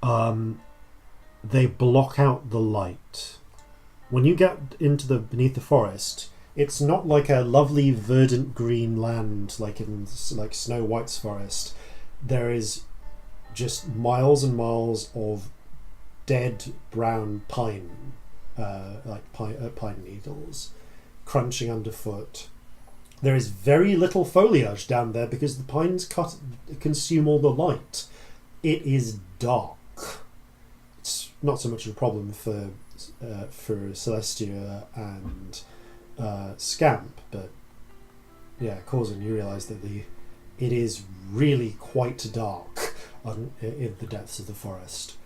they block out the light. When you get into beneath the forest, it's not like a lovely verdant green land like in Snow White's forest. There is just miles and miles of dead brown pine, pine needles, crunching underfoot. There is very little foliage down there because the pines consume all the light. It is dark. It's not so much a problem for Celestia and Scamp, but yeah, Corzin, you realise that it is really quite dark in the depths of the forest.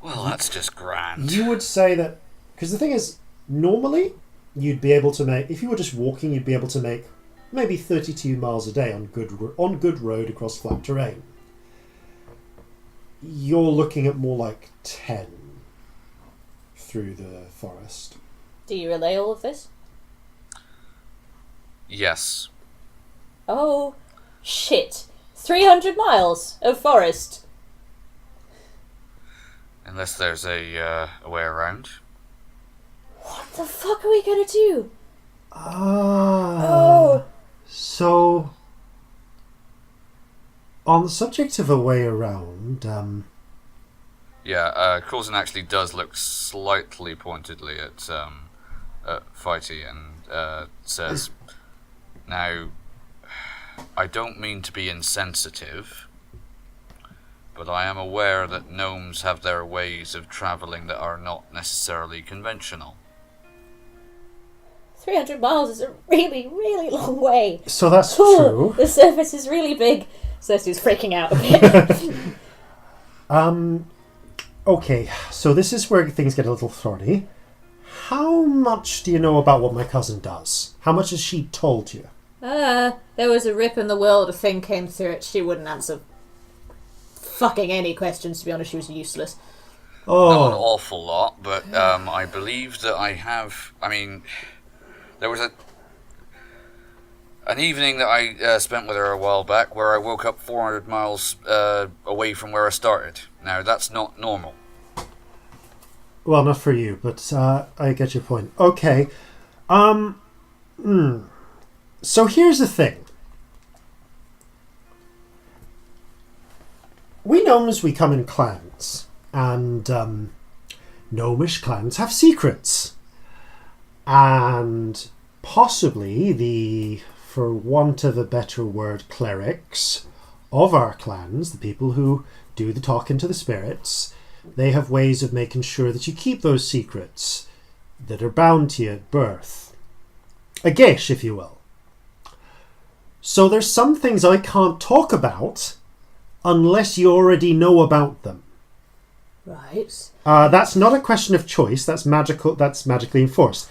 Well, that's just grand. You would say that, because the thing is, normally you'd be able to make, if you were just walking, you'd be able to make maybe 32 miles a day on good road across flat terrain. You're looking at more like 10 through the forest. Do you relay all of this? Yes. Oh, shit. 300 miles of forest. Unless there's a way around. What the fuck are we gonna do? Oh. So, on the subject of a way around, Corzin actually does look slightly pointedly at Fighty and says, "Now, I don't mean to be insensitive, but I am aware that gnomes have their ways of travelling that are not necessarily conventional." 300 miles is a really, really long way. so that's true. The surface is really big. Celestia's freaking out a bit. Okay, so this is where things get a little thorny. How much do you know about what my cousin does? How much has she told you? There was a rip in the world, a thing came through it. She wouldn't answer fucking any questions, to be honest. She was useless. Not an awful lot, but I believe that I have... I mean, there was an evening that I spent with her a while back where I woke up 400 miles away from where I started. Now, that's not normal. Well, not for you, but I get your point. Okay. So here's the thing. We gnomes, we come in clans, and gnomish clans have secrets. And possibly the, for want of a better word, clerics of our clans, the people who do the talking to the spirits, they have ways of making sure that you keep those secrets that are bound to you at birth. A geisha, if you will. So there's some things I can't talk about unless you already know about them. Right. That's not a question of choice. That's magical. That's magically enforced.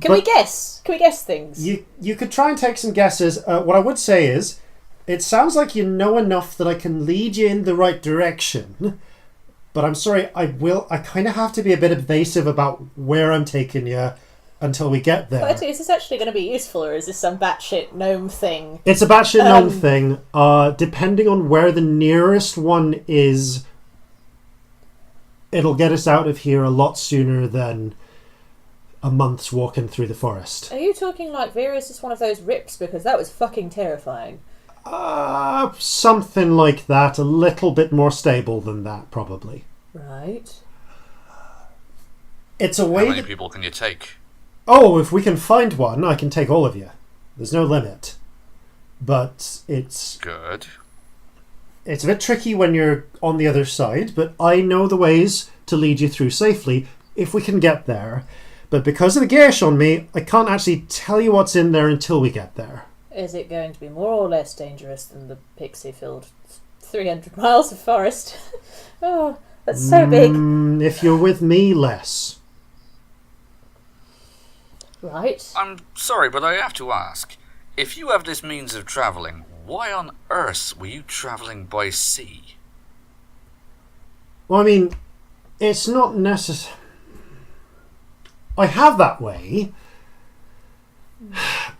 Can we guess? Can we guess things? You could try and take some guesses. What I would say is, it sounds like you know enough that I can lead you in the right direction. But I'm sorry, I kind of have to be a bit evasive about where I'm taking you until we get there. But is this actually going to be useful, or is this some batshit gnome thing? It's a batshit gnome thing. Depending on where the nearest one is, it'll get us out of here a lot sooner than a month's walking through the forest. Are you talking like Vera's just one of those rips? Because that was fucking terrifying. Something like that. A little bit more stable than that, probably. Right. It's a way. How many people can you take? Oh, if we can find one, I can take all of you. There's no limit. But it's... Good. It's a bit tricky when you're on the other side, but I know the ways to lead you through safely if we can get there. But because of the geash on me, I can't actually tell you what's in there until we get there. Is it going to be more or less dangerous than the pixie-filled 300 miles of forest? Oh, that's so big. If you're with me, less. Right. I'm sorry, but I have to ask. If you have this means of travelling, why on earth were you travelling by sea? Well, I mean, it's not necessary. I have that way,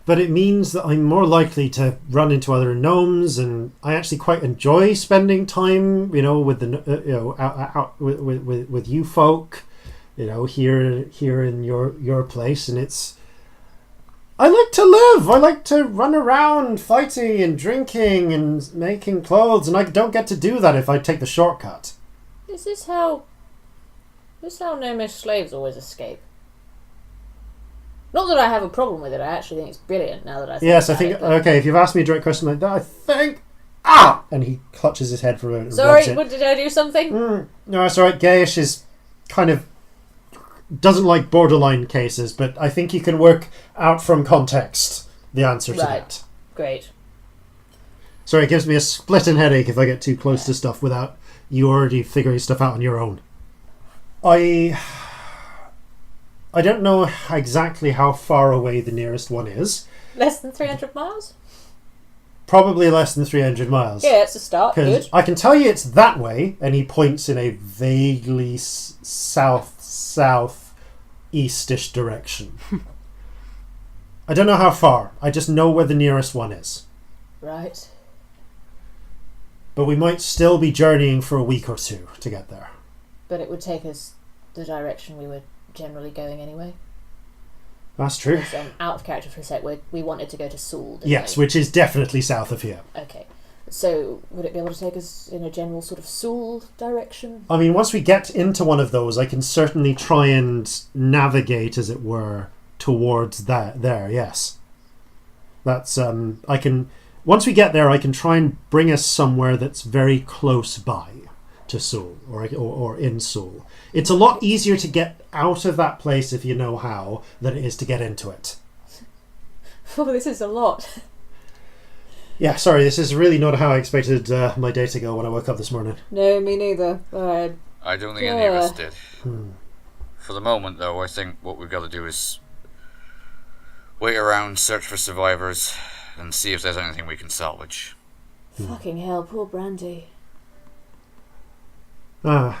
but it means that I'm more likely to run into other gnomes, and I actually quite enjoy spending time, with the out with you folk, here in your place, and it's. I like to live. I like to run around fighting and drinking and making clothes, and I don't get to do that if I take the shortcut. Is this how gnomish slaves always escape? Not that I have a problem with it. I actually think it's brilliant now that I think Yes, I about think... it, but... Okay, if you've asked me a direct question like that, I think... And he clutches his head for a minute. Sorry, what, did I do something? No, it's alright. Gayish is kind of... doesn't like borderline cases, but I think you can work out from context the answer to that. Great. Sorry, it gives me a splitting headache if I get too close to stuff without you already figuring stuff out on your own. I don't know exactly how far away the nearest one is. Less than 300 miles? Probably less than 300 miles. Yeah, it's a start. Good. I can tell you it's that way, and he points in a vaguely south-south-eastish direction. I don't know how far. I just know where the nearest one is. Right. But we might still be journeying for a week or two to get there. But it would take us the direction we were generally going anyway. That's true. Because, out of character for a sec, we wanted to go to Seoul, didn't Yes, we? which is definitely south of here. Okay. So, would it be able to take us in a general sort of Seoul direction? I mean, once we get into one of those, I can certainly try and navigate, as it were, towards there, yes. That's, I can... Once we get there, I can try and bring us somewhere that's very close by to Seoul, or in Seoul. It's a lot easier to get out of that place if you know how, than it is to get into it. Oh, this is a lot. Yeah, sorry, this is really not how I expected my day to go when I woke up this morning. No, me neither. I don't think any of us did. For the moment, though, I think what we've got to do is wait around, search for survivors, and see if there's anything we can salvage. Fucking hell, poor Brandy. I'm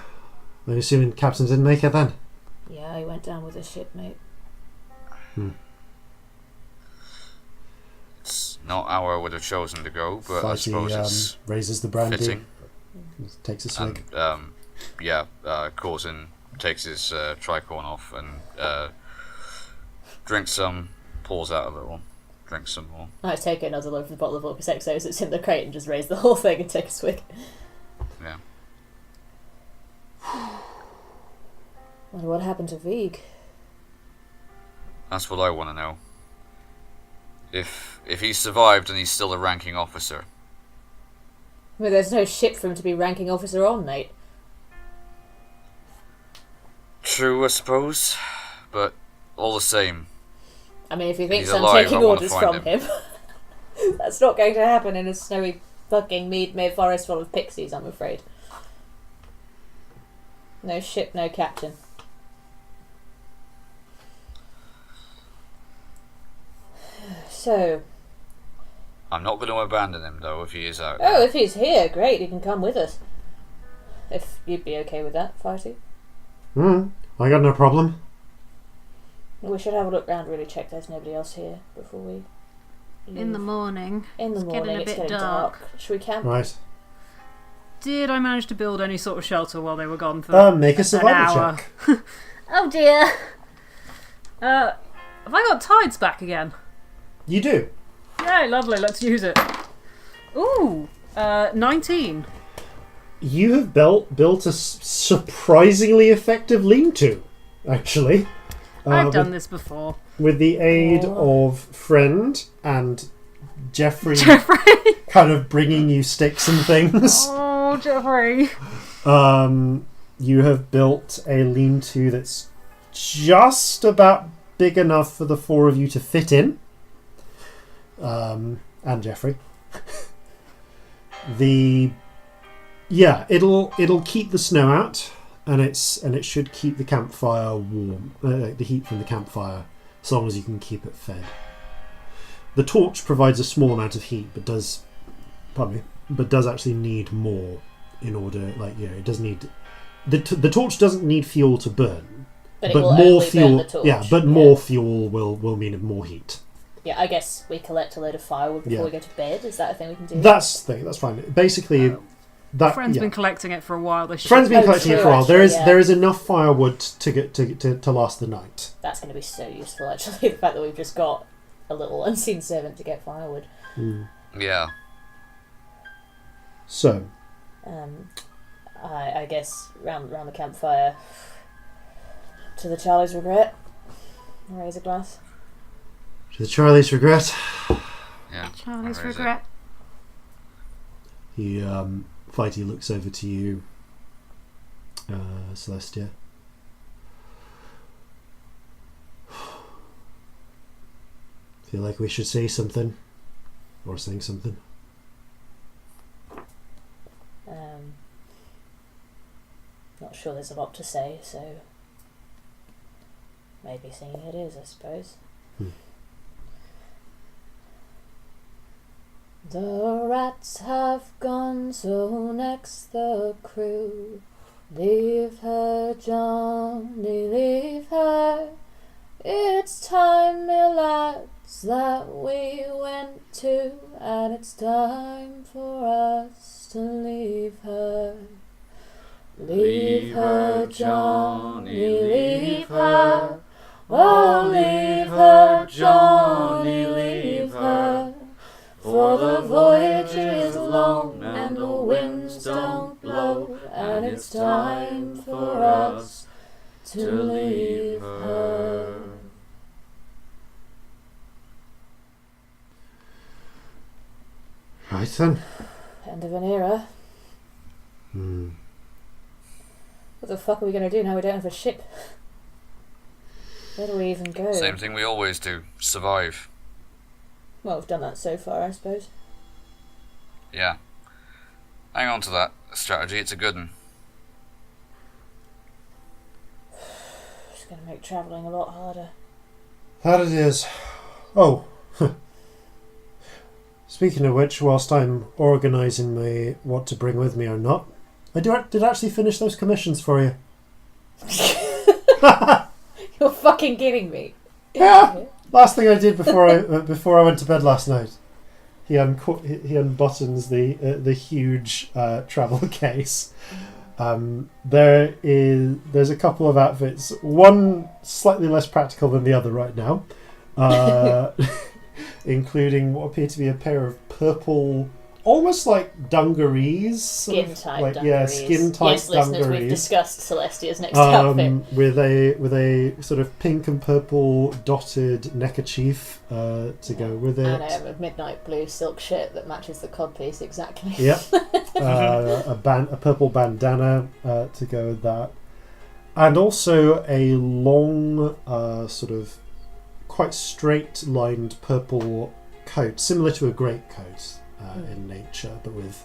assuming Captain didn't make it then? Yeah, he went down with the ship, mate. It's not how I would have chosen to go, but I suppose it's raises the brandy, fitting. Takes a swig. And, Corzin takes his tricorn off and drinks some, pours out a little, drinks some more. I take another look from the bottle of Orcus Exos that's in the crate and just raise the whole thing and take a swig. Yeah. Wonder what happened to Vig. That's what I want to know. If he survived and he's still a ranking officer. Well, there's no ship for him to be ranking officer on, mate. True, I suppose. But all the same. I mean, if he thinks he's I'm alive, taking I wanna orders find from him, that's not going to happen in a snowy fucking mead forest full of pixies, I'm afraid. No ship, no captain. So... I'm not going to abandon him, though, if he is out Oh, there. if he's here, great, he can come with us. If you'd be okay with that, Fighty. I got no problem. We should have a look round, really check there's nobody else here before we leave. In the morning. In the It's morning, getting a it's bit getting dark. Should we camp? Right. Did I manage to build any sort of shelter while they were gone for Make a an survival hour? check. Oh dear. Have I got tides back again? You do. Yay, lovely, let's use it. Ooh, 19. You have built a surprisingly effective lean-to, actually. I've done this before. With the aid of Friend and Jeffrey kind of bringing you sticks and things. Oh, Jeffrey. You have built a lean-to that's just about big enough for the four of you to fit in. And Jeffrey. It'll keep the snow out, and it should keep the campfire warm. The heat from the campfire, as long as you can keep it fed. The torch provides a small amount of heat, but does actually need more in order. It does need the torch doesn't need fuel to burn, but more fuel. Burn the torch. Yeah, but more fuel will mean more heat. Yeah, I guess we collect a load of firewood before we go to bed. Is that a thing we can do? That's fine. Basically, Friend's been collecting it for a while. Friend's been collecting it for a while. There is enough firewood to last the night. That's going to be so useful, actually. The fact that we've just got a little unseen servant to get firewood. Yeah. So. I guess round the campfire. To the Charlie's regret. Raise a glass. To the Charlie's regret. Yeah. Charlie's regret. He, Fighty looks over to you, Celestia. Feel like we should say something, or sing something. Not sure there's a lot to say, so maybe singing it is, I suppose. The rats have gone, so next the crew. Leave her, Johnny, leave her. It's time, my lads, that we went to, and it's time for us to leave her. Leave her, Johnny, leave her. Oh, leave her, Johnny, leave her. For the voyage is long and the winds don't blow, and it's time for us to leave her. Right then. End of an era. What the fuck are we going to do now we don't have a ship? Where do we even go? Same thing we always do. Survive. Well, we've done that so far, I suppose. Yeah. Hang on to that strategy, it's a good one. It's going to make travelling a lot harder. That it is. Oh. Speaking of which, whilst I'm organising my what to bring with me or not, I did actually finish those commissions for you. You're fucking kidding me. Yeah. Last thing I did before I went to bed last night. He unbuttons the huge travel case. There's a couple of outfits. One slightly less practical than the other right now. Including what appear to be a pair of purple, almost like dungarees. Skin-type dungarees. Yeah, skin-type yes, listeners, dungarees. we've discussed Celestia's next outfit. With a sort of pink and purple dotted neckerchief to go with it. And a midnight blue silk shirt that matches the codpiece exactly. Yep. A purple bandana to go with that. And also a long sort of quite straight lined purple coat, similar to a greatcoat in nature, but with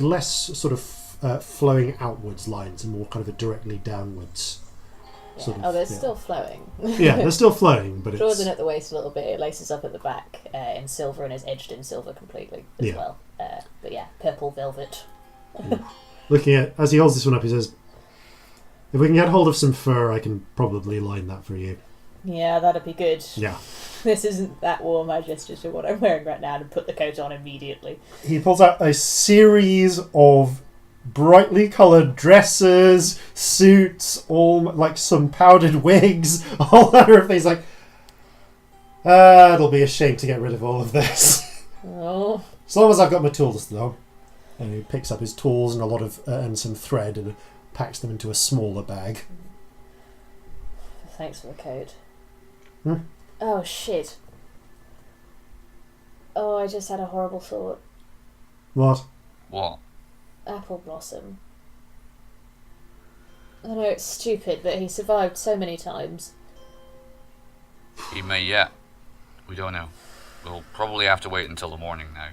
less sort of flowing outwards lines and more kind of a directly downwards sort of. They're still flowing. Yeah, they're still flowing, but draws in at the waist a little bit. It laces up at the back in silver and is edged in silver completely as well. But yeah, purple velvet. Looking at as he holds this one up, he says, "If we can get hold of some fur, I can probably line that for you." Yeah, that'd be good. Yeah. This isn't that warm. I just what I'm wearing right now and put the coat on immediately. He pulls out a series of brightly coloured dresses, suits, all like some powdered wigs, all manner of things. Like, it'll be a shame to get rid of all of this. Oh. As long as I've got my tools, though. And he picks up his tools and a lot of and some thread and packs them into a smaller bag. Thanks for the coat. Hmm? Oh shit. Oh, I just had a horrible thought. What? What? Apple Blossom. I know it's stupid, but he survived so many times. He may yet. We don't know. We'll probably have to wait until the morning now.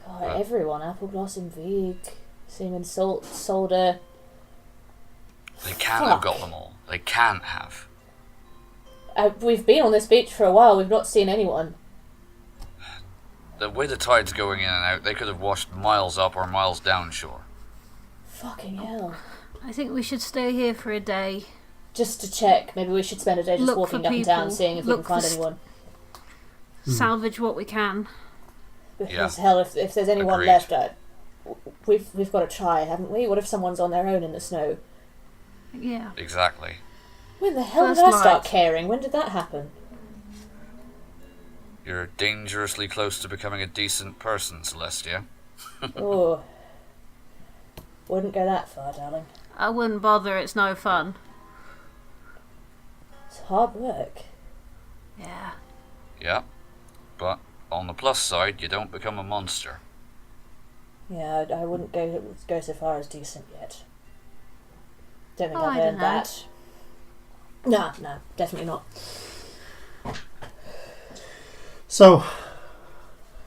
God, everyone. Apple Blossom, Vig, Seaman Solder. They can't have got them all. They can't have. We've been on this beach for a while. We've not seen anyone. The way the tide's going in and out, they could have washed miles up or miles down shore. Fucking hell. I think we should stay here for a day. Just to check. Maybe we should spend a day just walking up and down, seeing if we can find anyone. Salvage what we can. Because hell, if there's anyone left, we've got to try, haven't we? What if someone's on their own in the snow? Yeah. Exactly. When the hell did I start caring? When did that happen? You're dangerously close to becoming a decent person, Celestia. Oh. Wouldn't go that far, darling. I wouldn't bother, it's no fun. It's hard work. Yeah. Yeah. But on the plus side, you don't become a monster. Yeah, I wouldn't go so far as decent yet. Don't think I've I earned don't know. that. No, definitely not. So,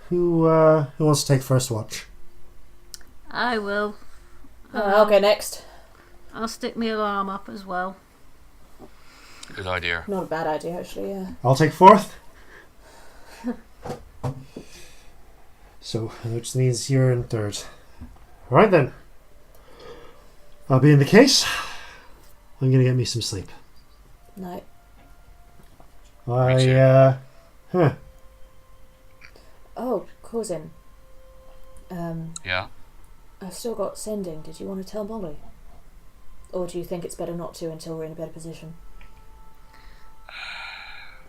who wants to take first watch? I will. I'll go next. I'll stick my alarm up as well. Good idea. Not a bad idea, actually, yeah. I'll take fourth. So, which means you're in third. Alright then. I'll be in the case. I'm going to get me some sleep. No. Oh, Corzin. Yeah? I've still got sending. Did you want to tell Molly? Or do you think it's better not to until we're in a better position?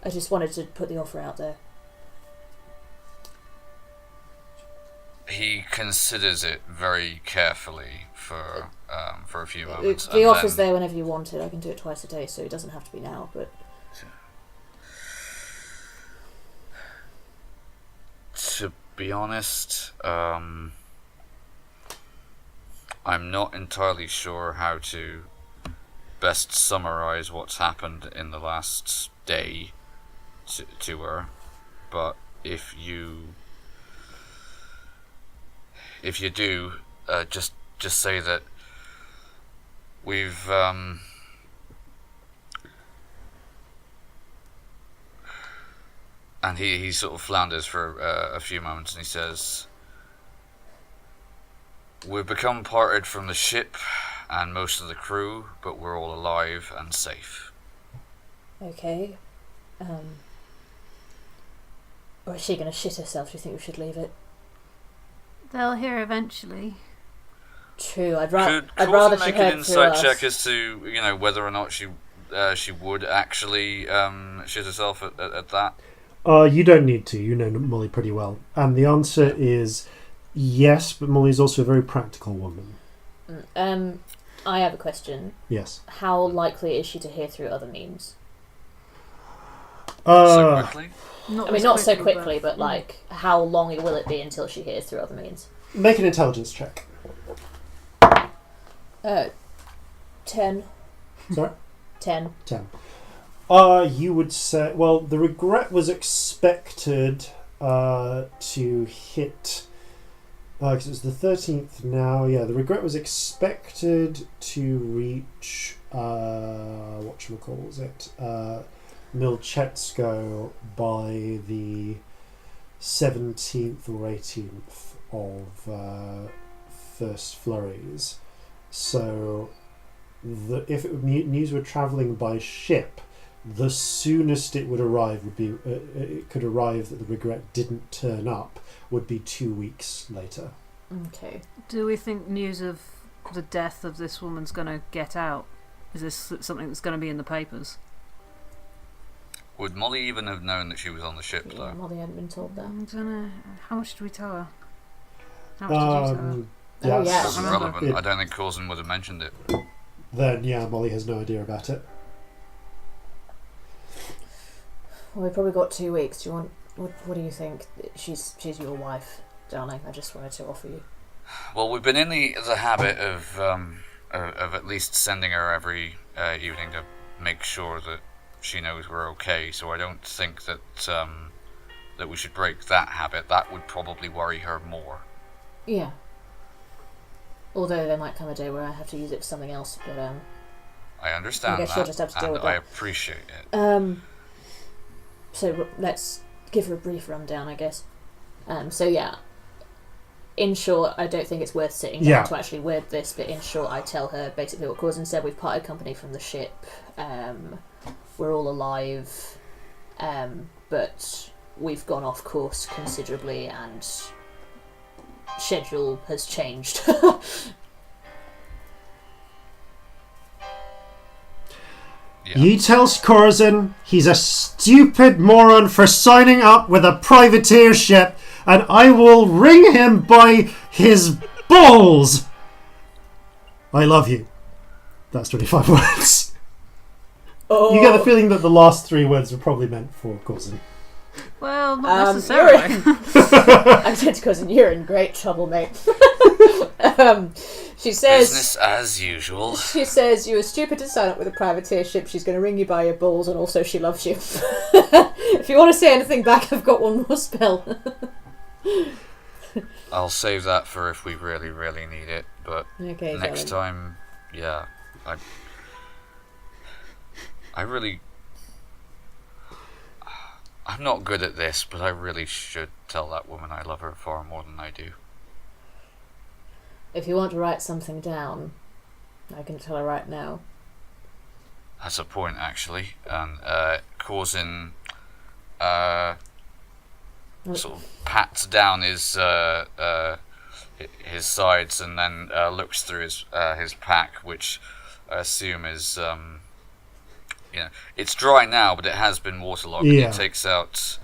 I just wanted to put the offer out there. He considers it very carefully for a few moments. The offer's there whenever you want it. I can do it twice a day, so it doesn't have to be now, but... To be honest, I'm not entirely sure how to best summarize what's happened in the last day to her, but if you do, just say that we've and he sort of flounders for a few moments, and he says, "We've become parted from the ship and most of the crew, but we're all alive and safe." Okay. Or is she going to shit herself? Do you think we should leave it? They'll hear eventually. True. I'd Could rather she make heard an through insight us. check as to whether or not she would actually shit herself at that? You don't need to. You know Molly pretty well. And the answer is yes, but Molly's also a very practical woman. I have a question. Yes. How likely is she to hear through other means? So quickly? Not so quickly, but like, how long will it be until she hears through other means? Make an intelligence check. 10. Sorry? 10. 10. You would say, well, the regret was expected to hit, because it was the 13th now, yeah, the regret was expected to reach, Milchetsko by the 17th or 18th of First Flurries. So, if news were travelling by ship, the soonest it would arrive would be it could arrive that the regret didn't turn up would be 2 weeks later. Okay. Do we think news of the death of this woman's going to get out? Is this something that's going to be in the papers? Would Molly even have known that she was on the ship, Yeah, though? Molly hadn't been told that. I don't know. How much did we tell her? How much did you tell her? Oh, yeah. It wasn't relevant. I don't think Corzin would have mentioned it. Then, yeah, Molly has no idea about it. Well, we've probably got 2 weeks. Do you want? What do you think? She's your wife, darling. I just wanted to offer you. Well, we've been in the habit of at least sending her every evening to make sure that she knows we're okay. So I don't think that that we should break that habit. That would probably worry her more. Yeah. Although there might come a day where I have to use it for something else, but I understand I guess that, she'll just have to deal and with that. I appreciate it. So let's give her a brief rundown, I guess. So yeah, in short, I don't think it's worth sitting down to actually word this, but in short, I tell her basically what Corzin said. We've parted company from the ship. We're all alive, but we've gone off course considerably, and schedule has changed. Yeah. You tell Corzin he's a stupid moron for signing up with a privateer ship, and I will wring him by his balls. I love you. That's 25 words. Oh. You get the feeling that the last 3 words were probably meant for Corzin. Well, not necessarily. I said to Cousin, you're in great trouble, mate. She says... Business as usual. She says you were stupid to sign up with a privateer ship. She's going to ring you by your balls, and also she loves you. If you want to say anything back, I've got one more spell. I'll save that for if we really, really need it. But Okay, next darling. time, yeah, I really... I'm not good at this, but I really should tell that woman I love her far more than I do. If you want to write something down, I can tell her right now. has a point, actually. And Corzin sort of pats down his sides and then looks through his pack, which I assume is it's dry now, but it has been waterlogged. Yeah. He takes out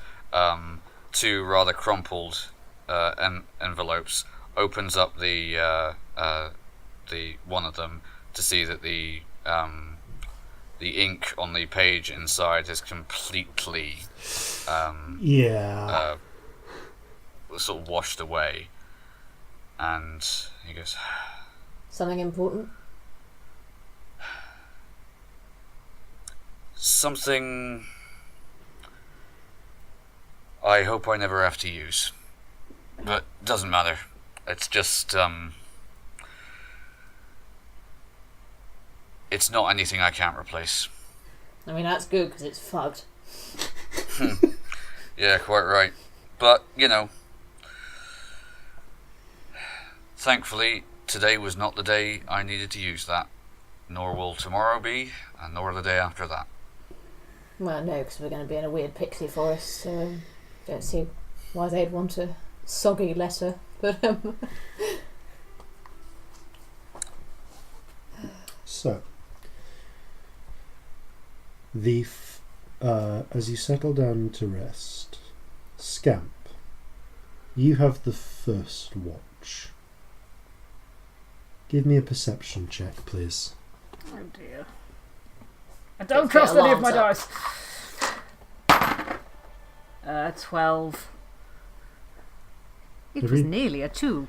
2 rather crumpled envelopes, opens up the one of them to see that the ink on the page inside is completely sort of washed away, and he goes, Something important? something I hope I never have to use, but doesn't matter. It's just it's not anything I can't replace. I mean, that's good because it's fucked. Yeah, quite right. But, thankfully, today was not the day I needed to use that. Nor will tomorrow be, and nor the day after that. Well, no, because we're going to be in a weird pixie forest, so don't see why they'd want a soggy letter. But So, as you settle down to rest, Scamp, you have the first watch. Give me a perception check, please. Oh dear. I don't trust any of my dice. 12. It was nearly a 2.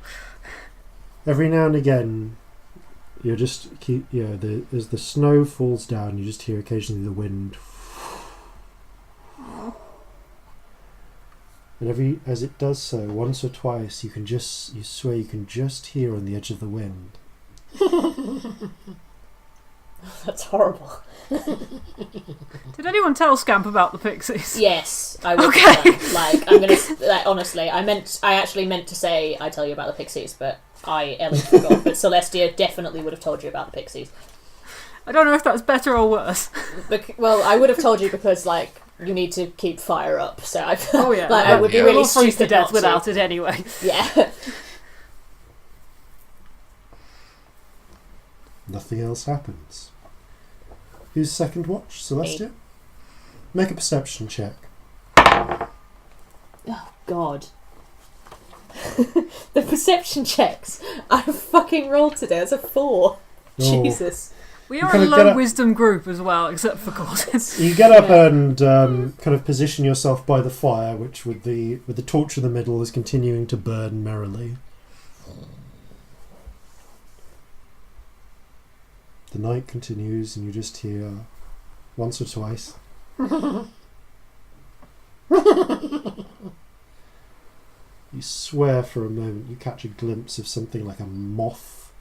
Every now and again, you just as the snow falls down, you just hear occasionally the wind. And as it does so, once or twice, you swear you can just hear on the edge of the wind. that's horrible. Did anyone tell Scamp about the pixies? Yes, I would. Okay. I'm gonna honestly, I actually meant to say I tell you about the pixies, but Ellie forgot. But Celestia definitely would have told you about the pixies. I don't know if that's better or worse. Well, I would have told you because you need to keep fire up. So I I would be really we'll freeze to stupid death not without to. it anyway. Yeah. Nothing else happens. Who's second watch? Celestia? Make a perception check. Oh, God. The perception checks I fucking rolled today. It's a 4. Oh. Jesus. We are a low wisdom group as well, except for Corzin. You get up and kind of position yourself by the fire, which with the torch in the middle is continuing to burn merrily. The night continues, and you just hear once or twice. You swear for a moment you catch a glimpse of something like a moth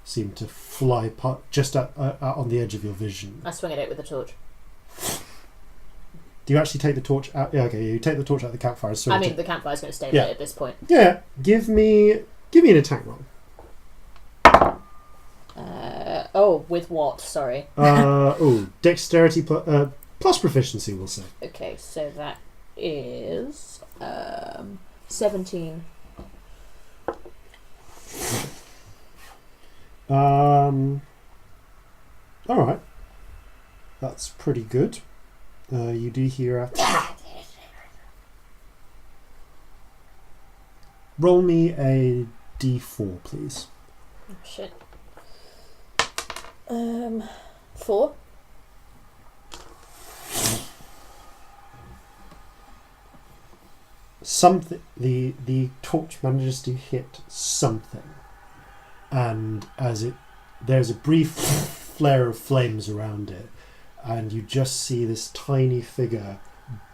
seem to fly just out on the edge of your vision. I swing at it with the torch. Do you actually take the torch out? Yeah, okay, you take the torch out of the campfire. The campfire's going to stay lit at this point. Yeah, give me an attack roll. With what? Sorry. Dexterity plus proficiency, we'll say. Okay, so that is 17. Alright. That's pretty good. You do hear roll me a d4, please. Oh, shit. 4. Something. The torch manages to hit something, and there's a brief flare of flames around it, and you just see this tiny figure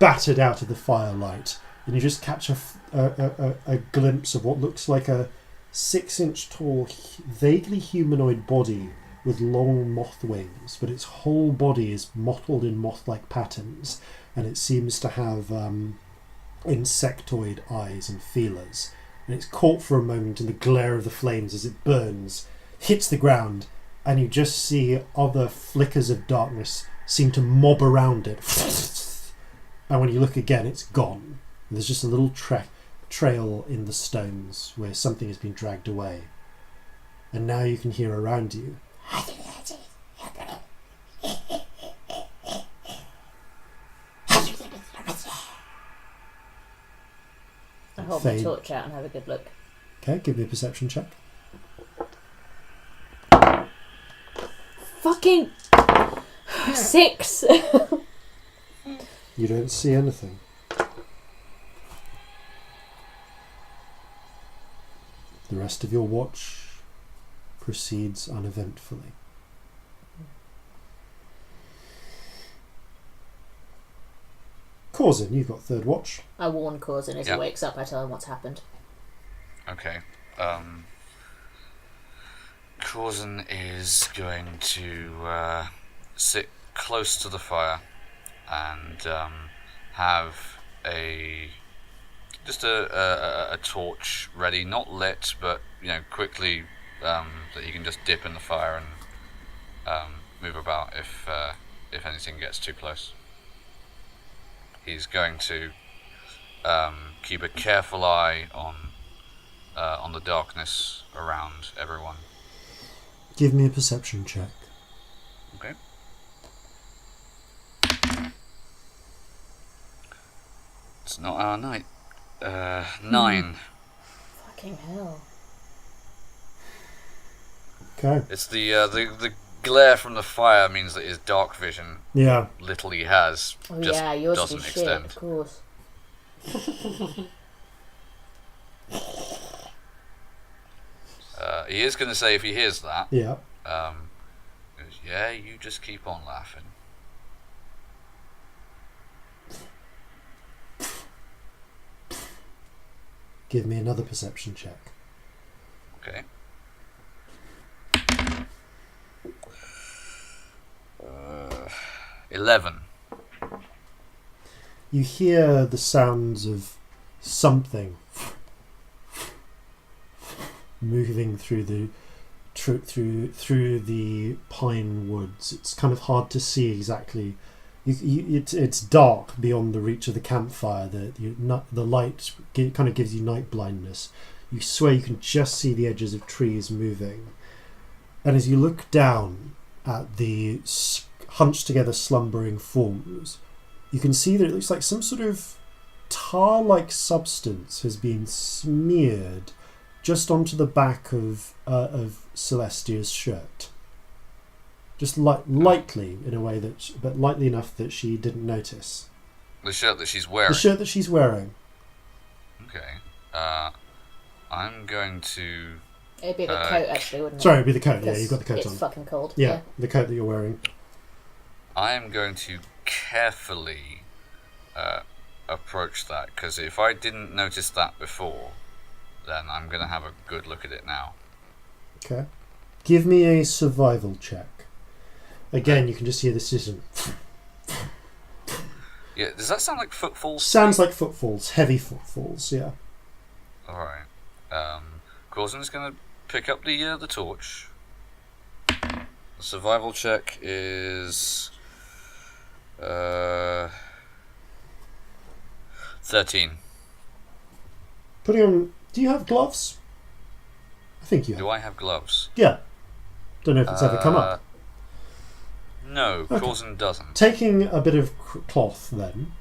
battered out of the firelight, and you just catch a glimpse of what looks like a 6-inch tall, vaguely humanoid body with long moth wings, but its whole body is mottled in moth-like patterns, and it seems to have insectoid eyes and feelers, and it's caught for a moment in the glare of the flames as it burns, hits the ground, and you just see other flickers of darkness seem to mob around it. And when you look again, it's gone. There's just a little trail in the stones where something has been dragged away. And now you can hear around you. I hold my torch out and have a good look. Okay, give me a perception check. Fucking 6. You don't see anything. The rest of your watch proceeds uneventfully. Corzin, you've got third watch. I warn Corzin as he wakes up. I tell him what's happened. Okay. Corzin is going to sit close to the fire and have a torch ready, not lit, but quickly that he can just dip in the fire and move about if anything gets too close. He's going to keep a careful eye on the darkness around everyone. Give me a perception check. Okay. It's not our night. 9. Fucking hell. Okay. It's the glare from the fire means that his dark vision, little he has, just yours doesn't extend. Shit, of course. He is going to say if he hears that, yeah, you just keep on laughing. Give me another perception check. Okay. 11. You hear the sounds of something moving through the through the pine woods. It's kind of hard to see exactly. It's dark beyond the reach of the campfire. The light kind of gives you night blindness. You swear you can just see the edges of trees moving. And as you look down at the hunched together slumbering forms, you can see that it looks like some sort of tar-like substance has been smeared just onto the back of Celestia's shirt. Just lightly, in a way but lightly enough that she didn't notice. The shirt that she's wearing? The shirt that she's wearing. Okay. I'm going to... It'd be the coat, actually, wouldn't it? Sorry, it'd be the coat. Yeah, you've got the coat on. It's fucking cold. Yeah, the coat that you're wearing. I am going to carefully approach that, because if I didn't notice that before, then I'm going to have a good look at it now. Okay. Give me a survival check. Again, you can just hear the system. Yeah, does that sound like footfalls? Sounds like footfalls, heavy footfalls, yeah. Alright. Corzin's going to pick up the torch. The survival check is... 13. Putting on... Do you have gloves? I think you have. Do I have gloves? Yeah. Don't know if it's ever come up. No, okay. Corzin doesn't. Taking a bit of cloth then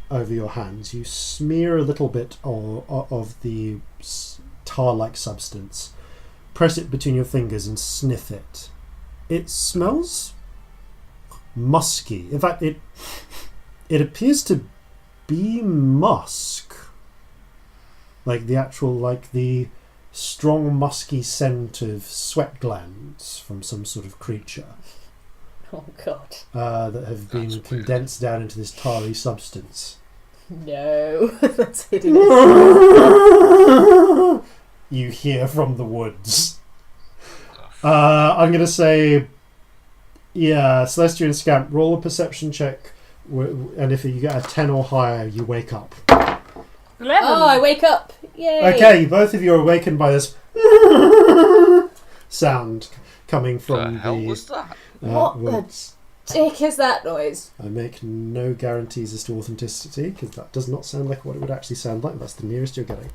over your hands, you smear a little bit of the tar-like substance. Press it between your fingers and sniff it. It smells musky. In fact, it appears to be musk. Like the strong musky scent of sweat glands from some sort of creature. Oh God. That have been condensed down into this tarry substance. No, that's hideous. You hear from the woods. I'm going to say, Celestia and Scamp, roll a perception check, and if you get a 10 or higher, you wake up. 11. Oh, I wake up. Yay. Okay, both of you are awakened by this sound. coming from the hell was that? What woods. the dick is that noise? I make no guarantees as to authenticity, because that does not sound like what it would actually sound like. That's the nearest you're getting.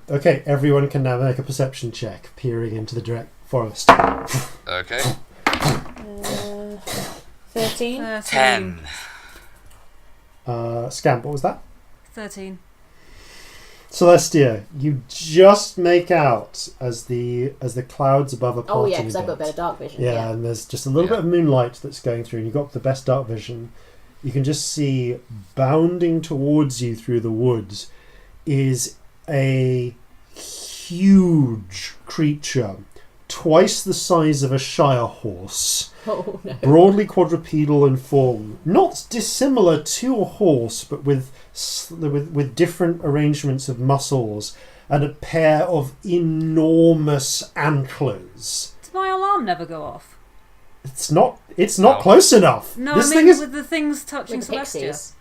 Okay, everyone can now make a perception check, peering into the direct forest. Okay. 13? 10. Scamp, what was that? 13. Celestia, you just make out as the clouds above are parting. Oh yeah, because I've got better dark vision. Yeah, and there's just a little bit of moonlight that's going through, and you've got the best dark vision. You can just see bounding towards you through the woods is a huge creature, twice the size of a shire horse. Oh no. Broadly quadrupedal in form, not dissimilar to a horse, but with different arrangements of muscles and a pair of enormous antlers. Did my alarm never go off? It's not close enough. No, This I mean thing is with the things touching With the Celestia. pixies.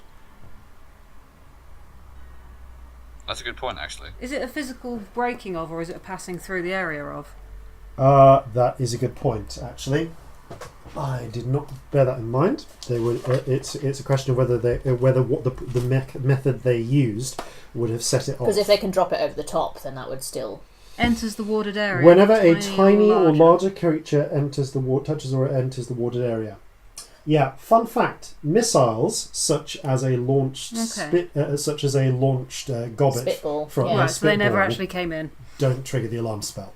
That's a good point, actually. Is it a physical breaking of, or is it a passing through the area of? That is a good point, actually. I did not bear that in mind. They would. It's a question of whether what the method they used would have set it off. Because if they can drop it over the top, then that would still... Enters the warded area. Whenever a tiny or larger. larger creature touches or enters the warded area. Yeah. Fun fact: missiles such as a launched goblet Spitball. from Yeah. a Right, so they never spitball actually came in. don't trigger the alarm spell,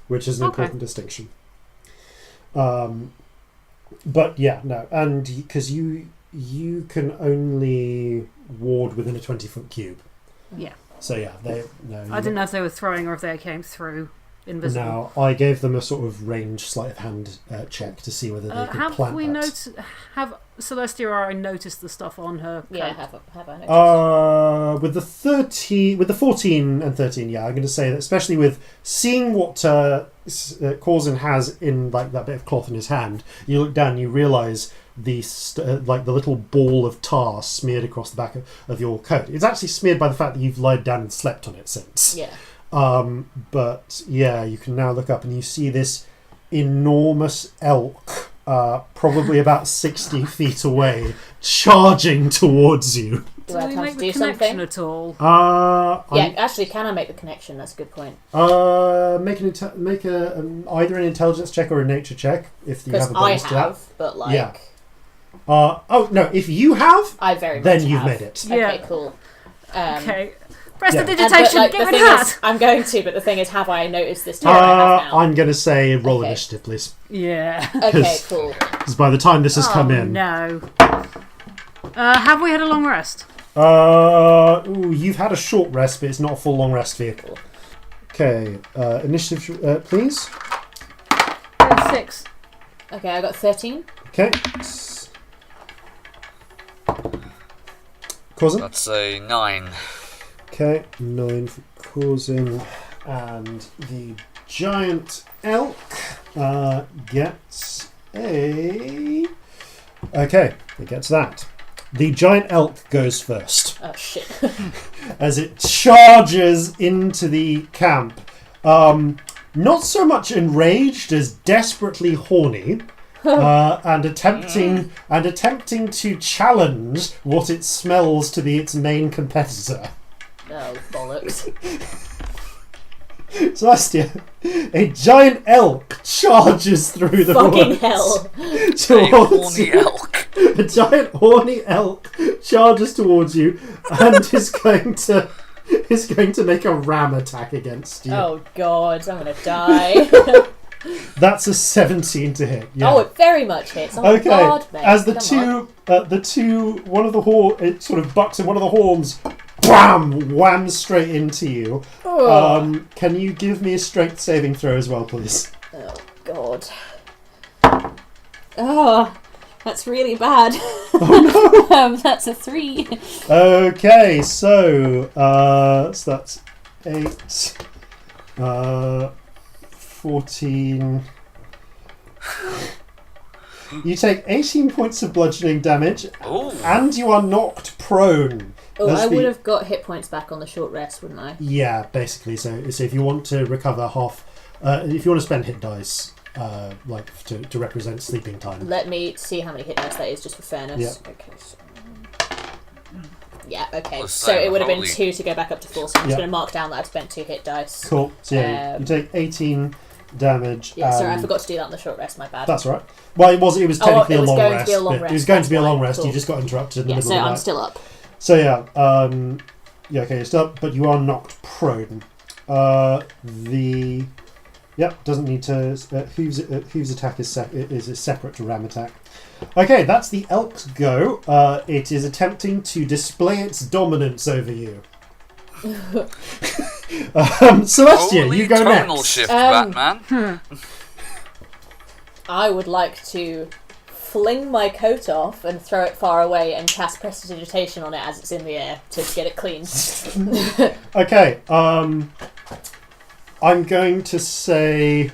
which is an Okay. important distinction. But yeah, no, and because you can only ward within a 20-foot cube. Yeah. So yeah, I didn't know if they were throwing or if they came through invisible. No, I gave them a sort of range sleight of hand check to see whether they could plant that. Have Celestia or I noticed the stuff on her coat? Yeah, have I noticed? With the 14 and 13, yeah, I'm going to say that, especially with seeing what Corzin has in like that bit of cloth in his hand, you look down, and you realise the little ball of tar smeared across the back of your coat. It's actually smeared by the fact that you've lied down and slept on it since. Yeah. But yeah, you can now look up and you see this enormous elk, probably about 60 feet away, charging towards you. Do I have we time make to the do connection something? at all? Yeah, actually, can I make the connection? That's a good point. Make either an intelligence check or a nature check if you have a bonus to that. Because I have, but like... Yeah. No, if you have, I very much then you've have. made it. Okay, Yeah. cool. Okay. Press yeah. the But, digitation, like, give the it thing hat! is, I'm going to, but the thing is, have I noticed this terror I have now? I'm going to say roll Okay. initiative, please. Yeah. Okay, cool. Because by the time this has come in... no. Have we had a long rest? You've had a short rest, but it's not a full long rest for you. Okay, initiative, please. 6. Okay, I got 13. Okay. Corzin? That's a 9. Okay, 9 for Corzin. And the giant elk gets a... Okay, it gets that. The giant elk goes first. Oh, shit. As it charges into the camp. Not so much enraged as desperately horny. And attempting to challenge what it smells to be its main competitor. Oh, bollocks. Celestia, a giant elk charges through the Fucking woods hell. A towards horny you. elk. A giant horny elk charges towards you and is going to make a ram attack against you. Oh, God, I'm going to die. That's a 17 to hit. Yeah. Oh, it very much hits. Oh, Okay, God, mate. as the Come two, one of the it sort of bucks in one of the horns, bam, whams straight into you. on. Can you give me a strength saving throw as well, please? Oh, God. Oh, that's really bad. Oh no! That's a 3. Okay, so that's 8, 14. You take 18 points of bludgeoning damage, Ooh. and you are knocked prone. Oh, As I the- would have got hit points back on the short rest, wouldn't I? Yeah, basically. So if you want to recover half if you want to spend hit dice, to represent sleeping time. Let me see how many hit dice that is, just for fairness. Yeah. Okay. Yeah, okay. So it would have been 2 to go back up to 4, so I'm just going to mark down that I've spent 2 hit dice. Cool. So you take 18 damage. Yeah, sorry, I forgot to do that on the short rest, my bad. That's all right. Well, it was technically a long rest. It was going to be a long rest. Cool. You just got interrupted in the middle of the I'm night. still up. So okay, you're still up, but you are knocked prone. Doesn't need to. Hooves attack is separate to ram attack. Okay, that's the elk's go. It is attempting to display its dominance over you. Celestia, Holy you go tonal next. shift, Batman. I would like to fling my coat off and throw it far away and cast prestidigitation on it as it's in the air to get it clean. Okay, I'm going to say...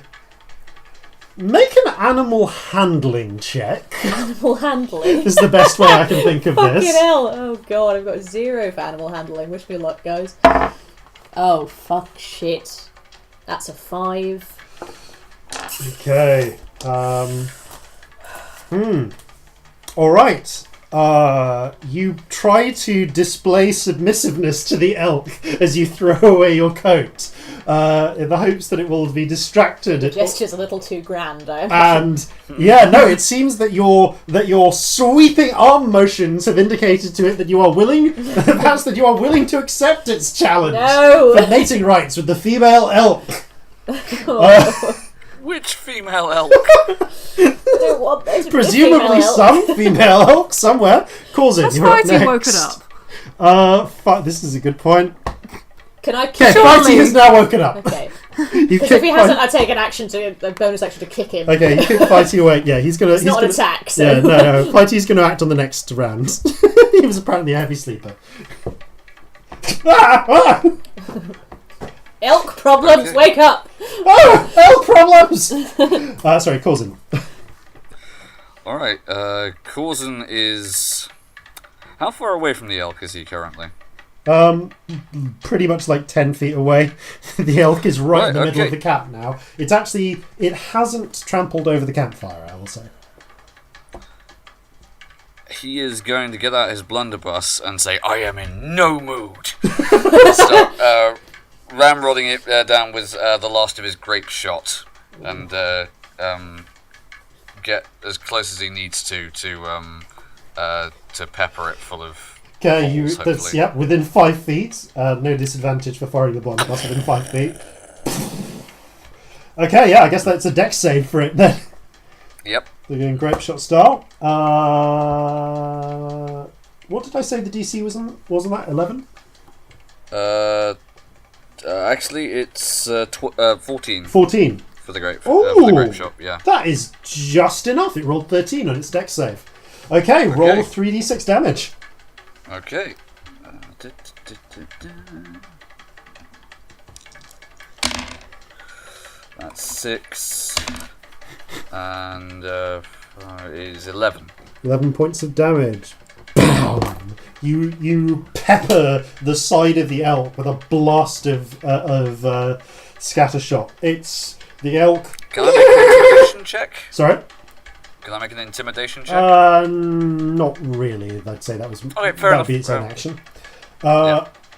Make an animal handling check. Animal handling? Is the best way I can think of Fucking this. hell! Oh god, I've got 0 for animal handling. Wish me luck, guys. Oh, fuck shit. That's a 5. Okay. Alright. You try to display submissiveness to the elk as you throw away your coat, in the hopes that it will be distracted. The gesture's a little too grand, I And it seems that your sweeping arm motions have indicated to it that you are willing, perhaps that you are willing to accept its challenge for mating rights with the female elk. Which female elk? Presumably some female elk somewhere. Corzin, you're up next. Woke it up. This is a good point. Can I kick him? Fighty has now woken up. Okay. Because if he hasn't, I take a bonus action to kick him. Okay, you kick Fighty away. Yeah, he's gonna. It's not an attack. So. Yeah, no. Fighty's gonna act on the next round. He was apparently a heavy sleeper. Elk problems, wake up! Oh, elk problems! Sorry, Corzin. Alright, Corzin is... How far away from the elk is he currently? Pretty much like 10 feet away. The elk is right in the middle of the camp now. It hasn't trampled over the campfire, I will say. He is going to get out his blunderbuss and say, I am in no mood! Start ramrodding it down with the last of his grape shot, and get as close as he needs to pepper it full of holes, within 5 feet. No disadvantage for firing the blunderbuss within 5 feet. Okay, I guess that's a dex save for it then. Yep. They're going grape shot style. What did I say the DC wasn't that? 11? Actually, it's 14. 14 for the grape shot. Yeah, that is just enough. It rolled 13 on its dex save. Okay, roll 3d6 damage. Okay. That's 6, and is 11. 11 points of damage. Bam! You pepper the side of the elk with a blast of scatter shot. It's the elk. Can I make an intimidation check? Sorry? Can I make an intimidation check? Not really. I'd say that was that would be its own action.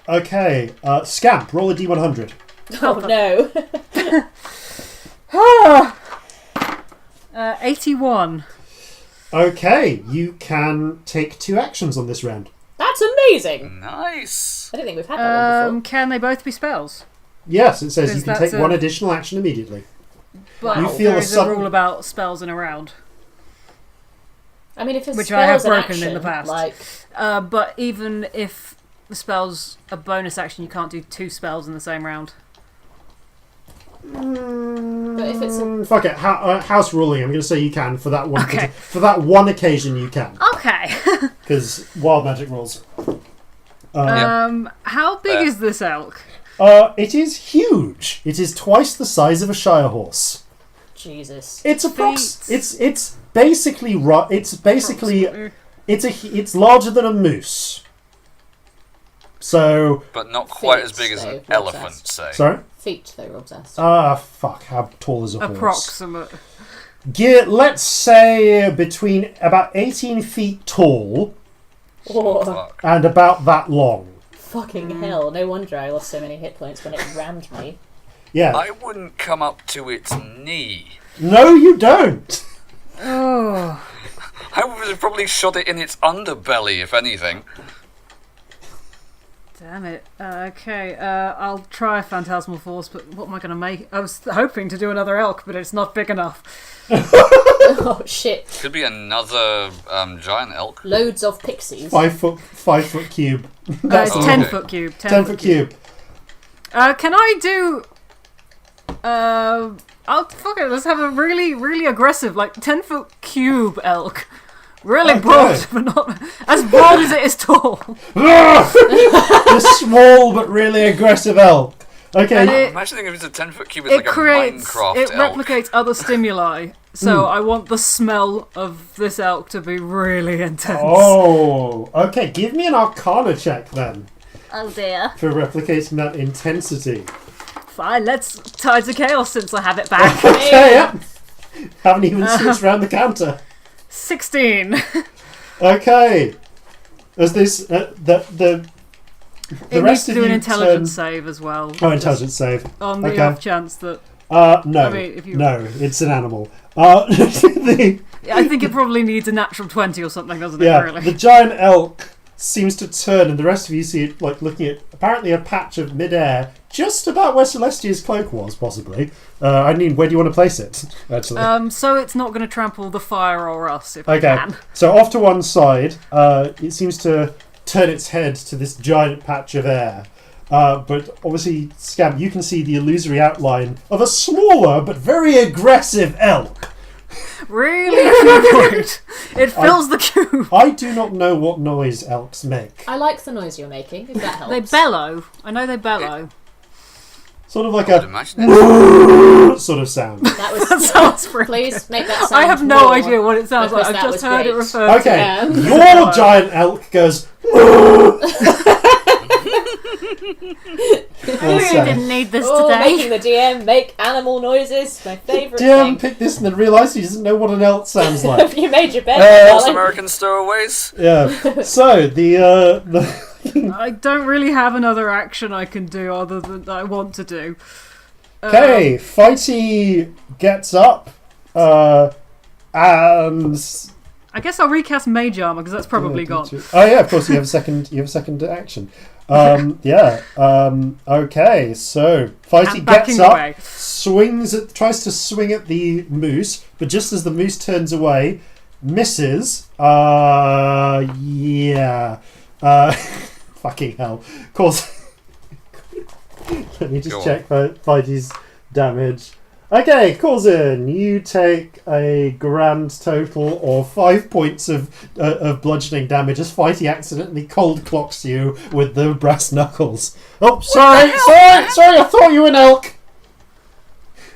Okay, Scamp, roll a d100. Oh no. 81. Okay, you can take 2 actions on this round. That's amazing. Nice. I don't think we've had that one before. Can they both be spells? Yes, it says you can take 1 additional action immediately. But there is a rule about spells in a round. I mean, if it's which I have broken action, in the past. But even if the spell's a bonus action, you can't do 2 spells in the same round. But if it's fuck it, house ruling. I'm going to say you can for that one. Okay. For that one occasion, you can. Okay. Because wild magic rules. How big is this elk? It is huge. It is twice the size of a shire horse. Jesus. It's it's basically it's larger than a moose. So... But not quite as Feet, big as though, an Rob's elephant, asked. say. Sorry? Feet, though, Rob's asked. Fuck, how tall is a horse? Approximate. Let's say between about 18 feet tall Fuck. and about that long. Fucking hell, no wonder I lost so many hit points when it rammed me. Yeah. I wouldn't come up to its knee. No, you don't! Oh. I would have probably shot it in its underbelly, if anything. Damn it. Okay, I'll try Phantasmal Force, but what am I going to make? I was hoping to do another elk, but it's not big enough. Oh, shit. Could be another giant elk. Loads of pixies. 5 foot cube. It's Oh, 10 okay. foot cube. 10 foot cube. Can I do... fuck it, let's have a really, really aggressive, 10 foot cube elk. Really Okay. broad, but not as broad as it is tall. The small but really aggressive elk. Okay. And it- Imagining if it's a 10-foot cube, it's It like a creates, Minecraft it elk. replicates other stimuli. So I want the smell of this elk to be really intense. Oh, okay. Give me an Arcana check then Oh dear. for replicating that intensity. Fine, let's Tides of Chaos since I have it back. Okay, yeah. Haven't even switched around the counter. 16. Okay. As this the It needs rest to of do an you intelligence turn... save as well. Oh, intelligence save. On the Okay. off chance that... No. I mean, if you- No, it's an animal. The I think it probably needs a natural 20 or something, doesn't it, Yeah, really? the giant elk seems to turn, and the rest of you see it looking at apparently a patch of midair just about where Celestia's cloak was, possibly. I mean, where do you want to place it? Actually, So it's not going to trample the fire or us if it okay. can. So off to one side, it seems to turn its head to this giant patch of air. But obviously, Scamp, you can see the illusory outline of a smaller but very aggressive elk. Really cuboid. It fills the cube. I do not know what noise elks make. I like the noise you're making, if that helps. They bellow. I know they bellow. Sort of like I would a imagine it. sort of sound. That was... That sounds pretty Please make that sound I have no more, idea what it sounds like. because I've that just was heard it great. referred to. Okay, Yeah. your giant elk goes. I really didn't need this Oh, making today. the DM make animal noises. My favourite DM thing. picked this and then realised he doesn't know what an elk sounds like. Have you made your bed, Most darling? American stowaways. Yeah. So the I don't really have another action I can do other than that I want to do. okay, Fighty gets up, and I guess I'll recast Mage Armor because that's probably gone. Oh yeah, of course you have a second. You have a second action. Yeah. Okay. So Fighty And gets backing up, away. tries to swing at the moose, but just as the moose turns away, misses. Yeah. Fucking hell. Of course. Let me just Go on. check Fighty's damage. Okay, Corzin, you take a grand total of 5 points of bludgeoning damage as Fighty accidentally cold clocks you with the brass knuckles. Oh, sorry, I thought you were an elk.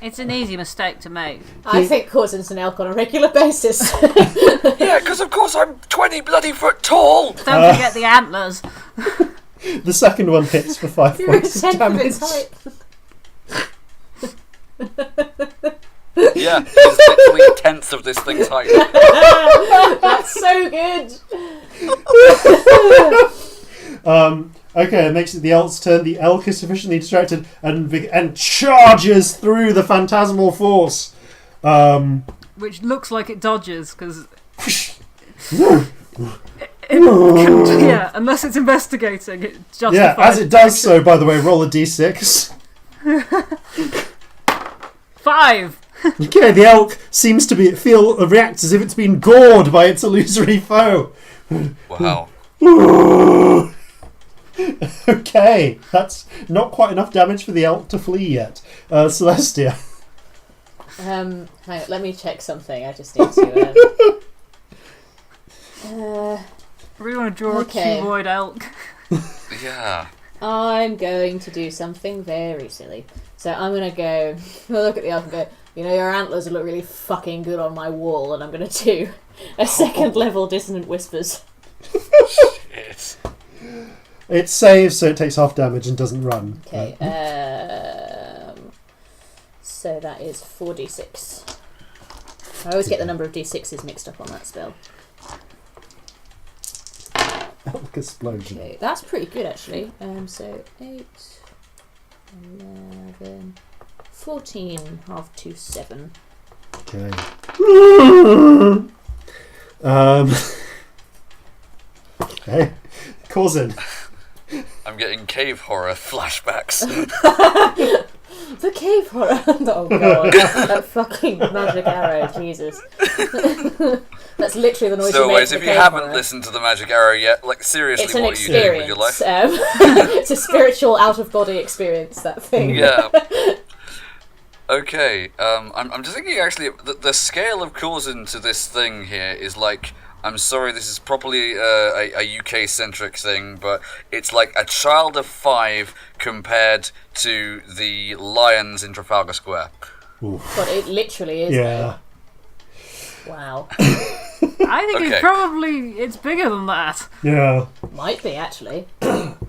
It's an easy mistake to make. I think Corzin's an elk on a regular basis. Yeah, because of course I'm 20 bloody foot tall. Don't forget the antlers. The second one hits for 5 You're a points of tenth of damage. its height. Yeah, he's literally a tenth of this thing's height. That's so good. Okay, it makes it the elk's turn. The elk is sufficiently distracted and charges through the phantasmal force. Which looks like it dodges because. Yeah, unless it's investigating, it justifies. Yeah, as it does so, by the way, roll a d6. 5. Okay, the elk seems to react as if it's been gored by its illusory foe. Wow. Okay, that's not quite enough damage for the elk to flee yet. Celestia. Hang on, let me check something. I just need to. I really want to draw Okay. a cuboid elk. Yeah. I'm going to do something very silly. So I'm going to go look at the elk and go, your antlers look really fucking good on my wall, and I'm going to do a second level dissonant whispers. Shit. It saves, so it takes half damage and doesn't run. Okay. So that is 4d6. I always get the number of d6s mixed up on that spell. Elk explosion. Okay, that's pretty good actually. So 8, 11, 14, half to 7. Okay. Okay. Corzin. I'm getting cave horror flashbacks. The cave horror. Oh god, that fucking magic arrow, Jesus. That's literally the noise you So, make. ways, if you haven't listened to the magic arrow yet, like seriously, it's an what are you doing with experience. your life? It's a spiritual out-of-body experience. That thing. Yeah. Okay. I'm just thinking actually the scale of Corzin to this thing here is like. I'm sorry, this is probably a UK-centric thing, but it's like a child of 5 compared to the lions in Trafalgar Square. But it literally is. Yeah. Though. Wow. I think it's bigger than that. Yeah. Might be actually.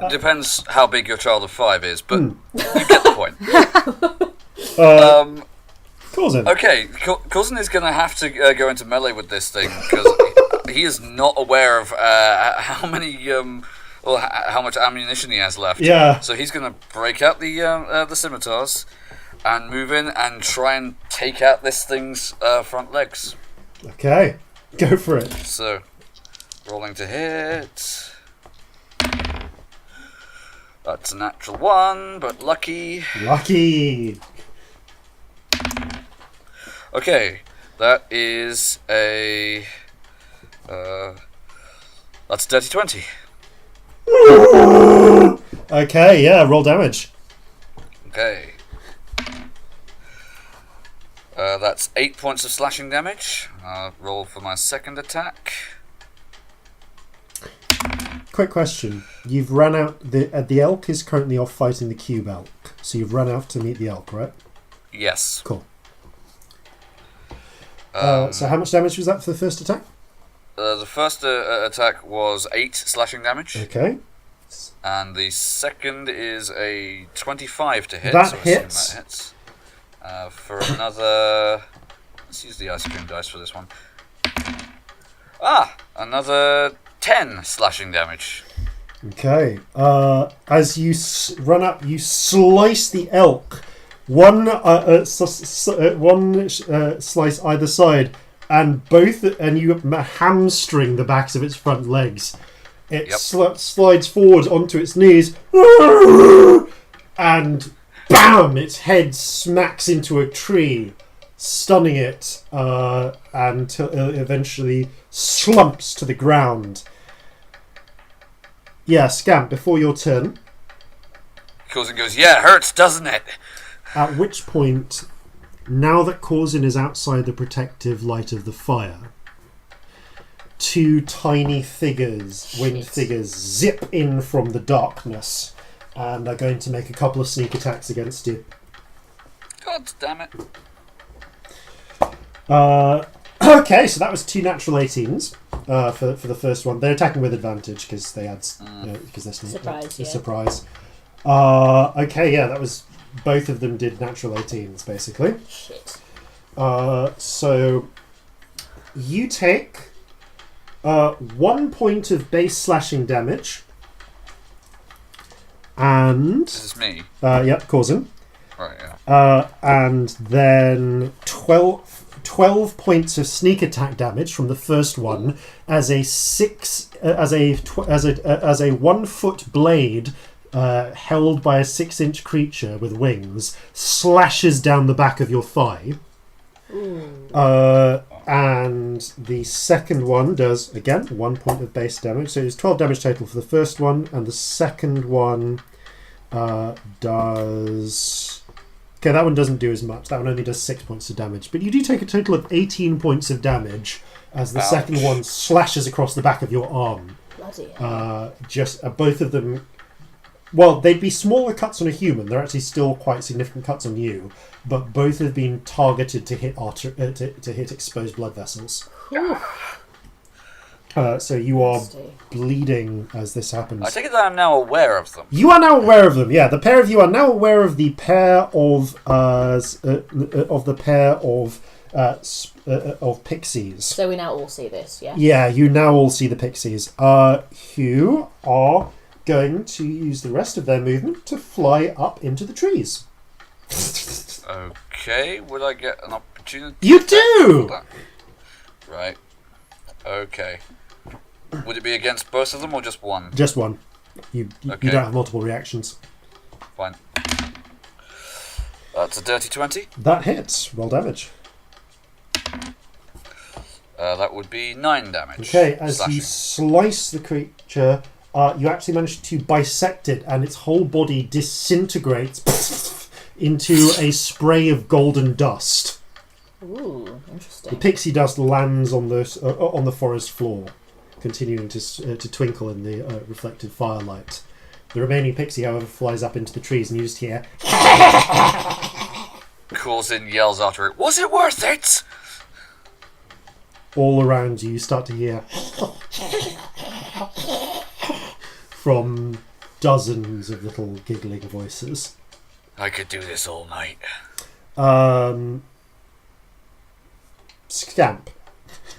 Depends how big your child of 5 is, but you get the point. Corzin. Okay, Corzin is going to have to go into melee with this thing, because he is not aware of how many, or how much ammunition he has left. Yeah. So he's going to break out the scimitars and move in and try and take out this thing's front legs. Okay. Go for it. So, rolling to hit. That's a natural 1, but lucky. Lucky. Okay, that is a... that's a dirty 20. Okay, yeah, roll damage. Okay. That's 8 points of slashing damage. Roll for my second attack. Quick question. You've run out... The elk is currently off fighting the cube elk. So you've run out to meet the elk, right? Yes. Cool. So how much damage was that for the first attack? The first attack was 8 slashing damage. Okay. And the second is a 25 to hit. That so hits. That hits. For another... Let's use the ice cream dice for this one. Another 10 slashing damage. Okay. As you run up, you slice the elk. One slice either side, and you hamstring the backs of its front legs. It slides forward onto its knees, and BAM! Its head smacks into a tree, stunning it, until it eventually slumps to the ground. Yeah, Scamp, before your turn. Corzin goes, yeah, it hurts, doesn't it? At which point, now that Corzin is outside the protective light of the fire, 2 tiny figures, winged figures, zip in from the darkness and are going to make a couple of sneak attacks against you. God damn it. Okay, so that was 2 natural 18s for the first one. They're attacking with advantage because they had because they're surprise. Okay, yeah, that was both of them did natural 18s basically. Shit. So you take 1 point of base slashing damage, and This is me. Yep, Corzin. Right, yeah. And then 12 points of sneak attack damage from the first one as a 1 foot blade held by a 6-inch creature with wings slashes down the back of your thigh. And the second one does again 1 point of base damage, so it's 12 damage total for the first one, and the second one does... Okay, that one doesn't do as much. That one only does 6 points of damage. But you do take a total of 18 points of damage as the second one slashes across the back of your arm. Bloody hell. Both of them... Well, they'd be smaller cuts on a human. They're actually still quite significant cuts on you. But both have been targeted to hit to hit exposed blood vessels. So you are bleeding as this happens. I take it that I'm now aware of them. You are now aware of them. Yeah, the pair of you are now aware of the pair of pixies. So we now all see this, yeah? Yeah, you now all see the pixies. Who are going to use the rest of their movement to fly up into the trees. Okay, would I get an opportunity? You do! Right. Okay. Would it be against both of them or just one? Just one. You Okay. you don't have multiple reactions. Fine. That's a dirty 20. That hits. Roll damage. That would be 9 damage. Okay, as slashing. you slice the creature, you actually manage to bisect it, and its whole body disintegrates into a spray of golden dust. Ooh, interesting. The pixie dust lands on the forest floor, continuing to twinkle in the reflected firelight. The remaining pixie, however, flies up into the trees, and you just hear... Corzin yells after it, "Was it worth it?" All around you start to hear... from dozens of little giggling voices. I could do this all night. Scamp,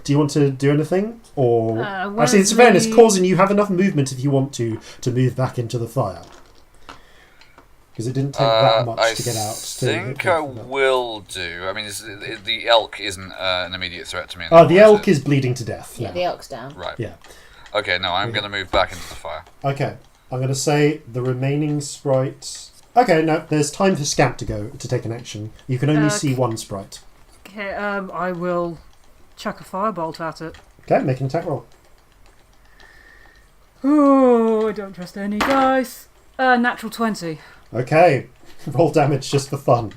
do you want to do anything? Or Well, actually, in fairness, Corzin, you have enough movement if you want to move back into the fire. Because it didn't take that much to get out. I think I will do. I mean, the elk isn't an immediate threat to me. The elk is bleeding to death. Yeah, now. the elk's down. Right. Yeah. Okay, no, I'm going to move back into the fire. Okay, I'm going to say the remaining sprites... Okay, no, there's time for Scamp to take an action. You can only see one sprite. Okay, I will chuck a firebolt at it. Okay, make an attack roll. Oh, I don't trust any dice. Natural 20. Okay, roll damage just for fun.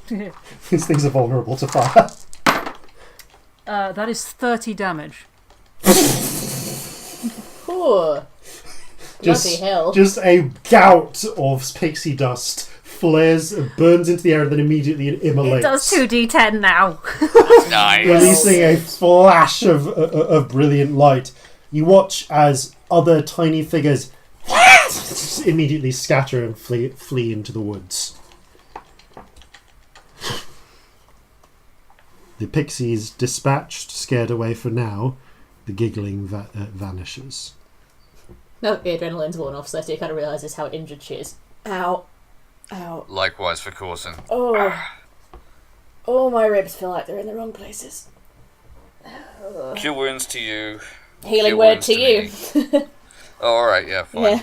These things are vulnerable to fire. That is 30 damage. Ooh. Bloody hell. Just a gout of pixie dust flares, burns into the air, and then immediately immolates. It does 2d10 now. Nice. Releasing a flash of brilliant light. You watch as other tiny figures immediately scatter and flee into the woods. The pixies dispatched, scared away for now. The giggling vanishes. Now that the adrenaline's worn off, Celestia kind of realises how injured she is. Ow. Ow. Likewise for Corzin. Oh. Oh, my ribs feel like they're in the wrong places. Cure wounds to you. Healing Cure word wounds to you. Oh, alright, yeah, fine. Yeah.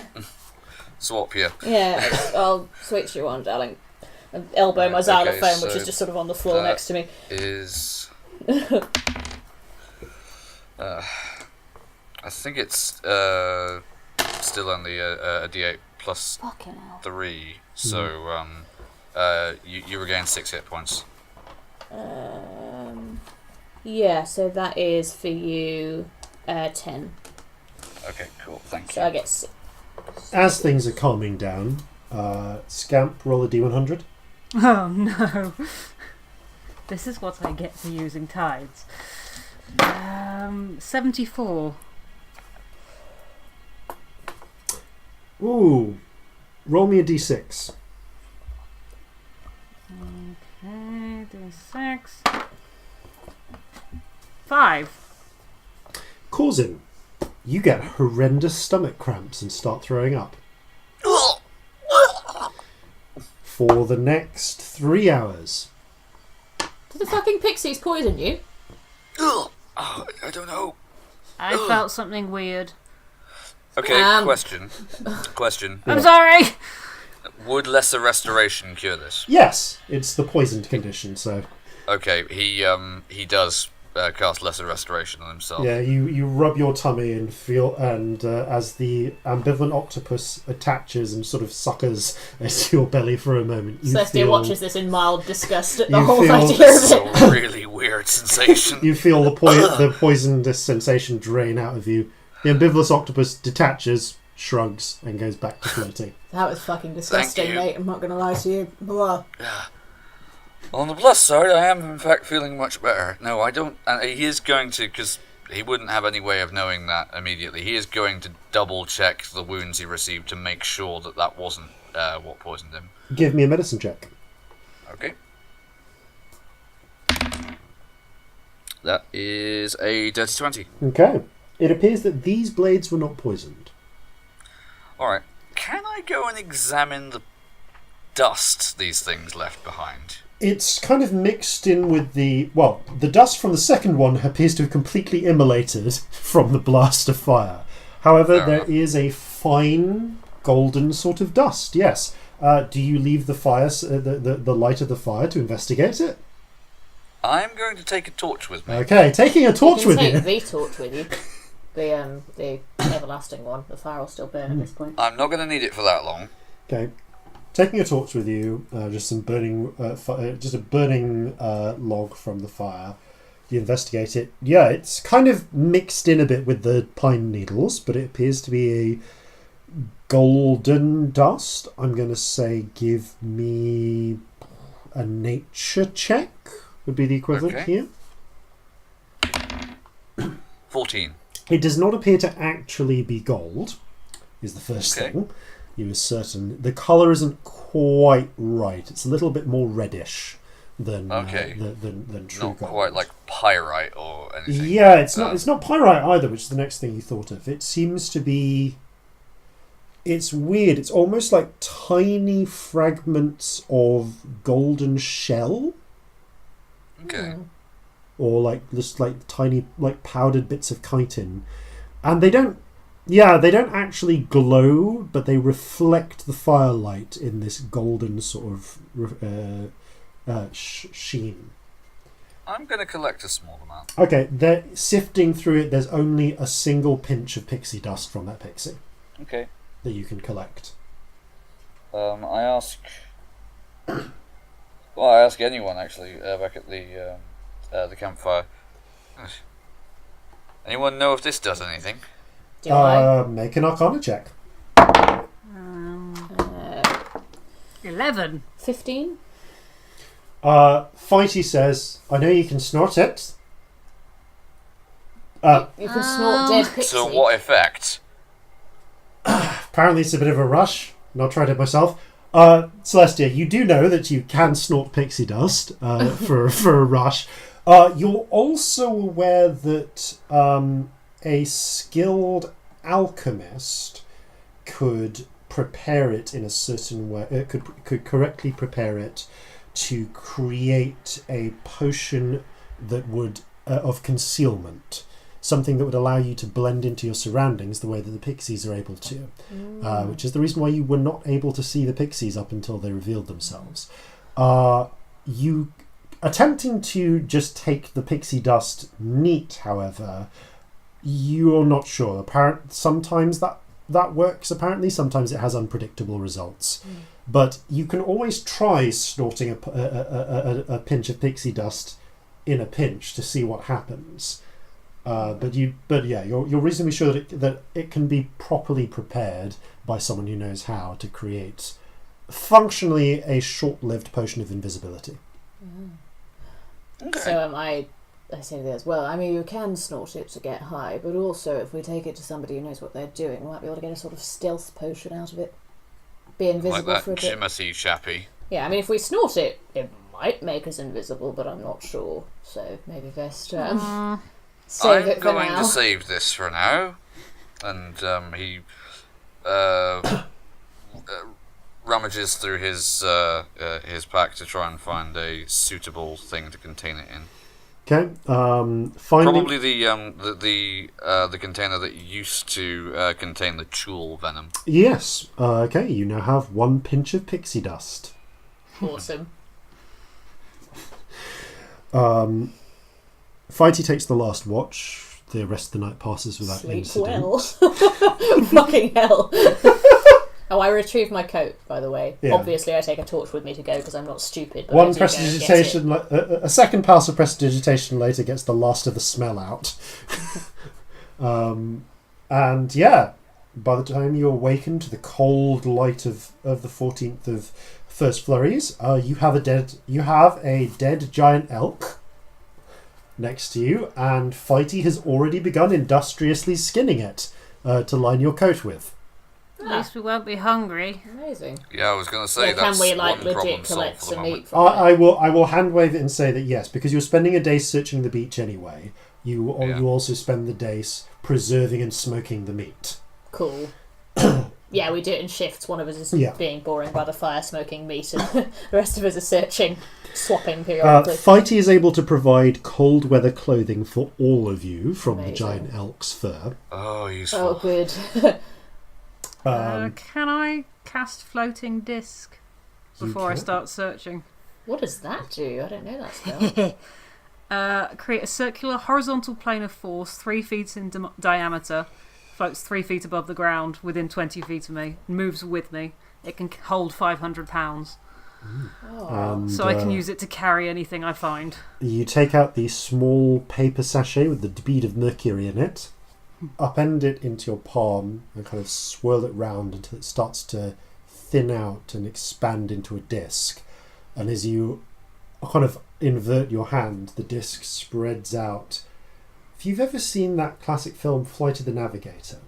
Swap here. Yeah, I'll switch you on, darling. And elbow my xylophone, which is just sort of on the floor next to me. Is... I think it's still only a d8 plus 3, so you regain 6 hit points. Yeah, so that is for you 10. Okay, cool, thank you. So I get 6. As things are calming down, Scamp, roll a d100. Oh no. This is what I get for using tides. 74. Ooh. Roll me a d6. Okay, d6. 5. Corzin, you get horrendous stomach cramps and start throwing up. For the next 3 hours. Did the fucking pixies poison you? Oh, I don't know. I felt something weird. Okay, question. I'm sorry! Would lesser restoration cure this? Yes, it's the poisoned condition, so... Okay, he does cast lesser restoration on himself. Yeah, you rub your tummy and feel, and as the ambivalent octopus attaches and sort of suckers into your belly for a moment, you Celestia feel... watches this in mild disgust at the You whole feel idea of it. It's a really weird sensation. You feel the poisonous sensation drain out of you. The ambivalent octopus detaches, shrugs, and goes back to floating. That was fucking disgusting, you. mate. I'm not going to lie to you. Blah. On the plus side, I am in fact feeling much better. No, I don't. And he is going to, because he wouldn't have any way of knowing that immediately. He is going to double check the wounds he received to make sure that wasn't what poisoned him. Give me a medicine check. Okay. That is a dirty 20. Okay. It appears that these blades were not poisoned. Alright. Can I go and examine the dust these things left behind? It's kind of mixed in with the dust from the second one appears to have completely immolated from the blast of fire. However, there is a fine golden sort of dust, yes. Do you leave the fire, the light of the fire to investigate it? I'm going to take a torch with me. Okay, taking a torch with you. Take the torch with you. The everlasting one. The fire will still burn at this point. I'm not going to need it for that long. Okay. Taking a torch with you, just some burning, just a burning log from the fire. You investigate it. Yeah, it's kind of mixed in a bit with the pine needles, but it appears to be a golden dust. I'm going to say give me a nature check, would be the equivalent here. 14. It does not appear to actually be gold, is the first thing. You are certain. The colour isn't quite right. It's a little bit more reddish than than true not gold. Quite like pyrite or anything. Yeah, it's not pyrite either, which is the next thing you thought of. It seems to be... It's weird. It's almost like tiny fragments of golden shell. Okay. Or like just like tiny like powdered bits of chitin. And they don't actually glow, but they reflect the firelight in this golden sort of sheen. I'm going to collect a small amount. Okay, they're sifting through it. There's only a single pinch of pixie dust from that pixie. Okay. That you can collect. I ask... Well, I ask anyone, actually, back at the campfire. Anyone know if this does anything? Do I? Make an Arcana check. 11. 15? Fighty says, I know you can snort it. You can snort dead pixie. So what effect? Apparently it's a bit of a rush, and I'll try it myself. Celestia, you do know that you can snort pixie dust for a rush. You're also aware that a skilled alchemist could prepare it in a certain way. Could correctly prepare it to create a potion that would of concealment, something that would allow you to blend into your surroundings the way that the pixies are able to, which is the reason why you were not able to see the pixies up until they revealed themselves. You attempting to just take the pixie dust neat, however, you're not sure. Sometimes that works, apparently. Sometimes it has unpredictable results. But you can always try snorting a pinch of pixie dust in a pinch to see what happens. But you're reasonably sure that it can be properly prepared by someone who knows how to create functionally a short-lived potion of invisibility. Okay. So I say this, well, I mean, you can snort it to get high, but also if we take it to somebody who knows what they're doing, we might be able to get a sort of stealth potion out of it. Be invisible like for a that bit. Jimothy chappy. Yeah, I mean, if we snort it, it might make us invisible, but I'm not sure. So maybe best save it for now. I'm going to save this for now. And he rummages through his pack to try and find a suitable thing to contain it in. Okay. Probably the container that used to contain the chul venom. Yes. Okay. You now have 1 pinch of pixie dust. Awesome. Fighty takes the last watch. The rest of the night passes without Sleep incident. well. Fucking hell. Oh, I retrieved my coat, by the way. Yeah. Obviously, I take a torch with me to go because I'm not stupid. But One prestidigitation, a second pass of prestidigitation later gets the last of the smell out. And yeah, by the time you awaken to the cold light of the 14th of First Flurries, you have a dead giant elk next to you, and Fighty has already begun industriously skinning it to line your coat with. At least we won't be hungry. Amazing. Yeah, I was going to say Yeah, that's can we like one problem legit solved collect for the some moment. meat from it? I will hand wave it and say that yes, because you're spending a day searching the beach anyway. You also spend the days preserving and smoking the meat. Cool. Yeah, we do it in shifts. One of us is being boring by the fire, smoking meat, and the rest of us are searching, swapping periodically. Fighty is able to provide cold weather clothing for all of you from the Amazing. giant elk's fur. Oh, useful. Oh, good. Can I cast floating disc before I start searching? What does that do? I don't know that spell. Create a circular horizontal plane of force 3 feet in diameter, floats 3 feet above the ground within 20 feet of me, moves with me. It can hold 500 pounds. So I can use it to carry anything I find. You take out the small paper sachet with the bead of mercury in it, upend it into your palm, and kind of swirl it round until it starts to thin out and expand into a disc. And as you kind of invert your hand, the disc spreads out. If you've ever seen that classic film Flight of the Navigator,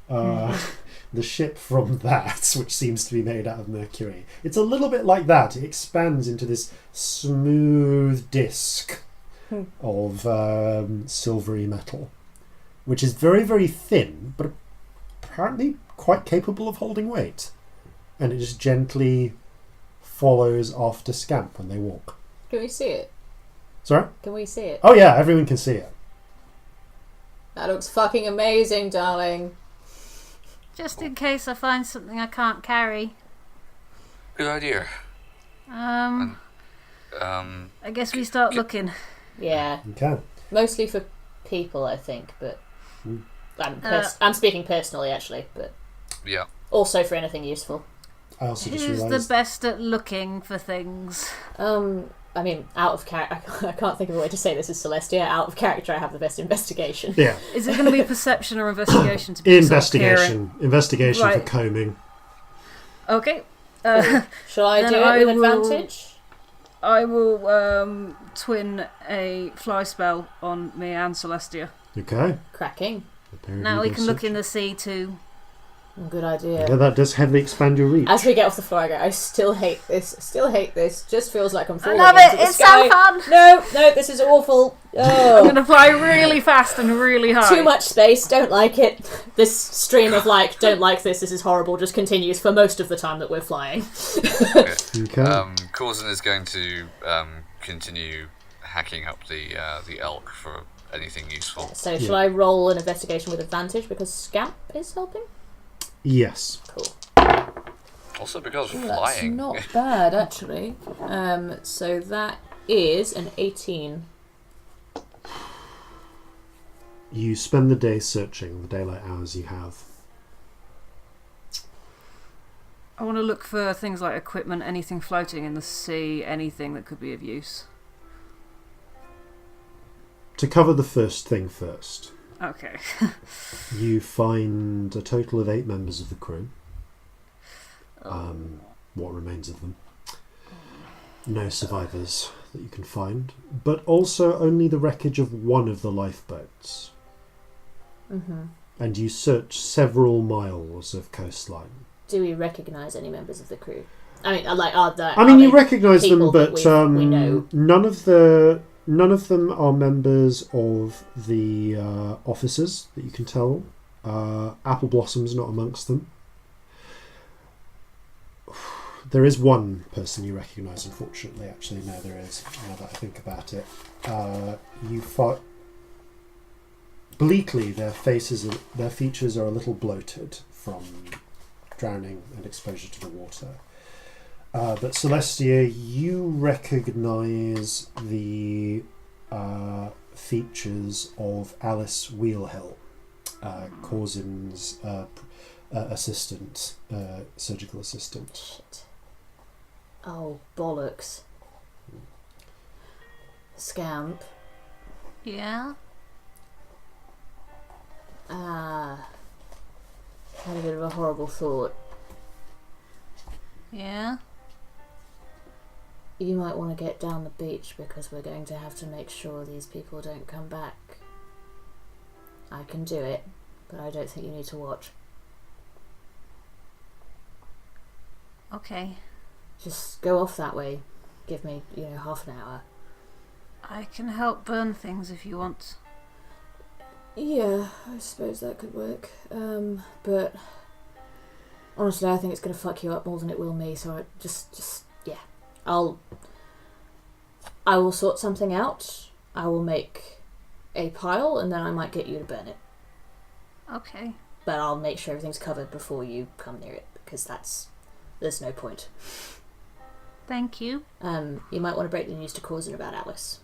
the ship from that, which seems to be made out of mercury, it's a little bit like that. It expands into this smooth disc of silvery metal, which is very, very thin, but apparently quite capable of holding weight. And it just gently follows after Scamp when they walk. Can we see it? Sorry? Can we see it? Oh yeah, everyone can see it. That looks fucking amazing, darling. Just in case I find something I can't carry. Good idea. I guess we start looking. Yeah. Okay. Mostly for people, I think, but I'm speaking personally, actually, but Yeah. also for anything useful. I also just Who's the realised... best at looking for things? I mean, out of character, I can't think of a way to say this as Celestia. Out of character, I have the best investigation. Yeah. Is it going to be perception or investigation? To be Investigation. Investigation for Right. combing. Okay. Shall I Then do I it with will- advantage? I will twin a fly spell on me and Celestia. Okay. Cracking. Now we can look in the sea too. Good idea. Yeah, that does heavily expand your reach. As we get off the floor, I go, I still hate this. Just feels like I'm falling love into it, the it's so sky. fun. No, this is awful. I'm Oh. going to fly really fast and really high. Too much space, don't like it. This stream of don't like this is horrible, just continues for most of the time that we're flying. Okay. Corzin is going to continue hacking up the elk for anything useful. So shall I roll an investigation with advantage because Scamp is helping? Yes. Cool. Also because That's flying. not bad, actually. So that is an 18. You spend the day searching, the daylight hours you have. I want to look for things like equipment, anything floating in the sea, anything that could be of use. To cover the first thing first, Okay. you find a total of 8 members of the crew. What remains of them. No survivors that you can find, but also only the wreckage of one of the lifeboats. Mm-hmm. And you search several miles of coastline. Do we recognise any members of the crew? I mean, You recognise them, people but that we know? none of them are members of the officers that you can tell. Apple Blossom's not amongst them. There is one person you recognise, unfortunately. Actually, no, there is. Now that I think about it, bleakly, their features are a little bloated from drowning and exposure to the water. But Celestia, you recognise the features of Alice Wheelhill, Corzin's assistant, surgical assistant. Shit. Oh, bollocks. Scamp. Yeah? Had a bit of a horrible thought. Yeah? You might want to get down the beach because we're going to have to make sure these people don't come back. I can do it, but I don't think you need to watch. Okay. Just go off that way. Give me, half an hour. I can help burn things if you want. Yeah, I suppose that could work. But honestly, I think it's going to fuck you up more than it will me. So I yeah, I will sort something out. I will make a pile, and then I might get you to burn it. Okay. But I'll make sure everything's covered before you come near it, because there's no point. Thank you. You might want to break the news to Corzin about Alice.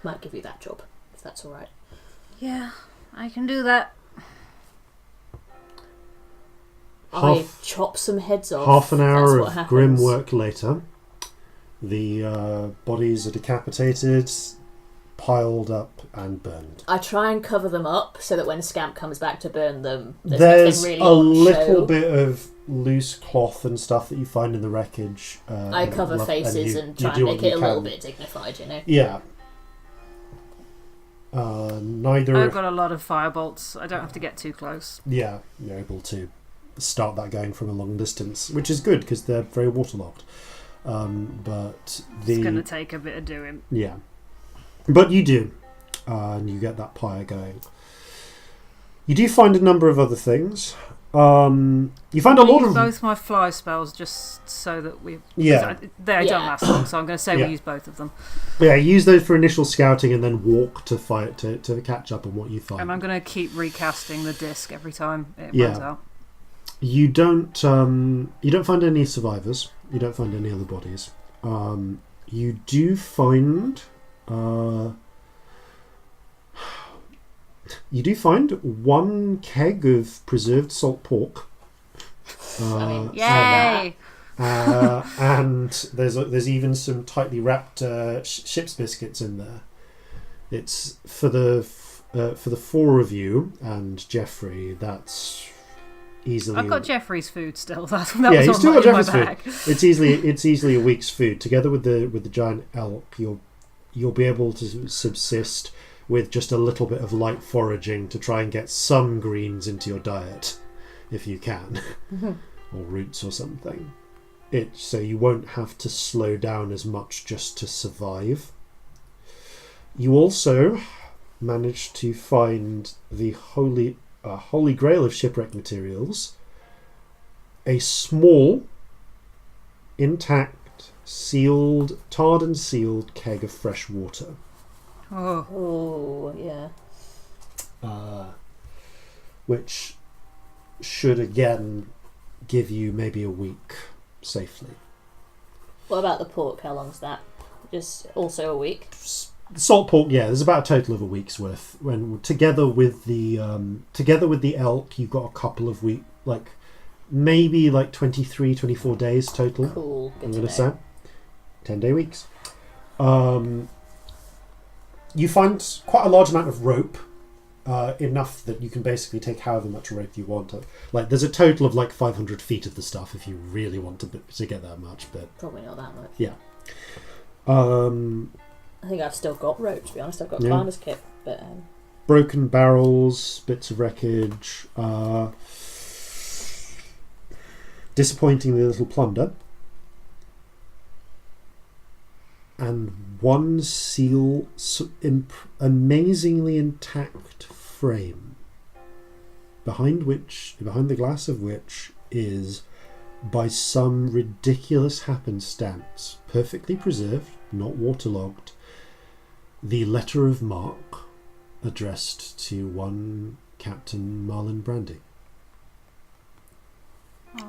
Might give you that job, if that's all right. Yeah, I can do that. I chop some heads off. Half an hour of happens. grim work later, the bodies are decapitated, piled up, and burned. I try and cover them up so that when Scamp comes back to burn them, there's nothing really a little show. bit of loose cloth and stuff that you find in the wreckage. I cover faces and try and make it a little bit dignified, Yeah. Neither. I've got a lot of firebolts. I don't have to get too close. Yeah, you're able to start that going from a long distance, which is good because they're very waterlogged. But it's going to take a bit of doing. Yeah, but you do, and you get that pyre going. You do find a number of other things. You find a lot of both my fly spells just so that we they don't last long, so I'm going to say we use both of them. Yeah, use those for initial scouting and then walk to fight to catch up on what you find. And I'm going to keep recasting the disc every time it runs out. You don't find any survivors. You don't find any other bodies. You do find one keg of preserved salt pork. Yay! And there's even some tightly wrapped ship's biscuits in there. It's for the four of you and Jeffrey. That's easily. I've got Jeffrey's food still. That you was still on got my Jeffrey's bag. food. It's easily a week's food. Together with the giant elk, you'll be able to subsist with just a little bit of light foraging to try and get some greens into your diet, if you can, or roots or something. So you won't have to slow down as much just to survive. You also managed to find the holy grail of shipwreck materials, a small, intact, tarred and sealed keg of fresh water. Oh, yeah. Which should again give you maybe a week safely. What about the pork? How long's that? Just also a week? Salt pork, yeah. There's about a total of a week's worth. When together with the elk, you've got a couple of weeks, maybe 23, 24 days total. Cool. I'm going to say 10-day weeks. You find quite a large amount of rope, enough that you can basically take however much rope you want. There's a total of 500 feet of the stuff if you really want to get that much, but probably not that much. Yeah. I think I've still got rope, to be honest. I've got climber's kit, but broken barrels, bits of wreckage, disappointingly little plunder. And one amazingly intact frame, behind the glass of which is, by some ridiculous happenstance, perfectly preserved, not waterlogged, the letter of marque addressed to one Captain Marlon Brandy.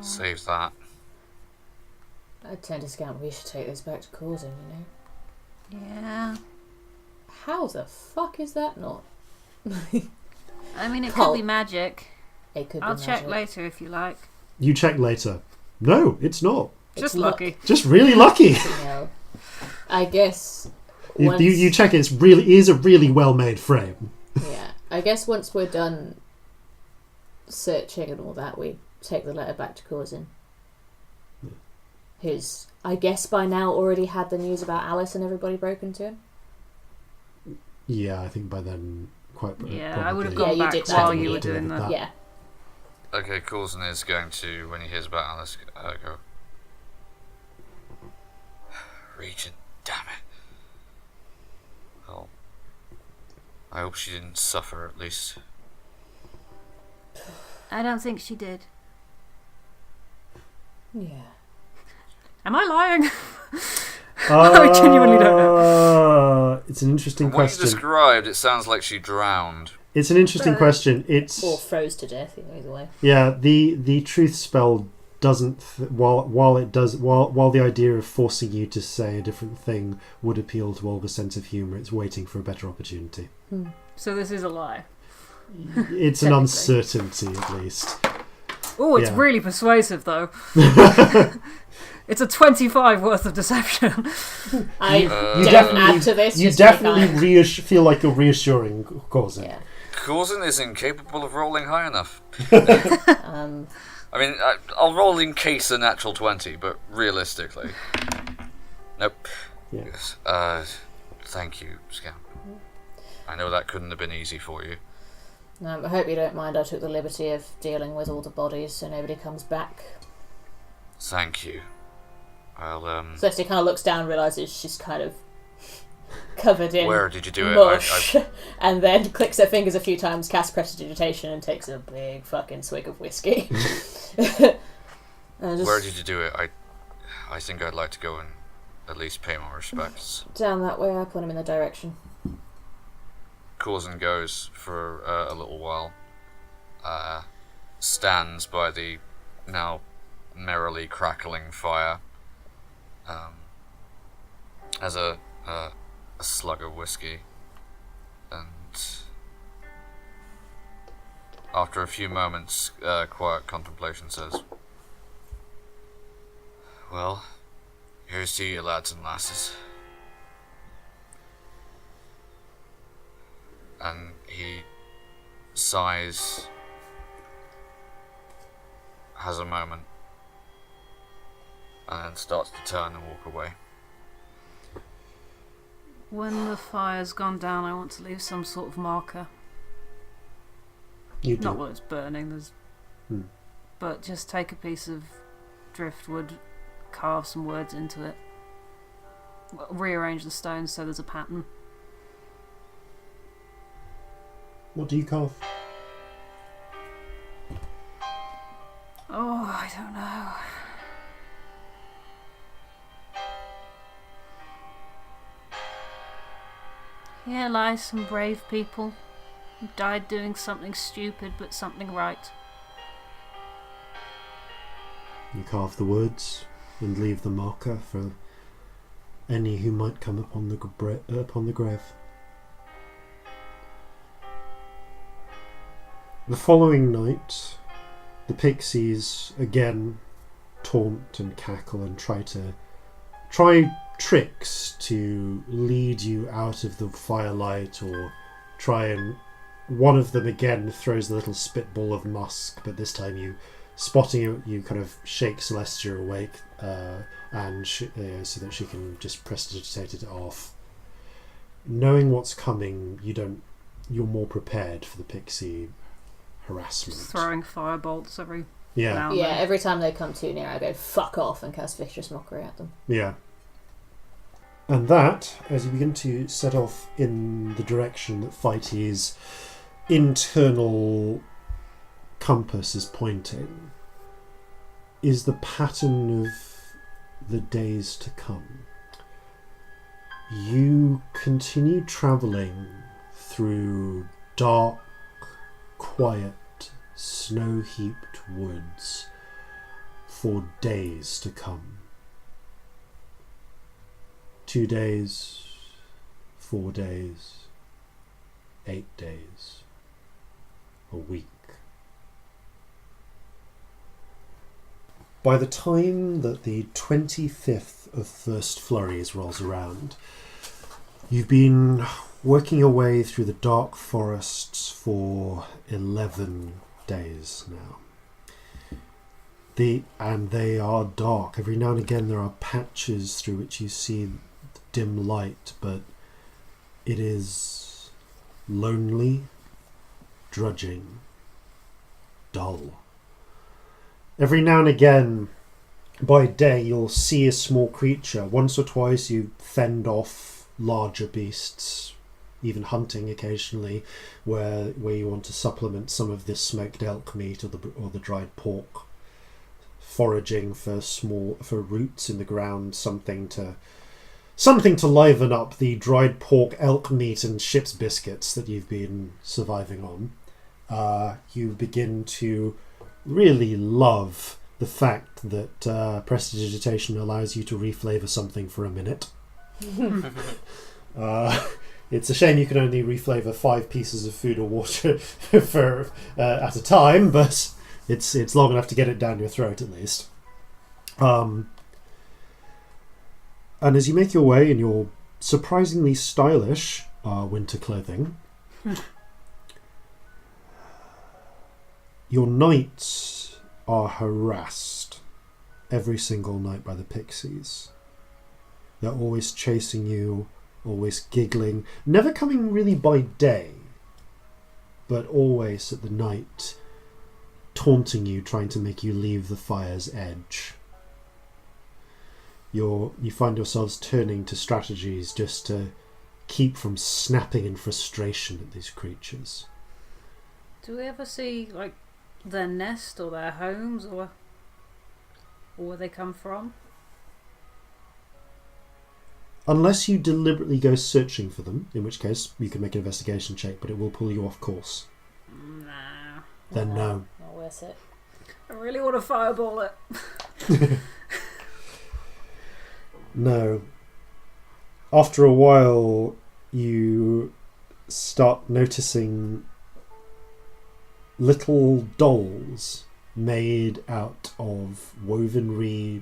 Save that. I tend to Scamp. We should take this back to Corzin, Yeah. How the fuck is that not? I mean, it could be magic. It could I'll be check magic. later if you like. You check later. No, it's not. Just lucky. Just really lucky. I guess. You check it. It is a really well made frame. Yeah, I guess once we're done searching and all that, we take the letter back to Corzin. who's, I guess by now, already had the news about Alice and everybody broken to him. Yeah, I think by then, probably. I would have gone you back did that, while didn't you you? were doing that. Yeah. Okay, Corzin is going to, when he hears about Alice, go, Regent, damn it. Well, I hope she didn't suffer, at least. I don't think she did. Yeah. Am I lying? I genuinely don't know. It's an interesting From what question. you described, it sounds like she drowned. It's an interesting question. Or froze to death, either way. Yeah, the truth spell doesn't. While the idea of forcing you to say a different thing would appeal to Olga's sense of humour, it's waiting for a better opportunity. So this is a lie. It's an uncertainty, at least. Oh, it's Yeah. really persuasive, though. It's a 25 worth of deception. I You don't definitely- add to this. You just be definitely feel like you're reassuring Corzin. Yeah. Corzin is incapable of rolling high enough. Um, I mean, I'll roll in case a natural 20, but realistically. Nope. Yeah. Yes. Thank you, Scamp. I know that couldn't have been easy for you. I hope you don't mind I took the liberty of dealing with all the bodies so nobody comes back. Thank you. I'll, Celestia kind of looks down and realises she's kind of covered in Where did you do it? mush, and then clicks her fingers a few times, casts prestidigitation, and takes a big fucking swig of whiskey. Where did you do it? I think I'd like to go and at least pay my respects. Down that way, I point him in the direction. Corzin goes for a little while. Stands by the now merrily crackling fire. Has a slug of whiskey, and after a few moments, quiet contemplation says, "Well, here's to you, lads and lasses." And he sighs, has a moment, and then starts to turn and walk away. When the fire's gone down, I want to leave some sort of marker. You do. Not while it's burning, but just take a piece of driftwood, carve some words into it, rearrange the stones so there's a pattern. What do you carve? Oh, I don't know. Here lie some brave people who died doing something stupid but something right. You carve the words and leave the marker for any who might come upon the grave. The following night, the pixies again taunt and cackle and try tricks to lead you out of the firelight, or one of them again throws a little spitball of musk, but this time you kind of shake Celestia awake and so that she can just prestidigitate it off. Knowing what's coming, you're more prepared for the pixie harassment. Just throwing firebolts every Yeah. now and Yeah, then. every time they come too near, I go, fuck off, and cast vicious mockery at them. Yeah. And that, as you begin to set off in the direction that Fighty's internal compass is pointing, is the pattern of the days to come. You continue travelling through dark, quiet, snow-heaped woods for days to come. 2 days, 4 days, 8 days, a week. By the time that the 25th of First Flurries rolls around, you've been working your way through the dark forests for 11 days now. And they are dark. Every now and again there are patches through which you see dim light, but it is lonely, drudging, dull. Every now and again, by day, you'll see a small creature. Once or twice you fend off larger beasts, even hunting occasionally, where you want to supplement some of this smoked elk meat or the dried pork. Foraging for roots in the ground, something to liven up the dried pork, elk meat, and ship's biscuits that you've been surviving on. You begin to really love the fact that prestidigitation allows you to reflavor something for a minute. It's a shame you can only reflavor 5 pieces of food or water for at a time, but it's long enough to get it down your throat at least. And as you make your way in your surprisingly stylish winter clothing, your nights are harassed every single night by the pixies. They're always chasing you, always giggling, never coming really by day, but always at the night, taunting you, trying to make you leave the fire's edge. You find yourselves turning to strategies just to keep from snapping in frustration at these creatures. Do we ever see their nest or their homes or where they come from? Unless you deliberately go searching for them, in which case you can make an investigation check, but it will pull you off course. Nah. Then no. Not worth it. I really want to fireball it. No. After a while, you start noticing little dolls made out of woven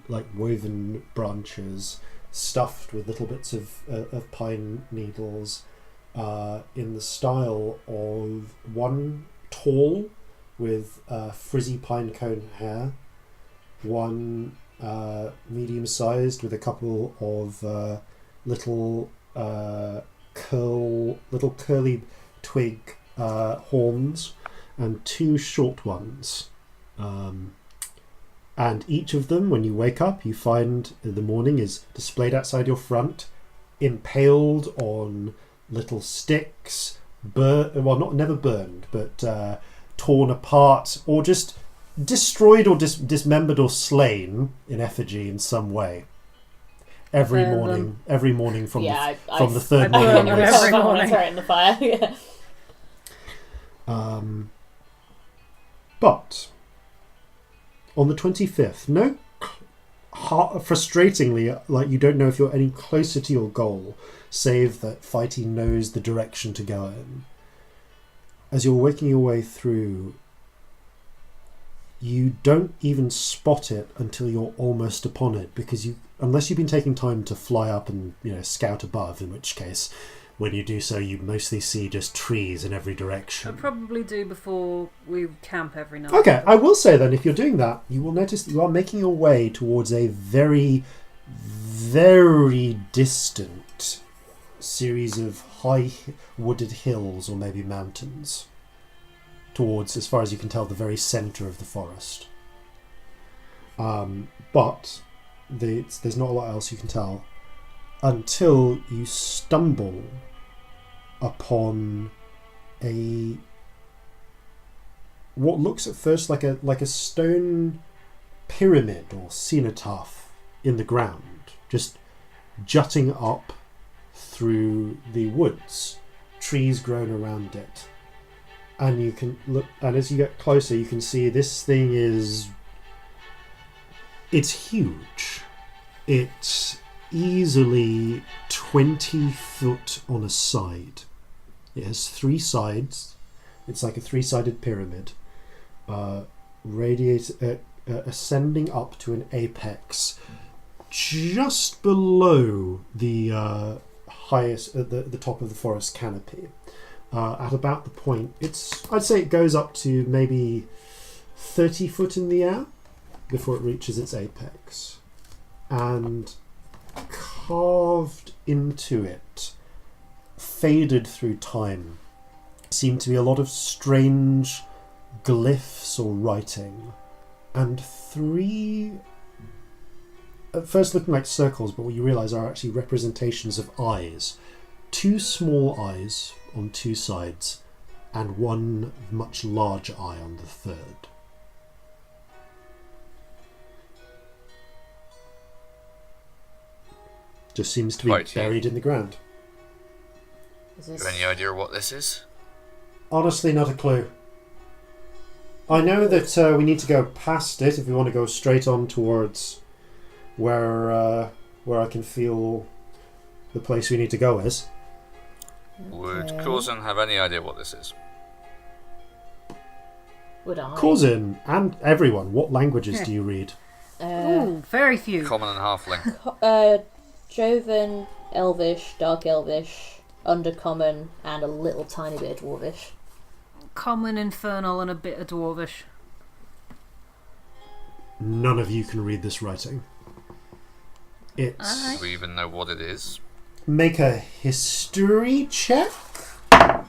branches, stuffed with little bits of pine needles, in the style of one tall with frizzy pine cone hair, one medium-sized with a couple of little curly twig horns, and 2 short ones. And each of them, when you wake up, you find in the morning is displayed outside your front, impaled on little sticks, never burned, but torn apart, or just destroyed or dismembered or slain in effigy in some way. Every morning from the third morning onwards. Every morning. Throw it in the fire. Yeah. But on the 25th, frustratingly, you don't know if you're any closer to your goal, save that Fighty knows the direction to go in. As you're working your way through, you don't even spot it until you're almost upon it, because unless you've been taking time to fly up and scout above, in which case when you do so you mostly see just trees in every direction. I probably do before we camp every night. Okay, I will say then, if you're doing that, you will notice that you are making your way towards a very, very distant series of high wooded hills or maybe mountains, towards, as far as you can tell, the very centre of the forest. But there's not a lot else you can tell until you stumble upon what looks at first like a stone pyramid or cenotaph in the ground, just jutting up through the woods, trees grown around it. And you can look, and as you get closer, you can see this thing it's huge. It's easily 20 foot on a side. It has 3 sides. It's like a 3-sided pyramid, ascending up to an apex just below the highest, the top of the forest canopy. At about the point, I'd say it goes up to maybe 30 foot in the air. before it reaches its apex. And carved into it, faded through time, seem to be a lot of strange glyphs or writing. And 3, at first looking like circles, but what you realise are actually representations of eyes. 2 small eyes on 2 sides, and 1 much larger eye on the 3rd. Just seems to be buried in the ground. Do you have any idea what this is? Honestly, not a clue. I know that we need to go past it if we want to go straight on towards where I can feel the place we need to go is. Would Corzin have any idea what this is? Would I? Corzin and everyone, what languages do you read? Ooh, very few. Common and halfling. Jovan, Elvish, Dark Elvish, Undercommon, and a little tiny bit of Dwarvish. Common, Infernal, and a bit of Dwarvish. None of you can read this writing. Do we even know what it is? Make a history check. Oh,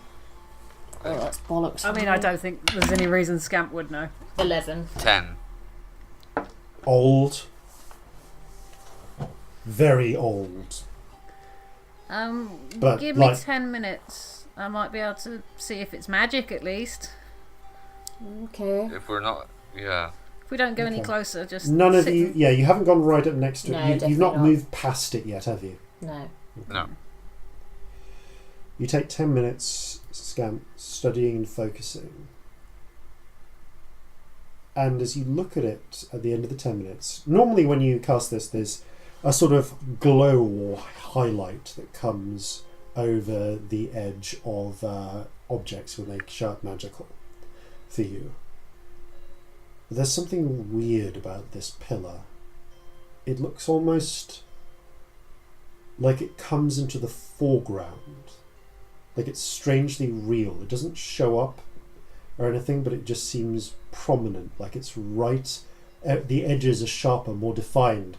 that's bollocks. I mean, I don't think there's any reason Scamp would know. 11. 10. Old. Very old. But give me 10 minutes. I might be able to see if it's magic at least. Okay. If we're not, yeah. If we don't go any closer, just none of you. Yeah, you haven't gone right up next to No, it. You've not definitely not. moved past it yet, have you? No. No. You take 10 minutes, Scamp, studying and focusing. And as you look at it at the end of the 10 minutes, normally when you cast this, there's a sort of glow or highlight that comes over the edge of objects when they show up magical for you. But there's something weird about this pillar. It looks almost like it comes into the foreground. Like it's strangely real. It doesn't show up or anything, but it just seems prominent. Like it's right. The edges are sharper, more defined.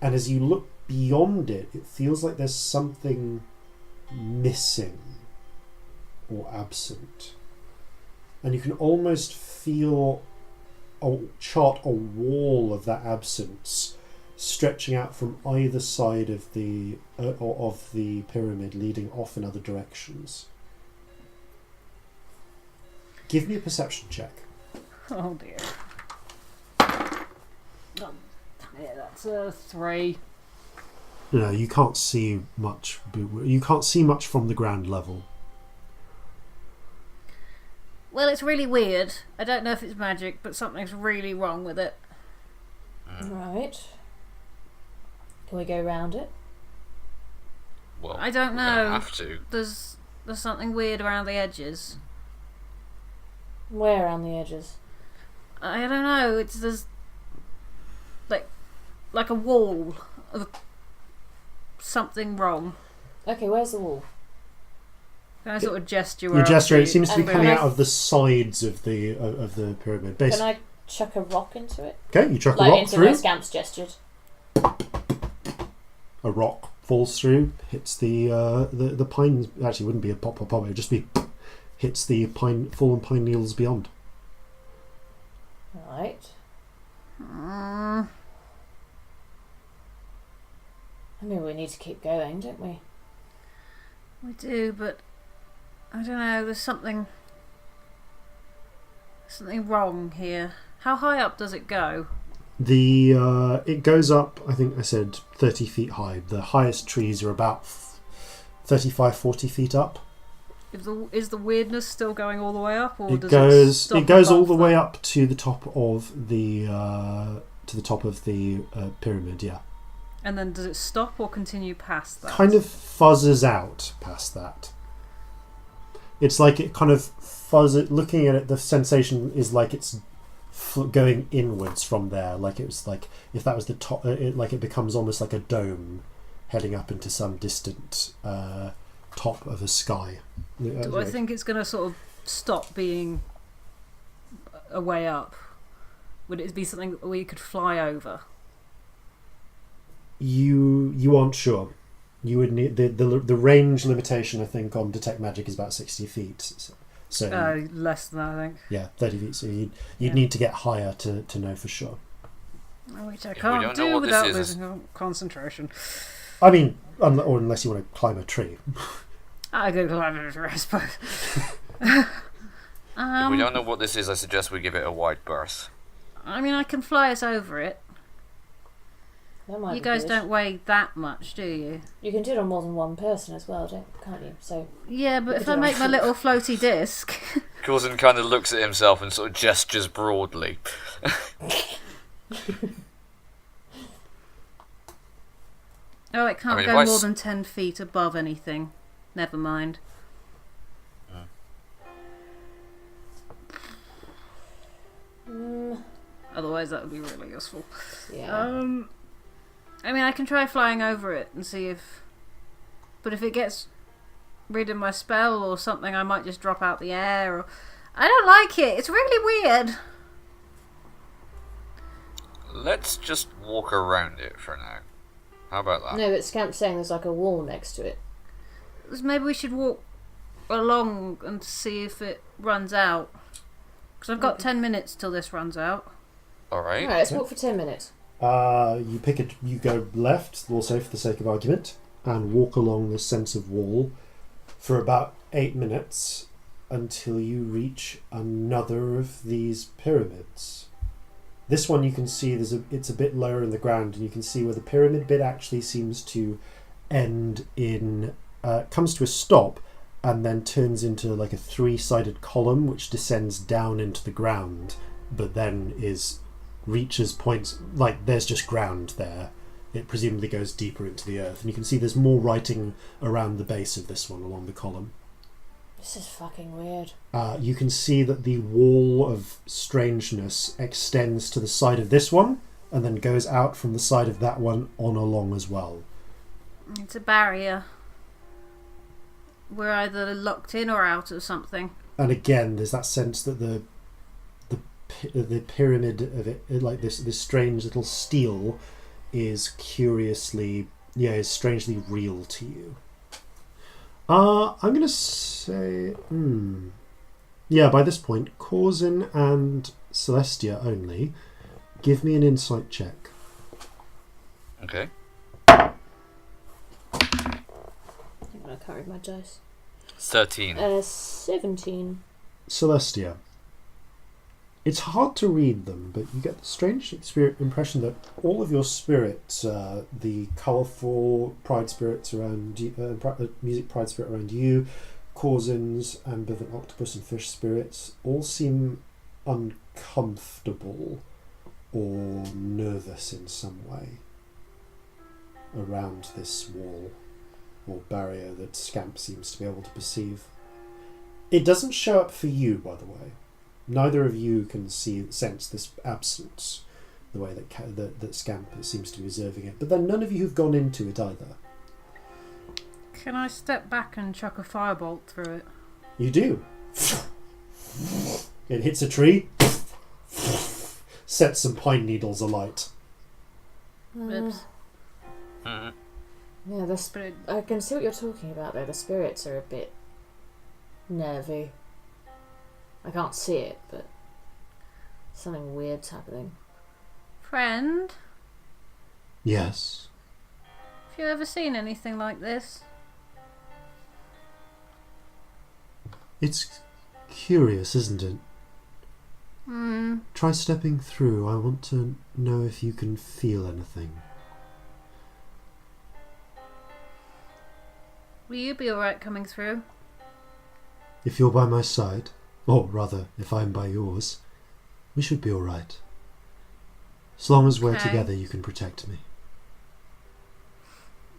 And as you look beyond it, it feels like there's something missing or absent. And you can almost feel a wall of that absence stretching out from either side of the pyramid, leading off in other directions. Give me a perception check. Oh dear. Yeah, that's a 3. No, you can't see much. You can't see much from the ground level. Well, it's really weird. I don't know if it's magic, but something's really wrong with it. Right. Can we go round it? Well, I don't we're gonna know. have to. There's something weird around the edges. Where around the edges? I don't know. There's like a wall of something wrong. Okay, where's the wall? Can I sort of gesture? You gesture. It seems to be And coming can out of the sides of the pyramid. Can I chuck a rock into it? Okay, you chuck a Like rock into through. where Scamp's gestured. A rock falls through, hits the pines. Actually, it wouldn't be a pop. It would just be hits the fallen pine needles beyond. Right. I mean, we need to keep going, don't we? We do, but I don't know. There's something wrong here. How high up does it go? It goes up. I think I said 30 feet high. The highest trees are about 35, 40 feet up. Is the weirdness still going all the way up, or It does goes. stop It goes all above the way up to the top of the pyramid. Yeah. And then does it stop or continue past that? Kind of fuzzes out past that. It's like it kind of fuzzes. Looking at it, the sensation is like it's going inwards from there. Like it was like if that was the top. It becomes almost like a dome heading up into some distant top of a sky. Do I think it's going to sort of stop being a way up? Would it be something that we could fly over? You aren't sure. You would need the range limitation, I think, on detect magic is about 60 feet. So less than that, I think. Yeah, 30 feet. So you'd need to get higher to know for sure. Which I can't do without losing concentration. I mean, or unless you want to climb a tree. I could climb a tree, I suppose. If we don't know what this is, I suggest we give it a wide berth. I mean, I can fly us over it. You guys don't weigh that much, do you? You can do it on more than one person as well, can't you? So yeah, but if I make my little floaty disc... Corzin kind of looks at himself and sort of gestures broadly. Oh, it can't go more than 10 feet above anything. Never mind. Otherwise, that would be really useful. Yeah. I mean, I can try flying over it and see if... But if it gets rid of my spell or something, I might just drop out the air. Or... I don't like it. It's really weird. Let's just walk around it for now. How about that? No, but Scamp's saying there's like a wall next to it. Maybe we should walk along and see if it runs out. Because I've got 10 minutes till this runs out. Alright. Alright, let's walk for 10 minutes. You go left, we'll say for the sake of argument, and walk along this sense of wall for about 8 minutes until you reach another of these pyramids. This one you can see it's a bit lower in the ground, and you can see where the pyramid bit actually seems to end in comes to a stop and then turns into like a 3-sided column which descends down into the ground, but then reaches points like there's just ground there. It presumably goes deeper into the earth, and you can see there's more writing around the base of this one along the column. This is fucking weird. You can see that the wall of strangeness extends to the side of this one and then goes out from the side of that one on along as well. It's a barrier. We're either locked in or out of something. And again, there's that sense that the pyramid of it, like this strange little steel, is strangely real to you. I'm going to say... Yeah, by this point, Corzin and Celestia only. Give me an insight check. Okay. I can't read my dice. 13. 17. Celestia. It's hard to read them, but you get the strange impression that all of your spirits, the colourful pride spirits around you, music pride spirit around you, Corzin's ambivalent octopus and fish spirits, all seem uncomfortable or nervous in some way around this wall or barrier that Scamp seems to be able to perceive. It doesn't show up for you, by the way. Neither of you can sense this absence the way that Scamp seems to be observing it. But then none of you have gone into it either. Can I step back and chuck a firebolt through it? You do. It hits a tree, sets some pine needles alight. Oops. Yeah, the spirit. I can see what you're talking about though. The spirits are a bit nervy. I can't see it, but something weird's happening. Friend? Yes? Have you ever seen anything like this? It's curious, isn't it? Try stepping through. I want to know if you can feel anything. Will you be alright coming through? If you're by my side, or rather, if I'm by yours, we should be alright. As long as we're together, you can protect me.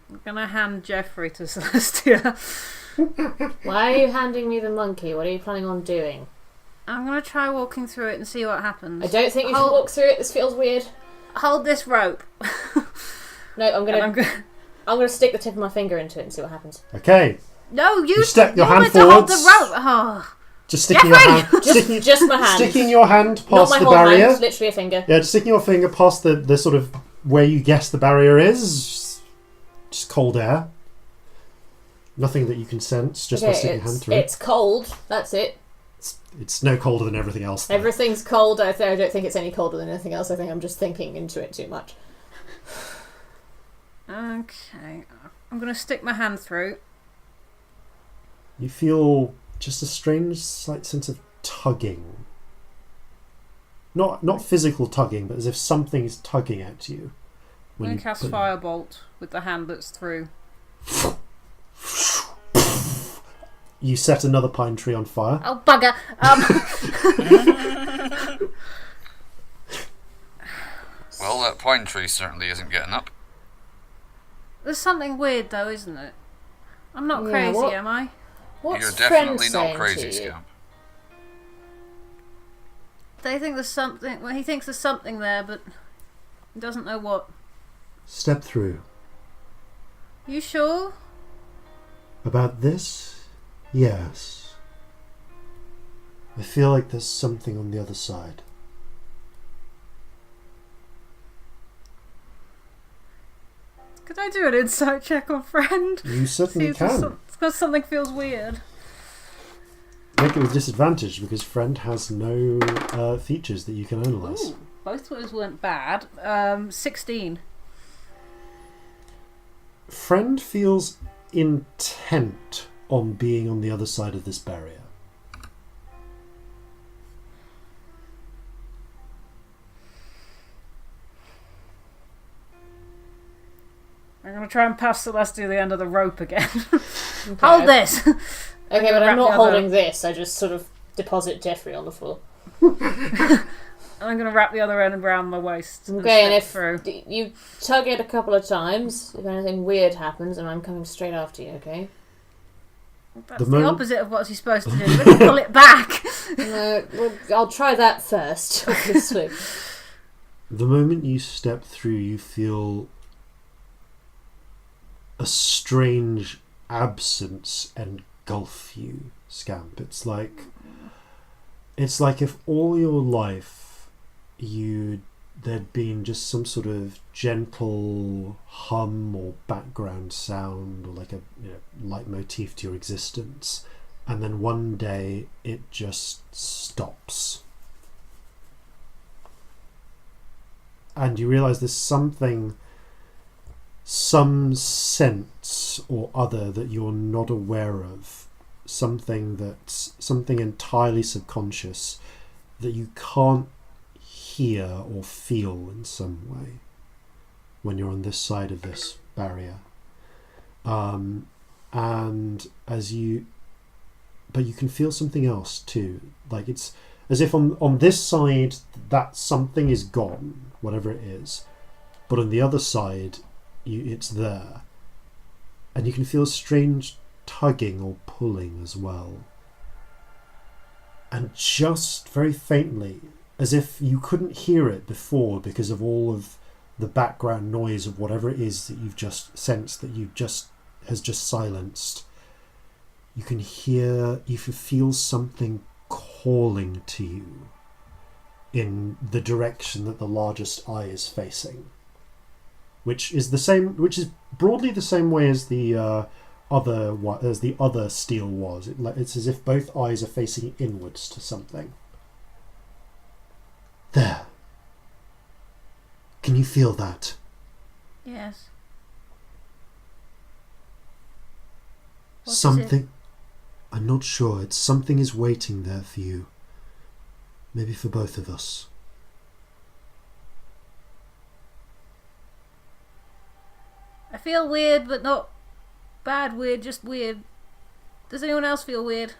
I'm gonna hand Jeffrey to Celestia. Why are you handing me the monkey? What are you planning on doing? I'm gonna try walking through it and see what happens. I don't think you should walk through it. This feels weird. Hold this rope. No, I'm gonna stick the tip of my finger into it and see what happens. Okay. No, you step your hand to hold forwards. the rope. Oh. Just sticking your hand. Just my hand. Sticking your hand Not past my the whole barrier. hand, literally a finger. Yeah, just sticking your finger past the sort of where you guess the barrier is. Just cold air. Nothing that you can sense just by sticking your hand through. It's cold. That's it. It's no colder than everything else. Though. Everything's cold. I don't think it's any colder than anything else. I think I'm just thinking into it too much. Okay. I'm going to stick my hand through. You feel just a strange slight sense of tugging. Not physical tugging, but as if something's tugging at you. I'm going to cast Firebolt with the hand that's through. You set another pine tree on fire. Oh, bugger! Well, that pine tree certainly isn't getting up. There's something weird, though, isn't it? I'm not crazy, am I? What's You're friend definitely not saying crazy, to you? Scamp. They think there's something. Well, he thinks there's something there, but he doesn't know what. Step through. You sure? About this? Yes. I feel like there's something on the other side. Could I do an insight check on friend? You certainly can. Because something feels weird. Make it with disadvantage because friend has no features that you can analyse. Ooh, both those weren't bad. 16. Friend feels intent on being on the other side of this barrier. I'm going to try and pass Celestia the end of the rope again. Okay. Hold this! Okay, but I'm wrap not the other- holding this. I just sort of deposit Jeffrey on the floor. I'm going to wrap the other end around my waist. Okay, and if through. you tug it a couple of times, if anything weird happens, and I'm coming straight after you, okay? That's the opposite of what he's supposed to do. Let me pull it back! Well, I'll try that first, obviously. The moment you step through, you feel a strange absence engulf you, Scamp. It's like if all your life there'd been just some sort of gentle hum or background sound or like a leitmotif to your existence, and then one day it just stops. And you realise there's some sense or other that you're not aware of, something entirely subconscious that you can't hear or feel in some way when you're on this side of this barrier. And but you can feel something else too, like it's as if on this side that something is gone, whatever it is, but on the other side it's there, and you can feel strange tugging or pulling as well, and just very faintly, as if you couldn't hear it before because of all of the background noise of whatever it is that you've just sensed that has just silenced. You can feel something calling to you in the direction that the largest eye is facing, which is broadly the same way as the other steel was. It's as if both eyes are facing inwards to something. There. Can you feel that? Yes. Something. I'm not sure. Something is waiting there for you. Maybe for both of us. I feel weird, but not bad weird, just weird. Does anyone else feel weird?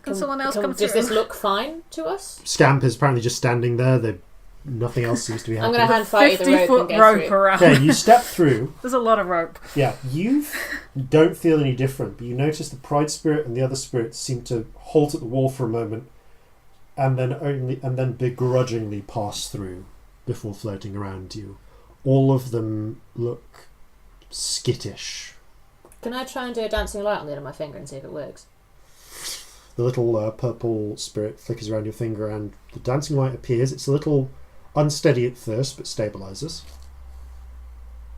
Can someone else come through? Does this look fine to us? Scamp is apparently just standing there. Nothing else seems to be happening. I'm going to hand fight the rope 50-foot and rope go through. around. Okay, you step through. There's a lot of rope. Yeah, you don't feel any different, but you notice the Pride Spirit and the other spirits seem to halt at the wall for a moment, and then begrudgingly pass through before floating around you. All of them look skittish. Can I try and do a dancing light on the end of my finger and see if it works? The little purple spirit flickers around your finger and the dancing light appears. It's a little unsteady at first, but stabilizes.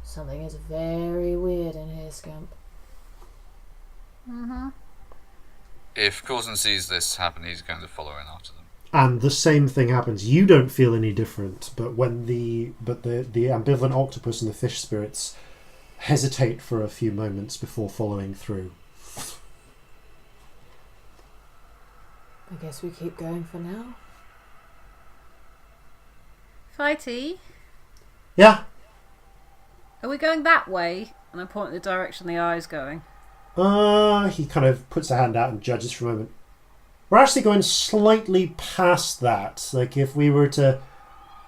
Something is very weird in here, Scamp. Mm-hmm. If Corzin sees this happen, he's going to follow in after them. And the same thing happens. You don't feel any different, but when the ambivalent octopus and the fish spirits hesitate for a few moments before following through. I guess we keep going for now. Fighty, Yeah. are we going that way? And I point in the direction the eye's going. He kind of puts a hand out and judges for a moment. We're actually going slightly past that. Like, if we were to,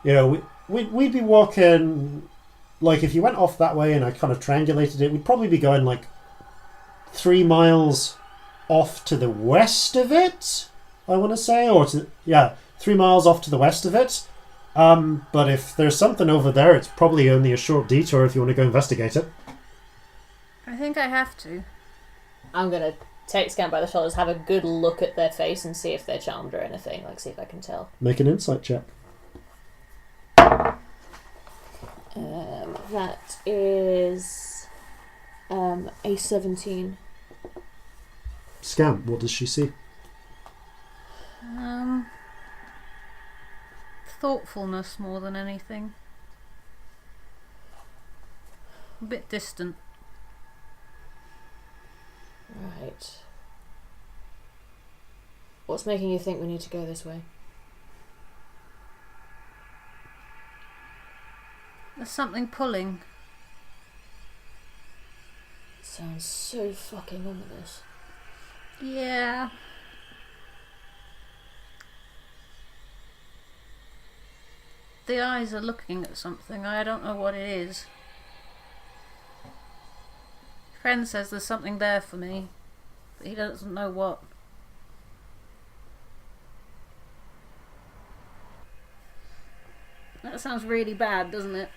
we'd be walking, like, if you went off that way and I kind of triangulated it, we'd probably be going, like, 3 miles off to the west of it, I want to say. 3 miles off to the west of it. But if there's something over there, it's probably only a short detour if you want to go investigate it. I think I have to. I'm going to take Scamp by the shoulders, have a good look at their face and see if they're charmed or anything. Like, see if I can tell. Make an insight check. That is a 17. Scamp, what does she see? Thoughtfulness more than anything. A bit distant. Right. What's making you think we need to go this way? There's something pulling. Sounds so fucking ominous. Yeah. The eyes are looking at something. I don't know what it is. Friend says there's something there for me, but he doesn't know what. That sounds really bad, doesn't it?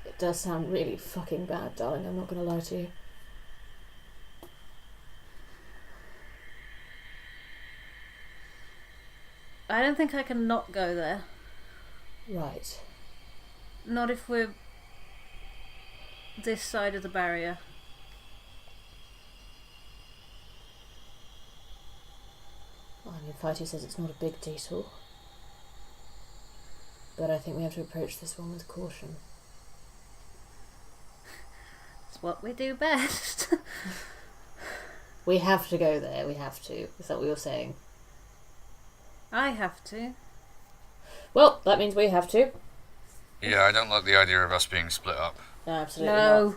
It does sound really fucking bad, darling. I'm not going to lie to you. I don't think I can not go there. Right. Not if we're this side of the barrier. I mean, Fighty says it's not a big detour. But I think we have to approach this one with caution. It's what we do best. We have to go there, we have to. Is that what you're saying? I have to. Well, that means we have to. Yeah, I don't like the idea of us being split up. No, absolutely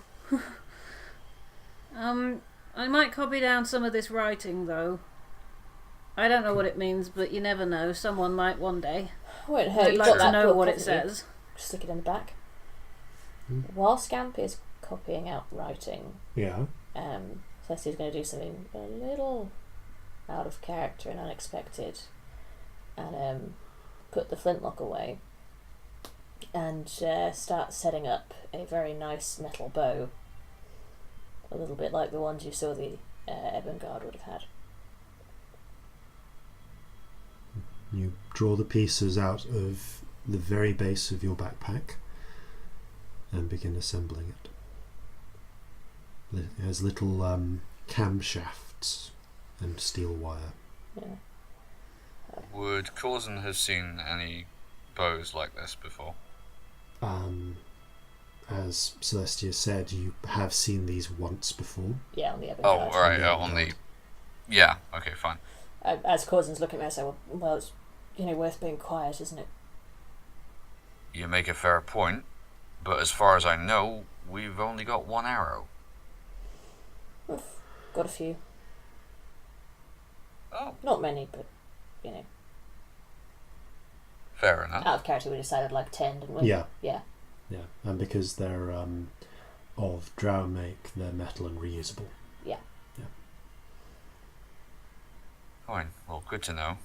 not. I might copy down some of this writing, though. I don't know what it means, but you never know. Someone might one day. Won't hurt. You'd like to know what it says. Stick it in the back. While Scamp is copying out writing, Yeah. Celestia's going to do something a little out of character and unexpected, and put the flintlock away, and start setting up a very nice metal bow, a little bit like the ones you saw the Ebon Guard would have had. You draw the pieces out of the very base of your backpack and begin assembling it. It has little camshafts and steel wire. Yeah. Would Corzin have seen any bows like this before? As Celestia said, you have seen these once before. Yeah, on the Ebon Oh, Guard. right, on the... Yeah, okay, fine. As Corzin's looking at me, I say, well, it's worth being quiet, isn't it? You make a fair point, but as far as I know, we've only got one arrow. Got a few. Oh. Not many, but, Fair enough. Out of character, we decided like 10, didn't we? Yeah. Yeah. Yeah, and because they're of drow make, they're metal and reusable. Yeah. Yeah. Fine. Well, good to know.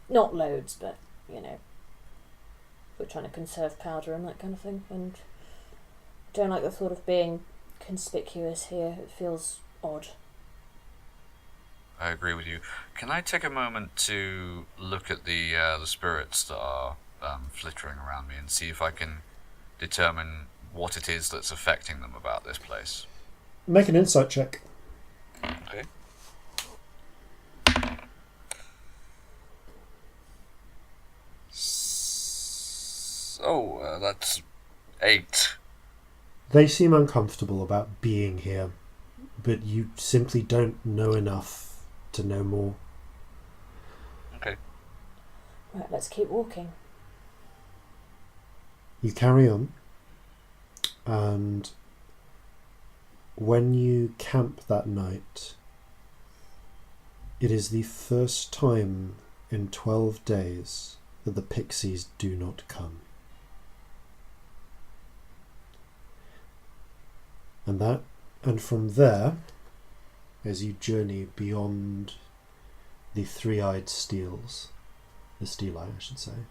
Not loads, but, we're trying to conserve powder and that kind of thing, and don't like the thought of being conspicuous here. It feels odd. I agree with you. Can I take a moment to look at the spirits that are flittering around me and see if I can determine what it is that's affecting them about this place? Make an insight check. Okay. That's 8. They seem uncomfortable about being here, but you simply don't know enough to know more. Okay. Right, let's keep walking. You carry on, and when you camp that night, it is the first time in 12 days that the pixies do not come. And from there, as you journey beyond the three-eyed steels, the steel-eye I should say,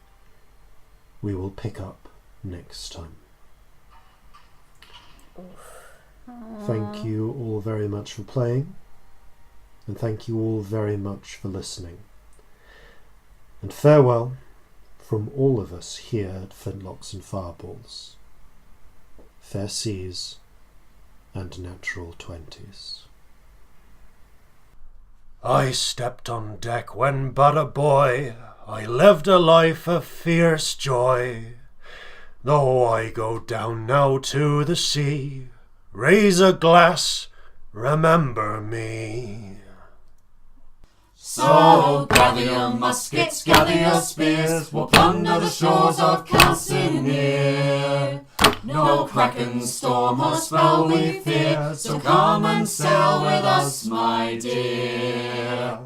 we will pick up next time. Thank you all very much for playing, and thank you all very much for listening. And farewell from all of us here at Flintlocks and Fireballs. Fair seas and natural 20s. I stepped on deck when but a boy. I lived a life of fierce joy. Though I go down now to the sea, raise a glass, remember me. So gather your muskets, gather your spears, we'll plunder the shores of Calcinea. No kraken, storm or spell we fear, so come and sail with us, my dear.